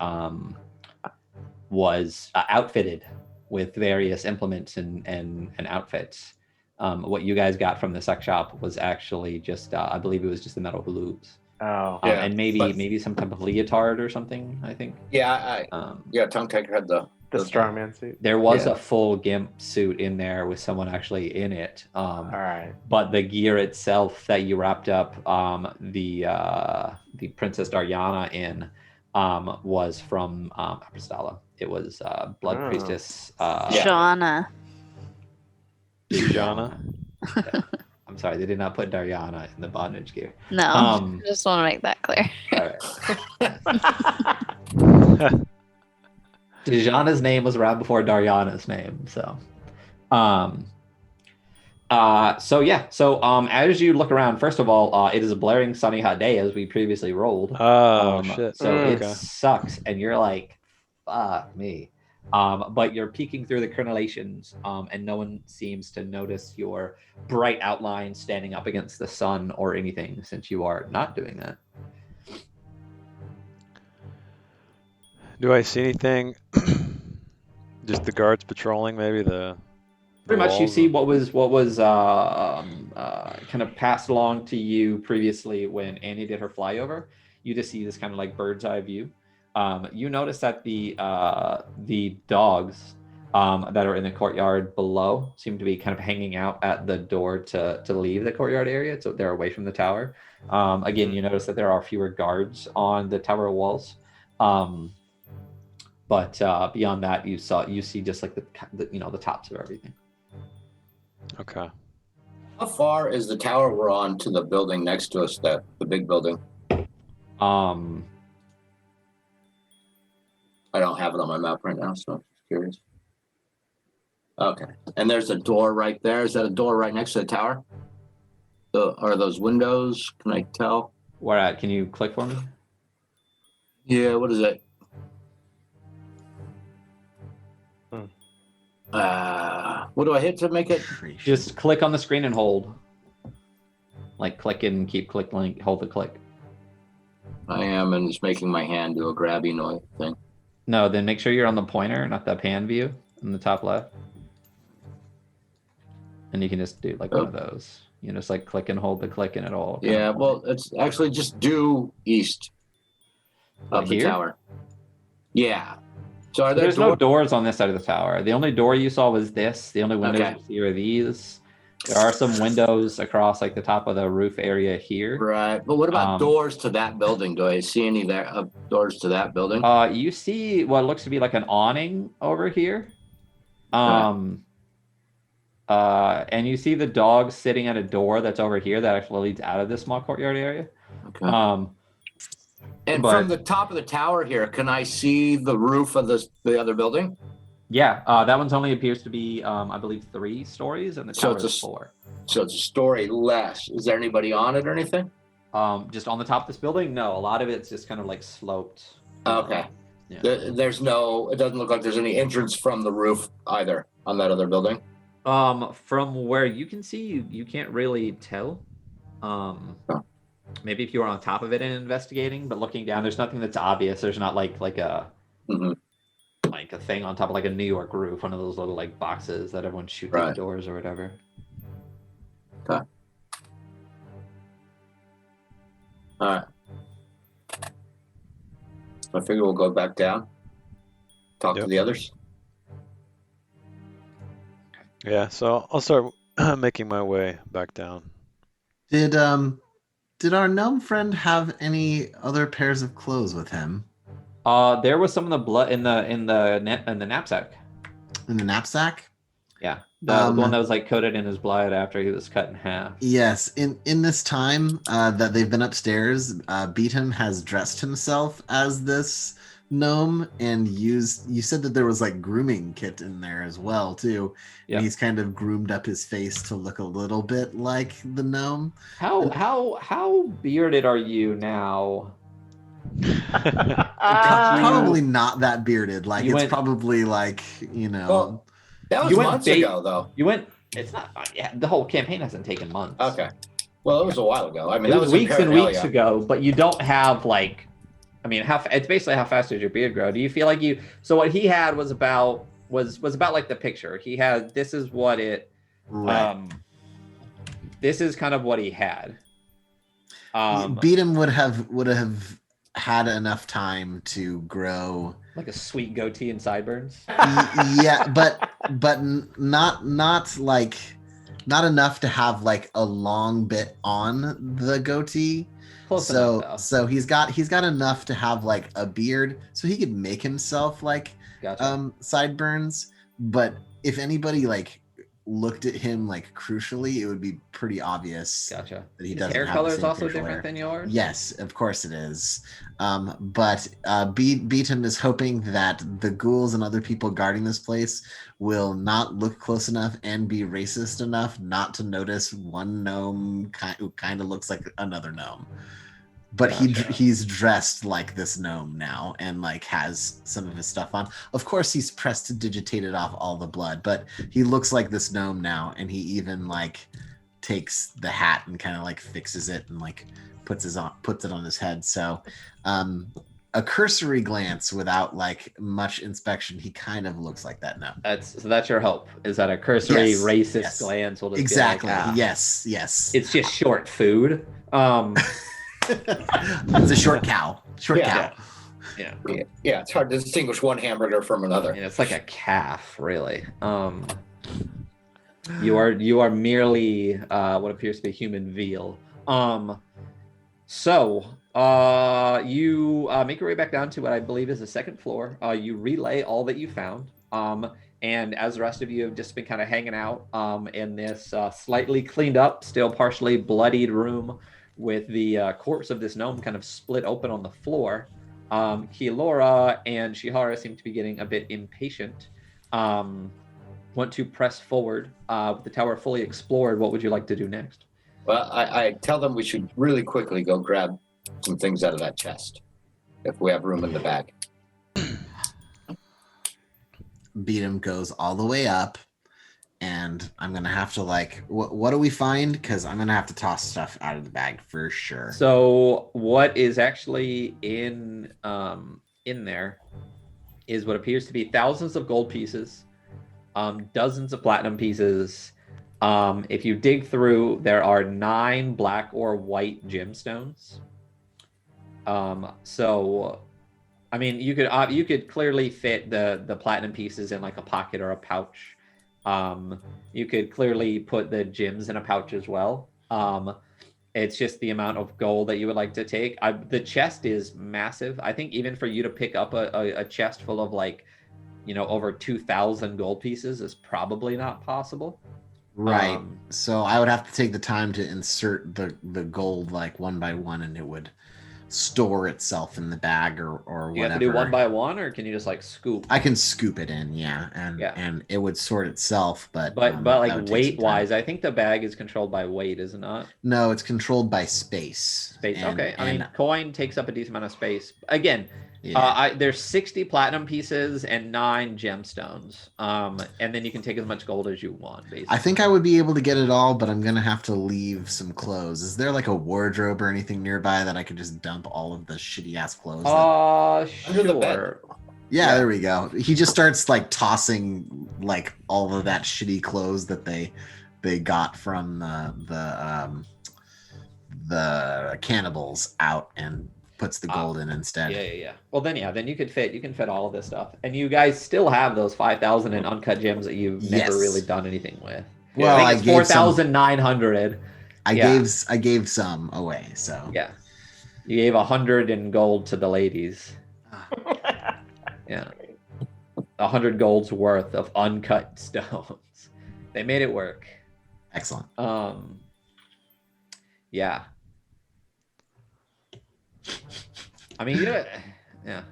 outfitted with various implements and outfits. What you guys got from the sex shop was actually just, I believe it was just the metal hoops. Oh. Yeah, and maybe some type of leotard or something, I think. Yeah, Tongue Taker had the strongman suit. There was Yeah. a full gimp suit in there with someone actually in it. All right. But the gear itself that you wrapped up the Princess Dariana in was from Apostala. It was Blood Oh. Priestess Shauna. Jana. Yeah. I'm sorry, they did not put Dariana in the bondage gear. No, Um, I just want to make that clear. All right. Dejana's name was around before Dariana's name, so. As you look around, first of all, it is a blaring sunny hot day as we previously rolled. Oh shit. So it Okay. sucks, and you're like, fuck me. But you're peeking through the crenellations, and no one seems to notice your bright outline standing up against the sun or anything, since you are not doing that. Do I see anything? Just the guards patrolling, maybe the Pretty much, you walls? see what was kind of passed along to you previously when Annie did her flyover. You just see this kind of like bird's eye view. You notice that the dogs that are in the courtyard below seem to be kind of hanging out at the door to leave the courtyard area, so they're away from the tower. Again, you notice that there are fewer guards on the tower walls. But beyond that, you see just like the tops of everything. Okay. How far is the tower we're on to the building next to us? The big building. I don't have it on my map right now, so I'm just curious. Okay, and there's a door right there. Is that a door right next to the tower? Are those windows? Can I tell? Where at? Can you click for me? Yeah. What is it? What do I hit to make it? Just click on the screen and hold. Like click and keep clicking, hold the click. I am, and it's making my hand do a grabby noise thing. No, then make sure you're on the pointer, not the pan view in the top left. And you can just do like one of those. You just like click and hold the click and it all. Yeah, well, it's actually just due east of the here? tower. Yeah. So are there There's no doors on this side of the tower. The only door you saw was this. The only windows Okay. you see are these. There are some windows across like the top of the roof area here. Right, but what about doors to that building? Do I see any there doors to that building? You see what looks to be like an awning over here. And you see the dog sitting at a door that's over here that actually leads out of this small courtyard area. Okay. And from the top of the tower here, can I see the roof of the other building? Yeah, that one's only appears to be, I believe, 3 stories, and the tower is 4. So it's a story less. Is there anybody on it or anything? Just on the top of this building? No, a lot of it's just kind of like sloped. Okay. Yeah. There's no. It doesn't look like there's any entrance from the roof either on that other building. From where you can see, you can't really tell. Maybe if you were on top of it and investigating, but looking down, there's nothing that's obvious. There's not like a like a thing on top of like a New York roof, one of those little like boxes that everyone shoots at doors or whatever. Okay. All right. I figure we'll go back down. Talk to the others. Yeah, so I'll start making my way back down. Did our gnome friend have any other pairs of clothes with him? There was some of the blood in the knapsack. In the knapsack? Yeah, the one that was like coated in his blood after he was cut in half. Yes, in this time that they've been upstairs, Beatum has dressed himself as this gnome and you said that there was like grooming kit in there as well too. Yeah. And he's kind of groomed up his face to look a little bit like the gnome. How bearded are you now? Probably not that bearded. Like You it's went- probably like, you know. Well, that was You went months bait- ago, though. You went. It's not. Yeah, the whole campaign hasn't taken months. Okay. Well, it was a while ago. I mean, It that was was in weeks and weeks Paranoia. ago, but you don't have like. I mean, it's basically how fast does your beard grow? Do you feel like you? So what he had was about like the picture. He had. This is what it. Right. This is kind of what he had. Beatum would have had enough time to grow Like a sweet goatee and sideburns. yeah, but not like not enough to have like a long bit on the goatee. Close enough, though. So he's got enough to have like a beard, so he could make himself like Gotcha. sideburns. But if anybody like looked at him like crucially, it would be pretty obvious Gotcha. that he His doesn't hair have color the is same also facial different hair. than yours. Yes, of course it is. But Beaton is hoping that the ghouls and other people guarding this place will not look close enough and be racist enough not to notice one gnome who kind of looks like another gnome. But Gotcha. he's dressed like this gnome now and like has some of his stuff on. Of course, he's prestidigitated off all the blood, but he looks like this gnome now, and he even like takes the hat and kind of like fixes it and like puts it on his head. So a cursory glance without like much inspection, he kind of looks like that gnome. That's your hope, is that a cursory Yes, racist yes. glance will just Exactly. be like, ah, Yes. it's just short food. It's a short cow. Yeah. Yeah. Yeah, it's hard to distinguish one hamburger from another. And it's like a calf, really. You are merely what appears to be human veal. So you make your way back down to what I believe is the second floor. You relay all that you found. And as the rest of you have just been kind of hanging out in this slightly cleaned up, still partially bloodied room with the corpse of this gnome kind of split open on the floor, Keylora and Shihara seem to be getting a bit impatient. Want to press forward with the tower fully explored. What would you like to do next? Well, I tell them we should really quickly go grab some things out of that chest if we have room in the bag. Beatum goes all the way up, and I'm gonna have to like, what do we find? Because I'm gonna have to toss stuff out of the bag for sure. So what is actually in there is what appears to be thousands of gold pieces, dozens of platinum pieces. If you dig through, there are 9 black or white gemstones. So, I mean, you could clearly fit the platinum pieces in like a pocket or a pouch. You could clearly put the gems in a pouch as well. It's just the amount of gold that you would like to take. The chest is massive. I think even for you to pick up a chest full of like, over 2,000 gold pieces is probably not possible. Right. So I would have to take the time to insert the gold like one by one, and it would store itself in the bag or whatever. You have to do one by one, or can you just like scoop? I can scoop it in, yeah, and it would sort itself, but like that would take some weight time. wise, I think the bag is controlled by weight, is it not? No, it's controlled by space. Okay. I mean, coin takes up a decent amount of space. Again, yeah. there's 60 platinum pieces and 9 gemstones. And then you can take as much gold as you want, basically. I think I would be able to get it all, but I'm gonna have to leave some clothes. Is there like a wardrobe or anything nearby that I could just dump all of the shitty ass clothes? Under the bed. Sure. Yeah, there we go. He just starts like tossing like all of that shitty clothes that they got from the cannibals out and puts the gold in instead. Yeah. Well, then you can fit all of this stuff, and you guys still have those 5,000 in uncut gems that you've never really done anything with. Well, I think it's 4,900. I gave some away. So yeah, you gave 100 in gold to the ladies. Yeah, 100 gold's worth of uncut stones. They made it work. Excellent. Yeah. I mean, yeah.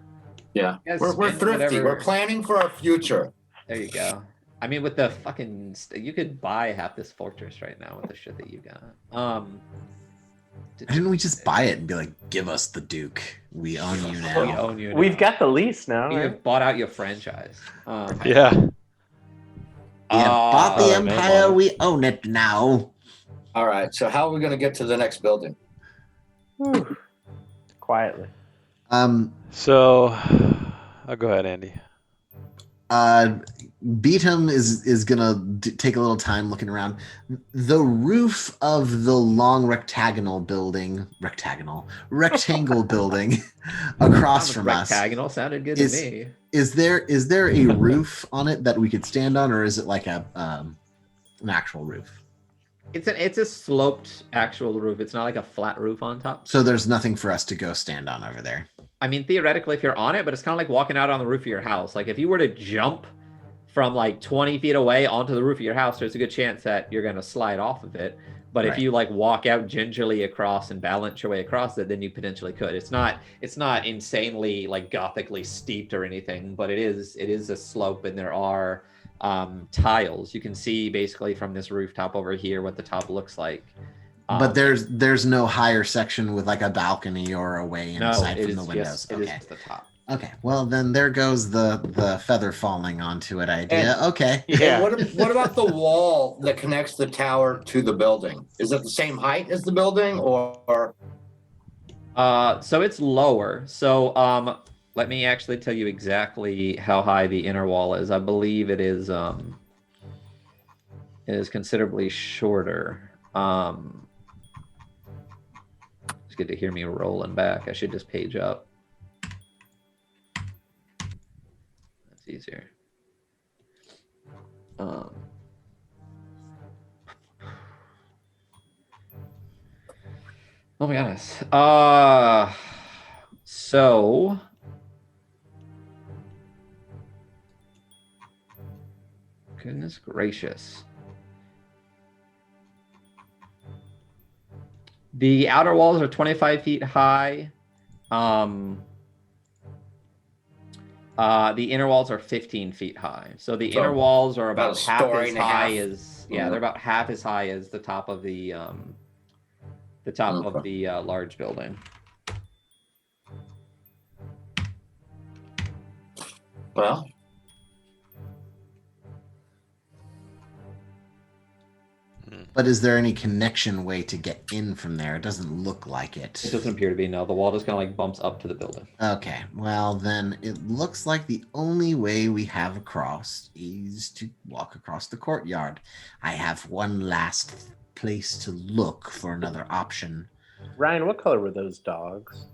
Yeah. We're thrifty. Whatever. We're planning for our future. There you go. I mean, with the fucking, you could buy half this fortress right now with the shit that you got. Didn't we just buy it and be like, give us the Duke? We own you now. We own you. We've got the lease now. We Right? have bought out your franchise. Yeah. We have bought the man. Empire. We own it now. All right. So how are we going to get to the next building? Whew. Quietly. So, I'll go ahead, Andy. Beatum is gonna take a little time looking around. The roof of the long rectangle building across from us. Rectangle sounded good to me. Is there a roof on it that we could stand on, or is it like an actual roof? It's a sloped actual roof. It's not like a flat roof on top. So there's nothing for us to go stand on over there. I mean, theoretically, if you're on it, but it's kind of like walking out on the roof of your house. Like if you were to jump from like 20 feet away onto the roof of your house, there's a good chance that you're going to slide off of it. But if Right. you like walk out gingerly across and balance your way across it, then you potentially could. It's not insanely like gothically steeped or anything, but it is a slope, and there are tiles. You can see basically from this rooftop over here what the top looks like. But there's no higher section with like a balcony or a way inside from the windows. It is just the top. Okay, well then there goes the feather falling onto it idea. Okay. And what about the wall that connects the tower to the building? Is it the same height as the building, or? So it's lower. So let me actually tell you exactly how high the inner wall is. I believe it is considerably shorter. It's good to hear me rolling back. I should just page up. That's easier. Oh my goodness. So goodness gracious. The outer walls are 25 feet high. The inner walls are 15 feet high. So the inner walls are about half as high as they're about half as high as the top of the large building. Well, But is there any connection way to get in from there? It doesn't look like it. It doesn't appear to be. No, the wall just kind of like bumps up to the building. Okay, well then it looks like the only way we have across is to walk across the courtyard. I have one last place to look for another option. Ryan, what color were those dogs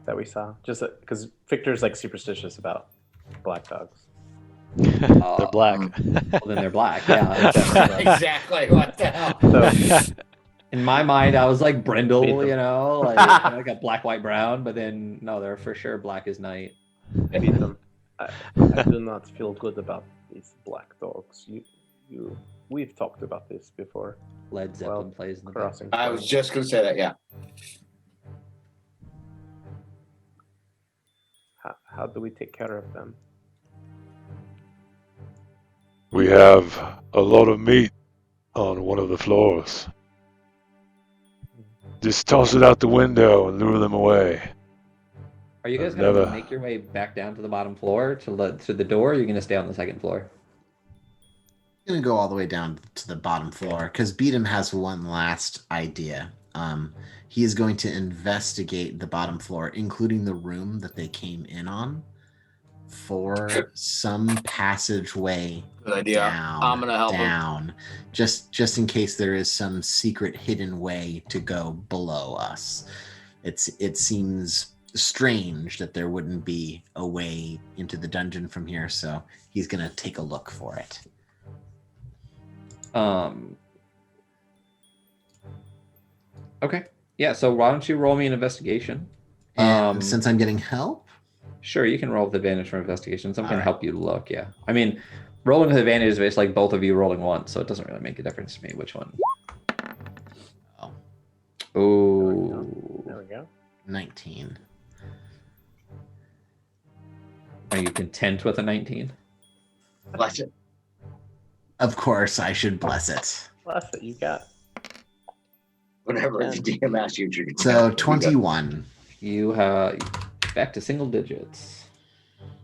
that we saw? Just because Victor's like superstitious about black dogs. They're black. Well, then they're black. Yeah. exactly. What the hell? So, In my mind, I was like Brindle, Beat them. you know, like a black, white, brown. But then no, they're for sure black as night. beat them. I do not feel good about these black dogs. We've talked about this before. Led Zeppelin plays in the Crossing. I was just gonna say that. Yeah. How do we take care of them? We have a lot of meat on one of the floors. Just toss it out the window and lure them away. Are you guys I've gonna never- make your way back down to the bottom floor to the door? Or are you gonna stay on the second floor? I'm gonna go all the way down to the bottom floor because Beatum has one last idea. He is going to investigate the bottom floor, including the room that they came in on, for some passageway Good idea. down. I'm gonna help him. down, just in case there is some secret hidden way to go below us. It seems strange that there wouldn't be a way into the dungeon from here, so he's gonna take a look for it. Okay. Yeah. So why don't you roll me an investigation? And since I'm getting help, Sure, you can roll with advantage for investigation. Someone can Alright. help you look. Yeah. I mean, rolling with advantage is basically like both of you rolling once, so it doesn't really make a difference to me which one. Oh. Oh. There we go. 19. Are you content with a 19? Bless it. Of course, I should bless it. Plus that you got. Whatever the DM asks you to do. So 21. You have back to single digits.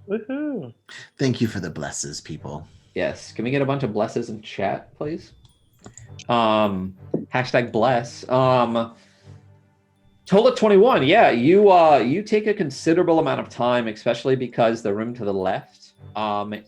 Woohoo! Thank you for the blesses, people. Yes. Can we get a bunch of blesses in chat, please? Hashtag bless. Tola 21. Yeah, you take a considerable amount of time, especially because the room to the left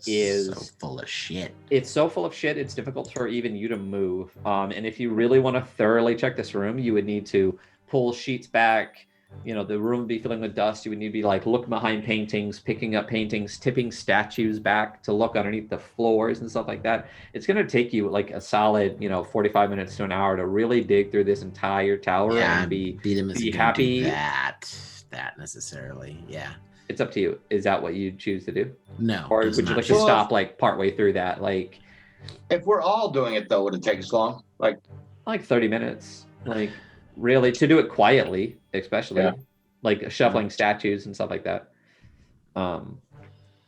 is so full of shit. it's so full of shit, it's difficult for even you to move. And if you really want to thoroughly check this room, you would need to pull sheets back. You know, the room would be filling with dust. You would need to be like looking behind paintings, picking up paintings, tipping statues back to look underneath the floors and stuff like that. It's going to take you like a solid, 45 minutes to an hour to really dig through this entire tower Yeah, and be Beatum is be gonna happy. do that necessarily. Yeah. It's up to you. Is that what you choose to do? No. Or does would you not like to choose. stop like partway through that? Like If we're all doing it though, would it take us long? Like 30 minutes. Like really to do it quietly, especially Yeah. like shuffling statues and stuff like that.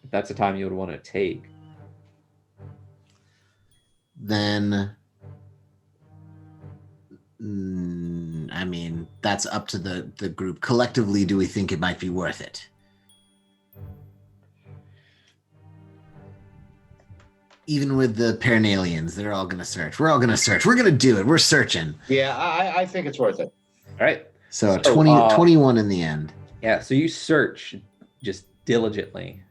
That's the time you would want to take. Then I mean, that's up to the group. Collectively, do we think it might be worth it? Even with the Paranalians, they're all going to search. We're all going to search. We're going to do it. We're searching. yeah, I think it's worth it. All right. So, So, 21 in the end. Yeah, so you search just diligently,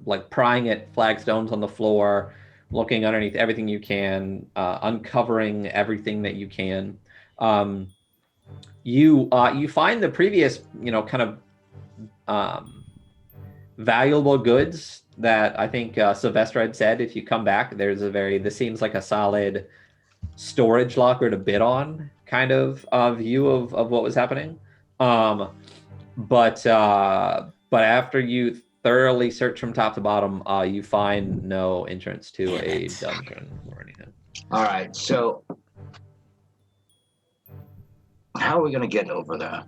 like prying at flagstones on the floor, looking underneath everything you can, uncovering everything that you can. You find the previous, kind of valuable goods that I think Sylvester had said. If you come back, this seems like a solid storage locker to bid on kind of view of what was happening. But after you thoroughly search from top to bottom, you find no entrance to a dungeon or anything. All right, so how are we gonna get over there?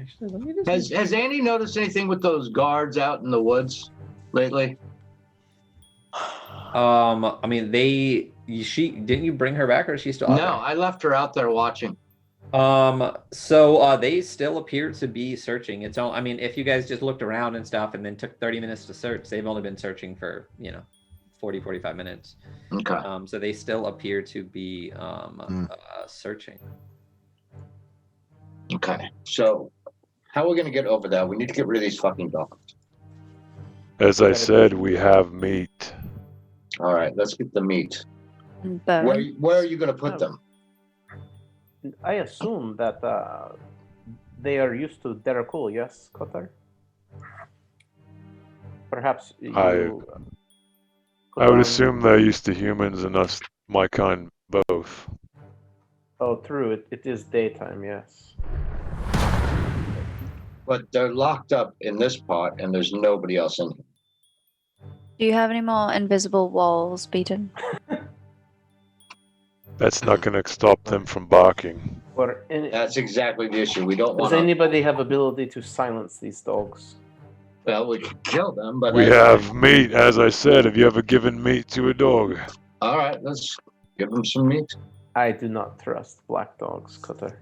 Actually, let me just. Has Andy noticed anything with those guards out in the woods lately? I mean, didn't you bring her back, or is she still out No, I left her out there watching. there? So they still appear to be searching. I mean, if you guys just looked around and stuff and then took 30 minutes to search, they've only been searching for 45 minutes. Okay. So they still appear to be searching. Okay. So how are we gonna get over there? We need to get rid of these fucking dogs. As I said, we have meat. All right, let's get the meat. Bone. Where are you gonna put them? I assume that they are used to Derakul, yes, Kotar? Perhaps you I would assume they're used to humans and us, my kind, both. Oh, true. It is daytime, yes. But they're locked up in this part, and there's nobody else in here. Do you have any more invisible walls, Beaton? That's not going to stop them from barking. Or That's exactly the issue. We don't does want. anybody have ability to silence these dogs? Well, we could kill them, but We have meat, as I said. Have you ever given meat to a dog? All right, let's give them some meat. I do not trust black dogs, Kotar.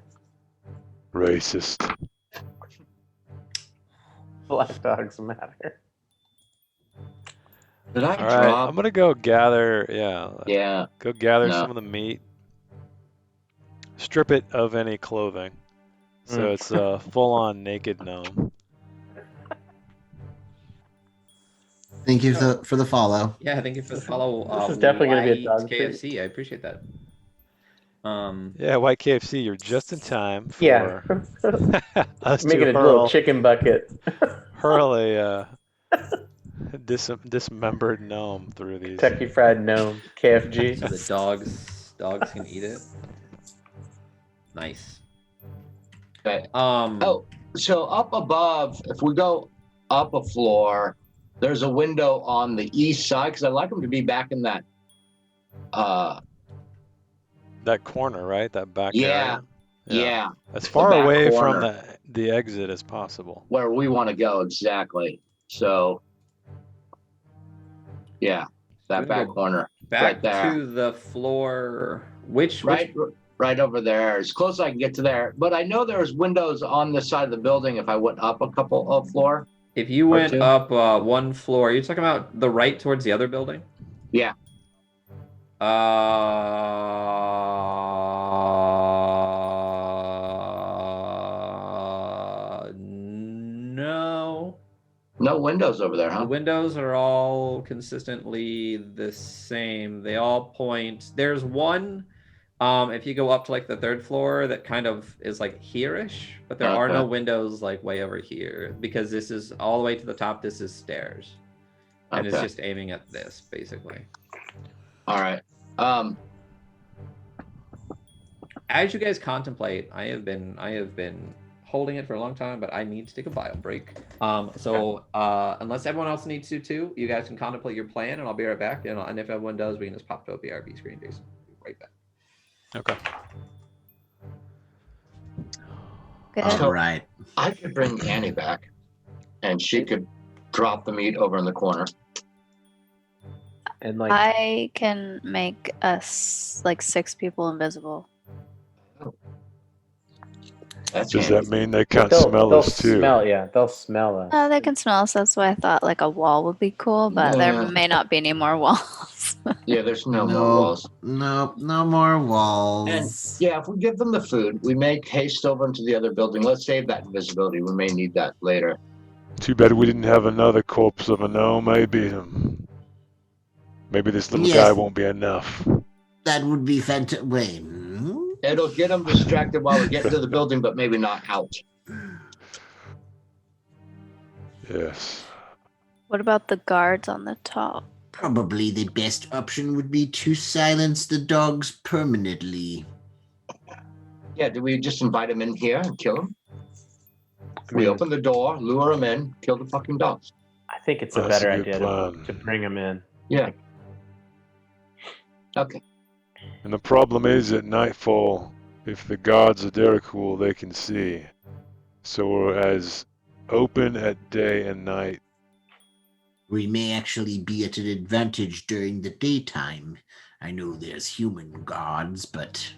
Racist. Black dogs matter. Did I All right, drop? I'm gonna go gather. Yeah. Go gather No. some of the meat. Strip it of any clothing, so it's a full-on naked gnome. Thank you for the follow. Yeah, thank you for the follow. This is definitely gonna be a White dog treat. KFC. I appreciate that. Yeah, White KFC, you're just in time for Yeah. us Making to a little chicken bucket. hurl a dismembered gnome through these. Kentucky Fried Gnome, KFG. So the dogs can eat it. Nice. Okay. Oh, So up above, if we go up a floor, there's a window on the east side because I like them to be back in that. That corner, right? That back Yeah. area. Yeah, As far back away corner. from the exit as possible. where we want to go exactly. So, yeah, that back corner, back right there. to the floor. Which right over there, as close as I can get to there. But I know there's windows on this side of the building. If I went up a couple of floor, If you Or went two. up one floor, you're talking about the right towards the other building? Yeah. No. no windows over there, The huh? windows are all consistently the same. They all point. There's one, if you go up to like the third floor, that kind of is like here-ish, but there are no Okay. windows like way over here because this is all the way to the top. This is stairs, and it's Okay. just aiming at this basically. All right. As you guys contemplate, I have been holding it for a long time, but I need to take a bio break. So unless everyone else needs to too, you guys can contemplate your plan, and I'll be right back. And if everyone does, we can just pop to a BRB screen, Jason. Be right back. Okay. Good. All right. I could bring Annie back, and she could drop the meat over in the corner. And like I can make us like 6 people invisible. That's Does handy. that mean they can't they'll smell us too? smell, yeah, they'll smell us. Oh, they can smell us. That's why I thought like a wall would be cool, but there Yeah. may not be any more walls. Yeah, there's no more No, walls. no more walls. And yeah, if we give them the food, we make haste over into the other building. Let's save that invisibility. We may need that later. Too bad we didn't have another corpse of a gnome. Maybe this little Yes. guy won't be enough. That would be fantastic. Wait. It'll get them distracted while we get into the building, but maybe not out. Yes. What about the guards on the top? Probably the best option would be to silence the dogs permanently. Yeah, do we just invite them in here and kill them? I We mean, open the door, lure them in, kill the fucking dogs. I think it's a That's a better good idea plan. to bring them in. Yeah. Okay. And the problem is at nightfall, if the guards are Derricool, they can see. So we're as open at day and night. We may actually be at an advantage during the daytime. I know there's human guards, but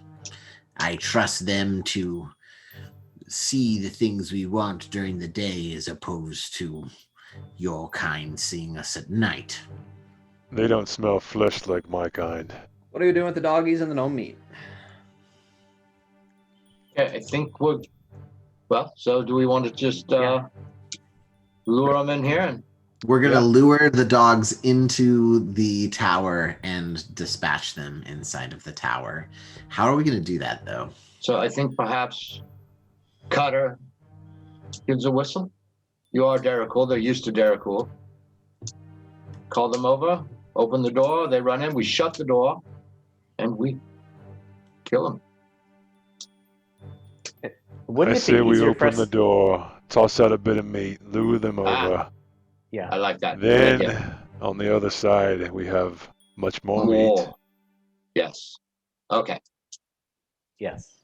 I trust them to see the things we want during the day as opposed to your kind seeing us at night. They don't smell flesh like my kind. What are you doing with the doggies and the gnome meat? Yeah, I think we're. Well, so do we want to just Yeah. lure them in here? And We're going to Yeah. lure the dogs into the tower and dispatch them inside of the tower. How are we going to do that, though? so I think perhaps Cutter gives a whistle. You are Derricool. They're used to Derricool. Call them over, open the door, they run in, we shut the door, and we kill them. Wouldn't I it be say we easier for open us? the door, toss out a bit of meat, lure them over. Yeah. I like that. Then Thank you. on the other side, we have much more meat. More. Yes. Okay. Yes.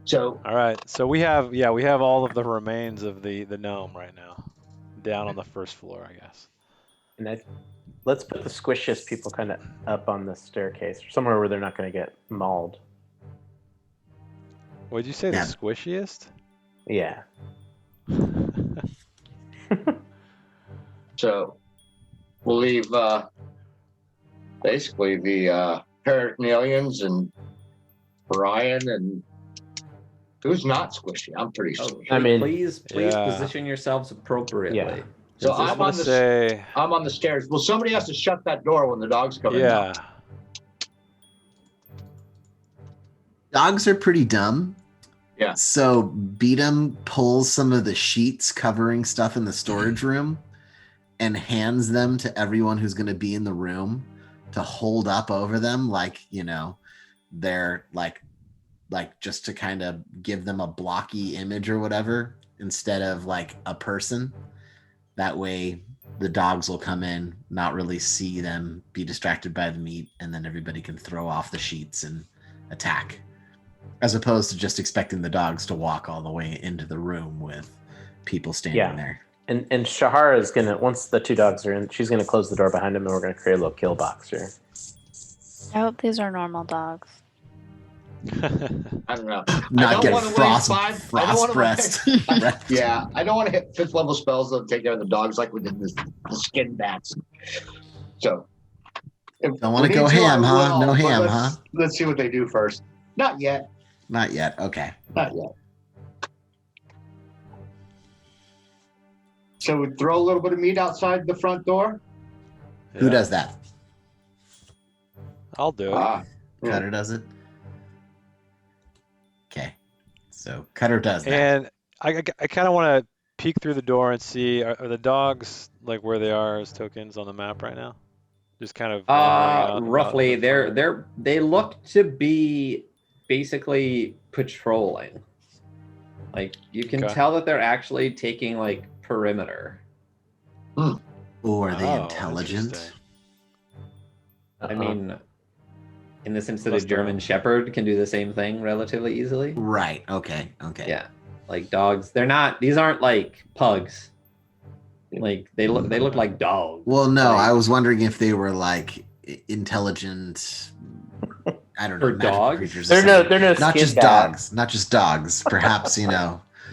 So All right. So we have all of the remains of the gnome right now, down on the first floor, I guess. And let's put the squishiest people kind of up on the staircase, somewhere where they're not going to get mauled. Would you say Yeah. the squishiest? Yeah. so we'll leave basically the Pericnalians and Brian and who's not squishy. I'm pretty sure. Oh, I mean- please Yeah. position yourselves appropriately. Yeah. So I'm I'm gonna on the say, I'm on the stairs. Well, somebody has to shut that door when the dogs come in. yeah. Dogs are pretty dumb. Yeah. So Beatum pulls some of the sheets covering stuff in the storage room and hands them to everyone who's going to be in the room to hold up over them, like, you know, they're like just to kind of give them a blocky image or whatever instead of like a person. That way the dogs will come in, not really see them, be distracted by the meat, and then everybody can throw off the sheets and attack. As opposed to just expecting the dogs to walk all the way into the room with people standing Yeah. there. And Shahara is gonna, once the two dogs are in, she's gonna close the door behind them, and we're gonna create a little kill box here. I hope these are normal dogs. I don't know. Not don't get wanna frost waste five- I don't wanna breast. Yeah, I don't want to hit 5th level spells that take care of the dogs like we did the skin bats. So. if Don't wanna we go need ham, I huh? will, No but ham, let's- huh? Let's see what they do first. Not yet. Not yet. Okay. Not yet. So we throw a little bit of meat outside the front door. Who Yeah. does that? I'll do it. Ah, yeah. Cutter does it? Okay. So Cutter does that. And I kind of want to peek through the door and see are the dogs like where they are as tokens on the map right now? Just kind of wandering out about Roughly, the front. they look to be basically patrolling. Like you can Okay. tell that they're actually taking like perimeter. Oh, are they Oh, intelligent? interesting. I mean, in the sense that a Must German have. Shepherd can do the same thing relatively easily. Right. Okay. Okay. Yeah, like dogs. They're not. These aren't like pugs. Like they look like dogs. Well, no, Like, I was wondering if they were like intelligent. I don't know. For magical dogs? creatures. or They're something. no Not skin just bad. dogs. Not just dogs. Perhaps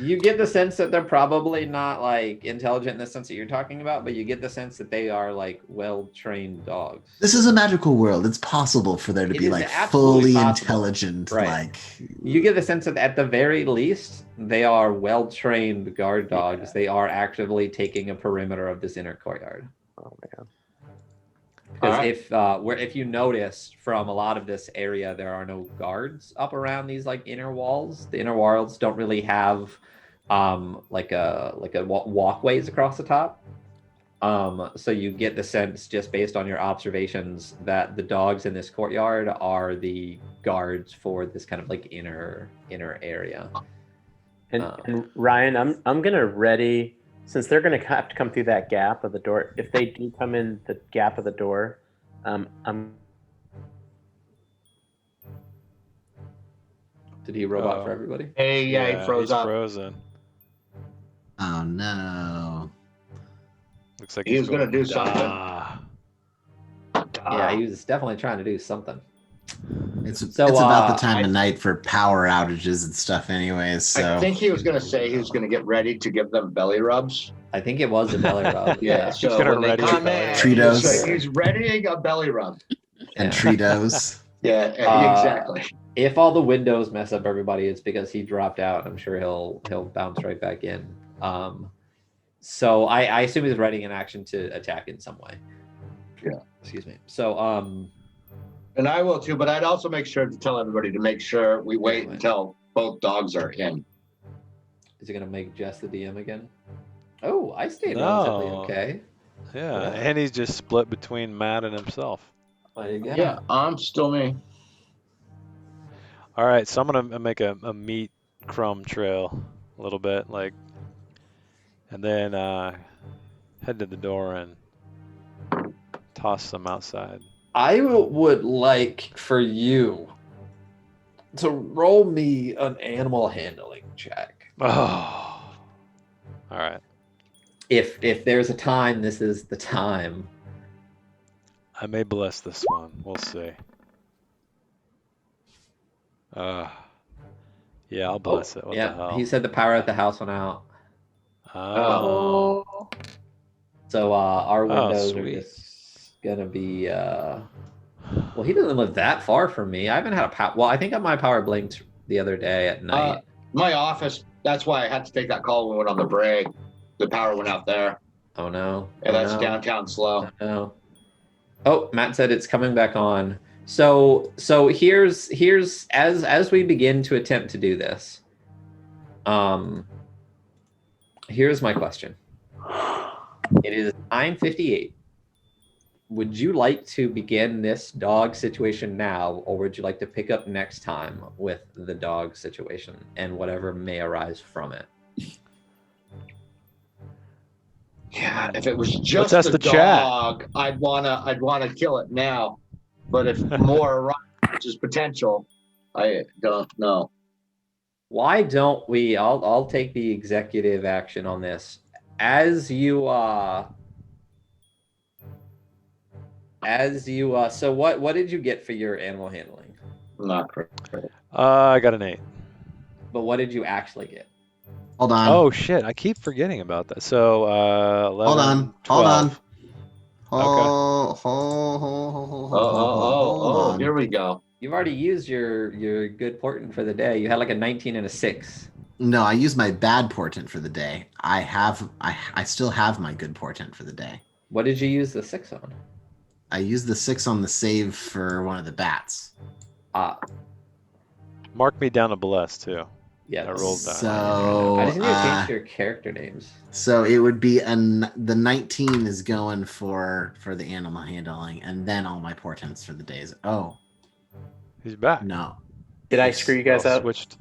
you get the sense that they're probably not like intelligent in the sense that you're talking about, but you get the sense that they are like well-trained dogs. This is a magical world. It's possible for there to It be is like absolutely fully possible. intelligent, Right. like You get the sense that at the very least, they are well-trained guard dogs. They are actively taking a perimeter of this inner courtyard. Oh man. Because if you notice from a lot of this area, there are no guards up around these like inner walls. The inner walls don't really have walkways across the top. So you get the sense just based on your observations that the dogs in this courtyard are the guards for this kind of like inner area. And Ryan, I'm gonna ready, since they're gonna have to come through that gap of the door. If they do come in the gap of the door, I'm Did he robot Oh. for everybody? Hey, yeah, he froze he's up. frozen. oh no. Looks like He he's was gonna going, do something. "Ah." Yeah, he was definitely trying to do something. It's So, about the time I- of night for power outages and stuff anyways, so I think he was going to say he was going to get ready to give them belly rubs. I think it was a belly rub. Yeah, so gonna when they ready come a belly in, rub. Tritos. he's readying a belly rub. and Yeah. Tritos. Yeah, exactly. If all the windows mess up everybody, it's because he dropped out. I'm sure he'll bounce right back in. So I assume he's readying an action to attack in some way. Yeah. Excuse me. So And I will too, but I'd also make sure to tell everybody to make sure we wait Anyway. until both dogs are in. is it gonna make Jess the DM again? Oh, I stayed relatively No. okay. Yeah, Yeah. and he's just split between Matt and himself. Yeah, I'm still me. All right, so I'm gonna make a meat crumb trail a little bit, like, and then head to the door and toss some outside. I would like for you to roll me an animal handling check. Oh, all right. If there's a time, this is the time. I may bless this one. We'll see. Yeah, I'll bless it. What the hell? He said the power at the house went out. Oh, Oh. So our windows are sweet. just gonna be. Well, he doesn't live that far from me. I haven't had a power. Well, I think my power blinked the other day at night. My office, that's why I had to take that call when we went on the break. The power went out there. Oh no! And Oh, that's no. downtown slow. No. Oh, Matt said it's coming back on. So here's as we begin to attempt to do this. Here's my question. It is 9:58. Would you like to begin this dog situation now, or would you like to pick up next time with the dog situation and whatever may arise from it? Yeah, if it was just ask a the chat. dog, I'd wanna kill it now. But if more arrives, which is potential, I don't know. Why don't we? I'll take the executive action on this. As you so what did you get for your animal handling? Not correct. I got an 8. But what did you actually get? Hold on. Oh shit! I keep forgetting about that. So 11, Hold on. 12. Hold on. Here we go. You've already used your good portent for the day. You had like a 19 and a 6. No, I used my bad portent for the day. I still have my good portent for the day. What did you use the 6 on? I used the 6 on the save for one of the bats. Mark me down a bless too. Yeah. I rolled that. So I just need to change your character names. So it would be the 19 is going for the animal handling, and then all my portents for the days. Oh He's back. no, Did I screw you guys up? Switched.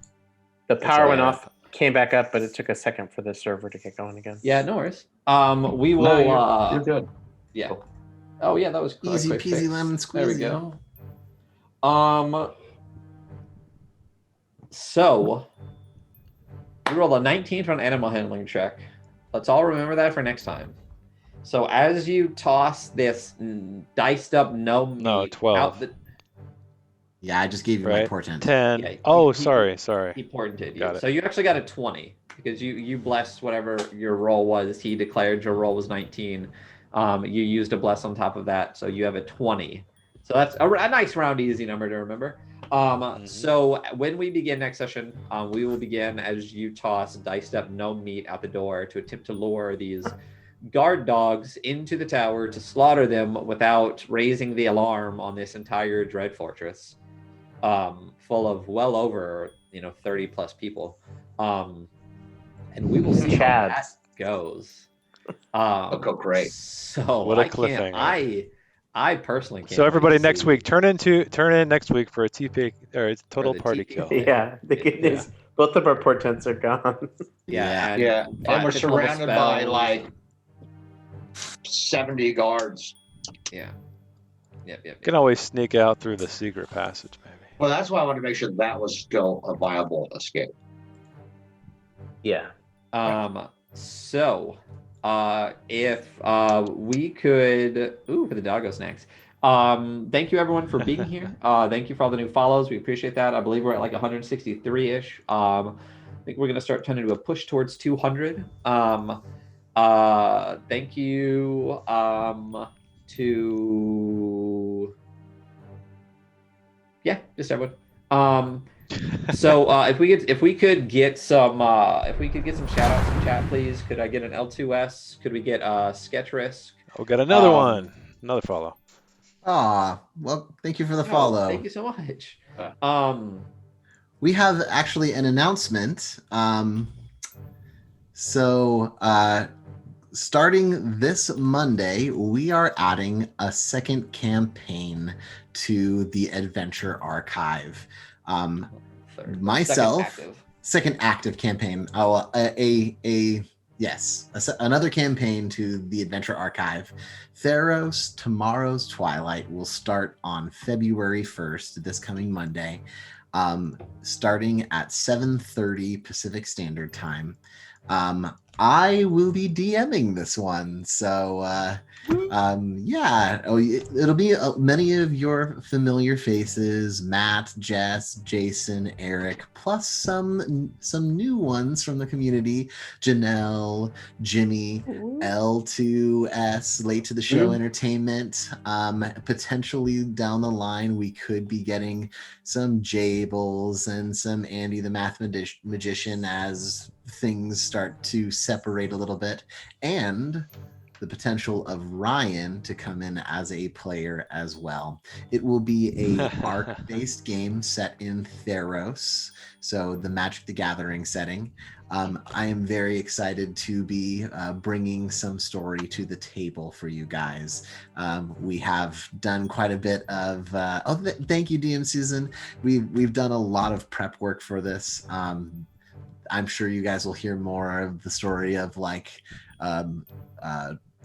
The power went all off. came back up, but it took a second for the server to get going again. Yeah, no worries. We will. No, you're good. Yeah. Oh yeah, that was a Easy quick peasy fix. lemon There we squeezy. go. So we rolled a 19 for an animal handling check. Let's all remember that for next time. So as you toss this diced up gnome No, meat 12. out the, Yeah, I just gave you my Right. portent. 10. Yeah, Oh, he sorry. portented you. Got it. So you actually got a 20 because you blessed whatever your roll was. He declared your roll was 19. You used a bless on top of that, so you have a 20. So that's a nice round easy number to remember. So when we begin next session, we will begin as you toss diced up gnome meat out the door to attempt to lure these guard dogs into the tower to slaughter them without raising the alarm on this entire dread fortress, full of well over 30 plus people, and we will see how Chads. that goes. Okay, great. So What a I can't. cliffhanger. I personally can't. So everybody wait to next see- week, turn in next week for a TP or a total the party TP. kill. Yeah, the good news, both of our portents are gone. Yeah, Yeah, and we're 5 to 12 surrounded by spells. like 70 guards. Yeah. Yep. You can always sneak out through the secret passage, maybe. Well, that's why I wanted to make sure that was still a viable escape. Yeah. So, if we could, for the doggo snacks. Thank you everyone for being here. Thank you for all the new follows. We appreciate that. I believe we're at like 163-ish. I think we're gonna start turning to a push towards 200. Thank you to just everyone. So if we could get some shout outs in chat, please. Could I get an L2S? Could we get Sketch Risk? Oh, got another one. Another follow. Well, thank you for the follow. Thank you so much. We have actually an announcement. Starting this Monday, we are adding a second campaign to the Adventure Archive. Third. Myself, Second active. second active campaign. Another campaign to the Adventure Archive. Theros Tomorrow's Twilight will start on February 1st, this coming Monday, starting at 7:30 Pacific Standard Time. I will be DMing this one, so it'll be many of your familiar faces: Matt, Jess, Jason, Eric, plus some new ones from the community: Janelle, Jimmy, L2S, Late to the Show Entertainment. Potentially down the line, we could be getting some Jables and some Andy the Math Magician as things start to separate a little bit, and the potential of Ryan to come in as a player as well. It will be a arc-based game set in Theros, so the Magic the Gathering setting. I am very excited to be bringing some story to the table for you guys. We have done quite a bit of. Thank you, DM Susan. We've done a lot of prep work for this. I'm sure you guys will hear more of the story of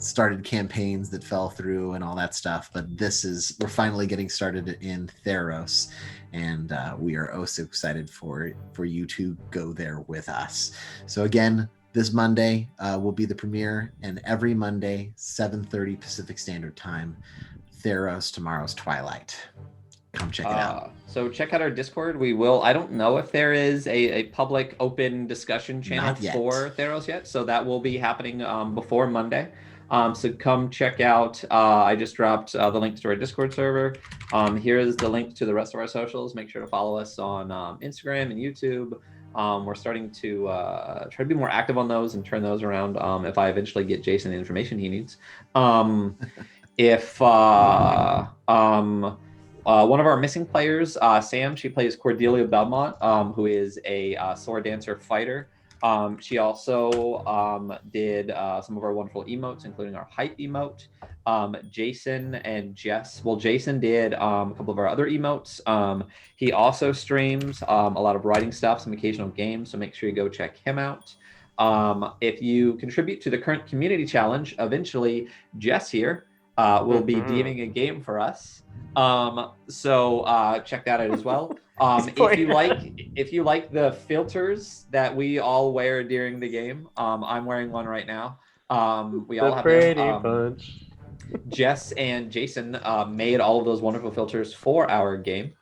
started campaigns that fell through and all that stuff. But we're finally getting started in Theros, and we are so excited for you to go there with us. So again, this Monday will be the premiere, and every Monday, 7:30 Pacific Standard Time, Theros Tomorrow's Twilight. Come check it out. So check out our Discord. I don't know if there is a public open discussion channel Not yet. for Theros yet. So that will be happening before Monday. So come check out. I just dropped the links to our Discord server. Here is the link to the rest of our socials. Make sure to follow us on Instagram and YouTube. We're starting to try to be more active on those and turn those around if I eventually get Jason the information he needs. One of our missing players, Sam, she plays Cordelia Belmont, who is a sword dancer fighter. She also did some of our wonderful emotes, including our hype emote. Jason and Jess. Well, Jason did a couple of our other emotes. He also streams a lot of writing stuff, some occasional games, so make sure you go check him out. If you contribute to the current community challenge, eventually Jess here will be DMing a game for us. So check that out as well. If you like the filters that we all wear during the game, I'm wearing one right now. We all have Brady them. Bunch. Jess and Jason made all of those wonderful filters for our game.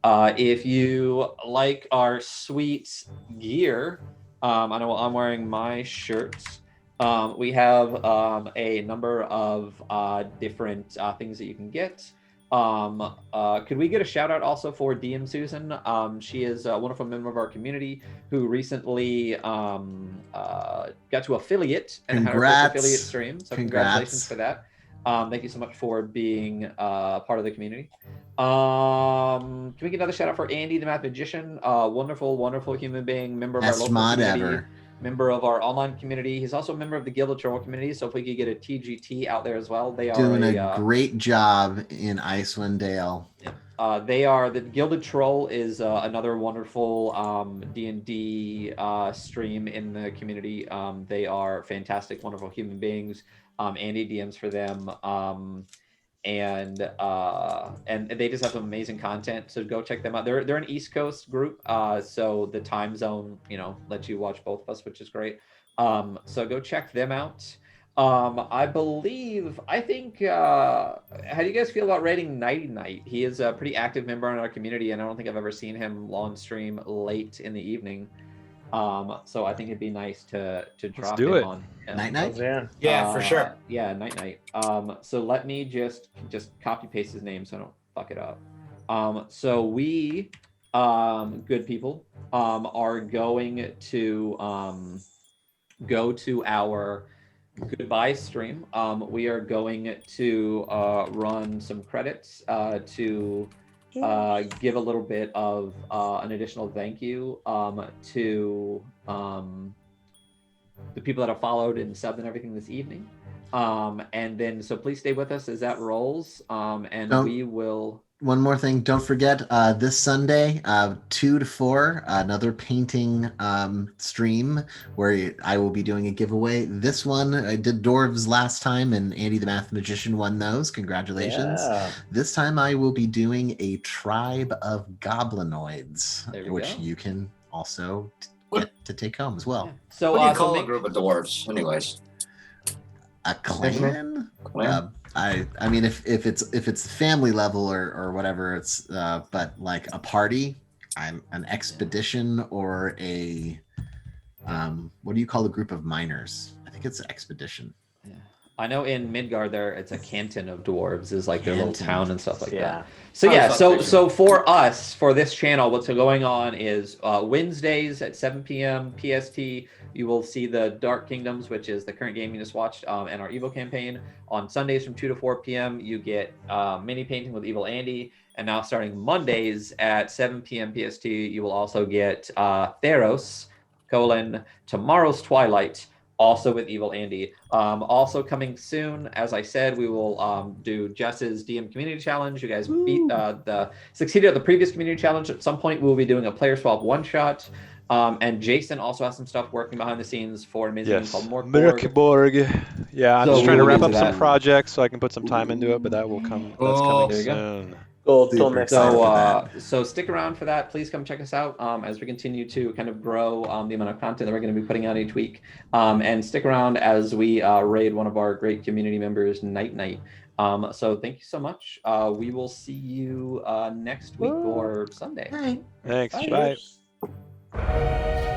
If you like our sweet gear, I know I'm wearing my shirts. We have a number of different things that you can get. Could we get a shout out also for DM Susan? She is a wonderful member of our community who recently got to affiliate and had her first affiliate stream. So congratulations for that. Thank you so much for being part of the community. Can we get another shout out for Andy, the Math Magician? Wonderful, wonderful human being, member of our local community. Member of our online community. He's also a member of the Gilded Troll community. So if we could get a TGT out there as well, they are doing a great job in Icewind Dale. Yeah. They are the Gilded Troll is another wonderful D&D stream in the community. They are fantastic, wonderful human beings. Andy DMs for them. And they just have some amazing content, so go check them out. They're an East Coast group, so the time zone lets you watch both of us, which is great. So go check them out. I think how do you guys feel about rating Nighty Night? He is a pretty active member in our community, and I don't think I've ever seen him on stream late in the evening. So I think it'd be nice to drop do him it. on. Night Night? Yeah, for sure. Yeah, Night. So let me just copy paste his name so I don't fuck it up. So we, good people, are going to go to our goodbye stream. We are going to run some credits to give a little bit of an additional thank you to the people that have followed and subbed and everything this evening. And then, so please stay with us as that rolls. We will... One more thing, don't forget, this Sunday, 2 to 4, another painting stream where I will be doing a giveaway. This one, I did Dwarves last time, and Andy the Math Magician won those. Congratulations. Yeah. This time I will be doing a Tribe of Goblinoids, which you can also get to take home as well. Yeah. So what do you call a group of dwarves, anyways? A clan? I mean, if it's family level or whatever, it's but like a party, I'm an expedition or a what do you call a group of miners? I think it's an expedition. Yeah. I know in Midgard it's a canton of dwarves is like their little town and stuff like that. So for us, for this channel, what's going on is Wednesdays at 7 p.m. PST, you will see the Dark Kingdoms, which is the current game you just watched, and our Evo campaign. On Sundays from 2 to 4 p.m., you get mini painting with Evil Andy. And now starting Mondays at 7 p.m. PST, you will also get Theros, Tomorrow's Twilight, also with Evil Andy. Also coming soon, as I said, we will do Jess's DM Community Challenge. You guys succeeded at the previous Community Challenge. At some point, we'll be doing a player swap one-shot. And Jason also has some stuff working behind the scenes for an amazing game called Morkborg. Yeah, I'm just trying to wrap up some projects so I can put some time into it, but that will come. That's coming soon. So stick around for that. Please come check us out as we continue to kind of grow the amount of content that we're going to be putting out each week. And stick around as we raid one of our great community members, Night. So thank you so much. We will see you next week or Sunday. Thanks. Bye.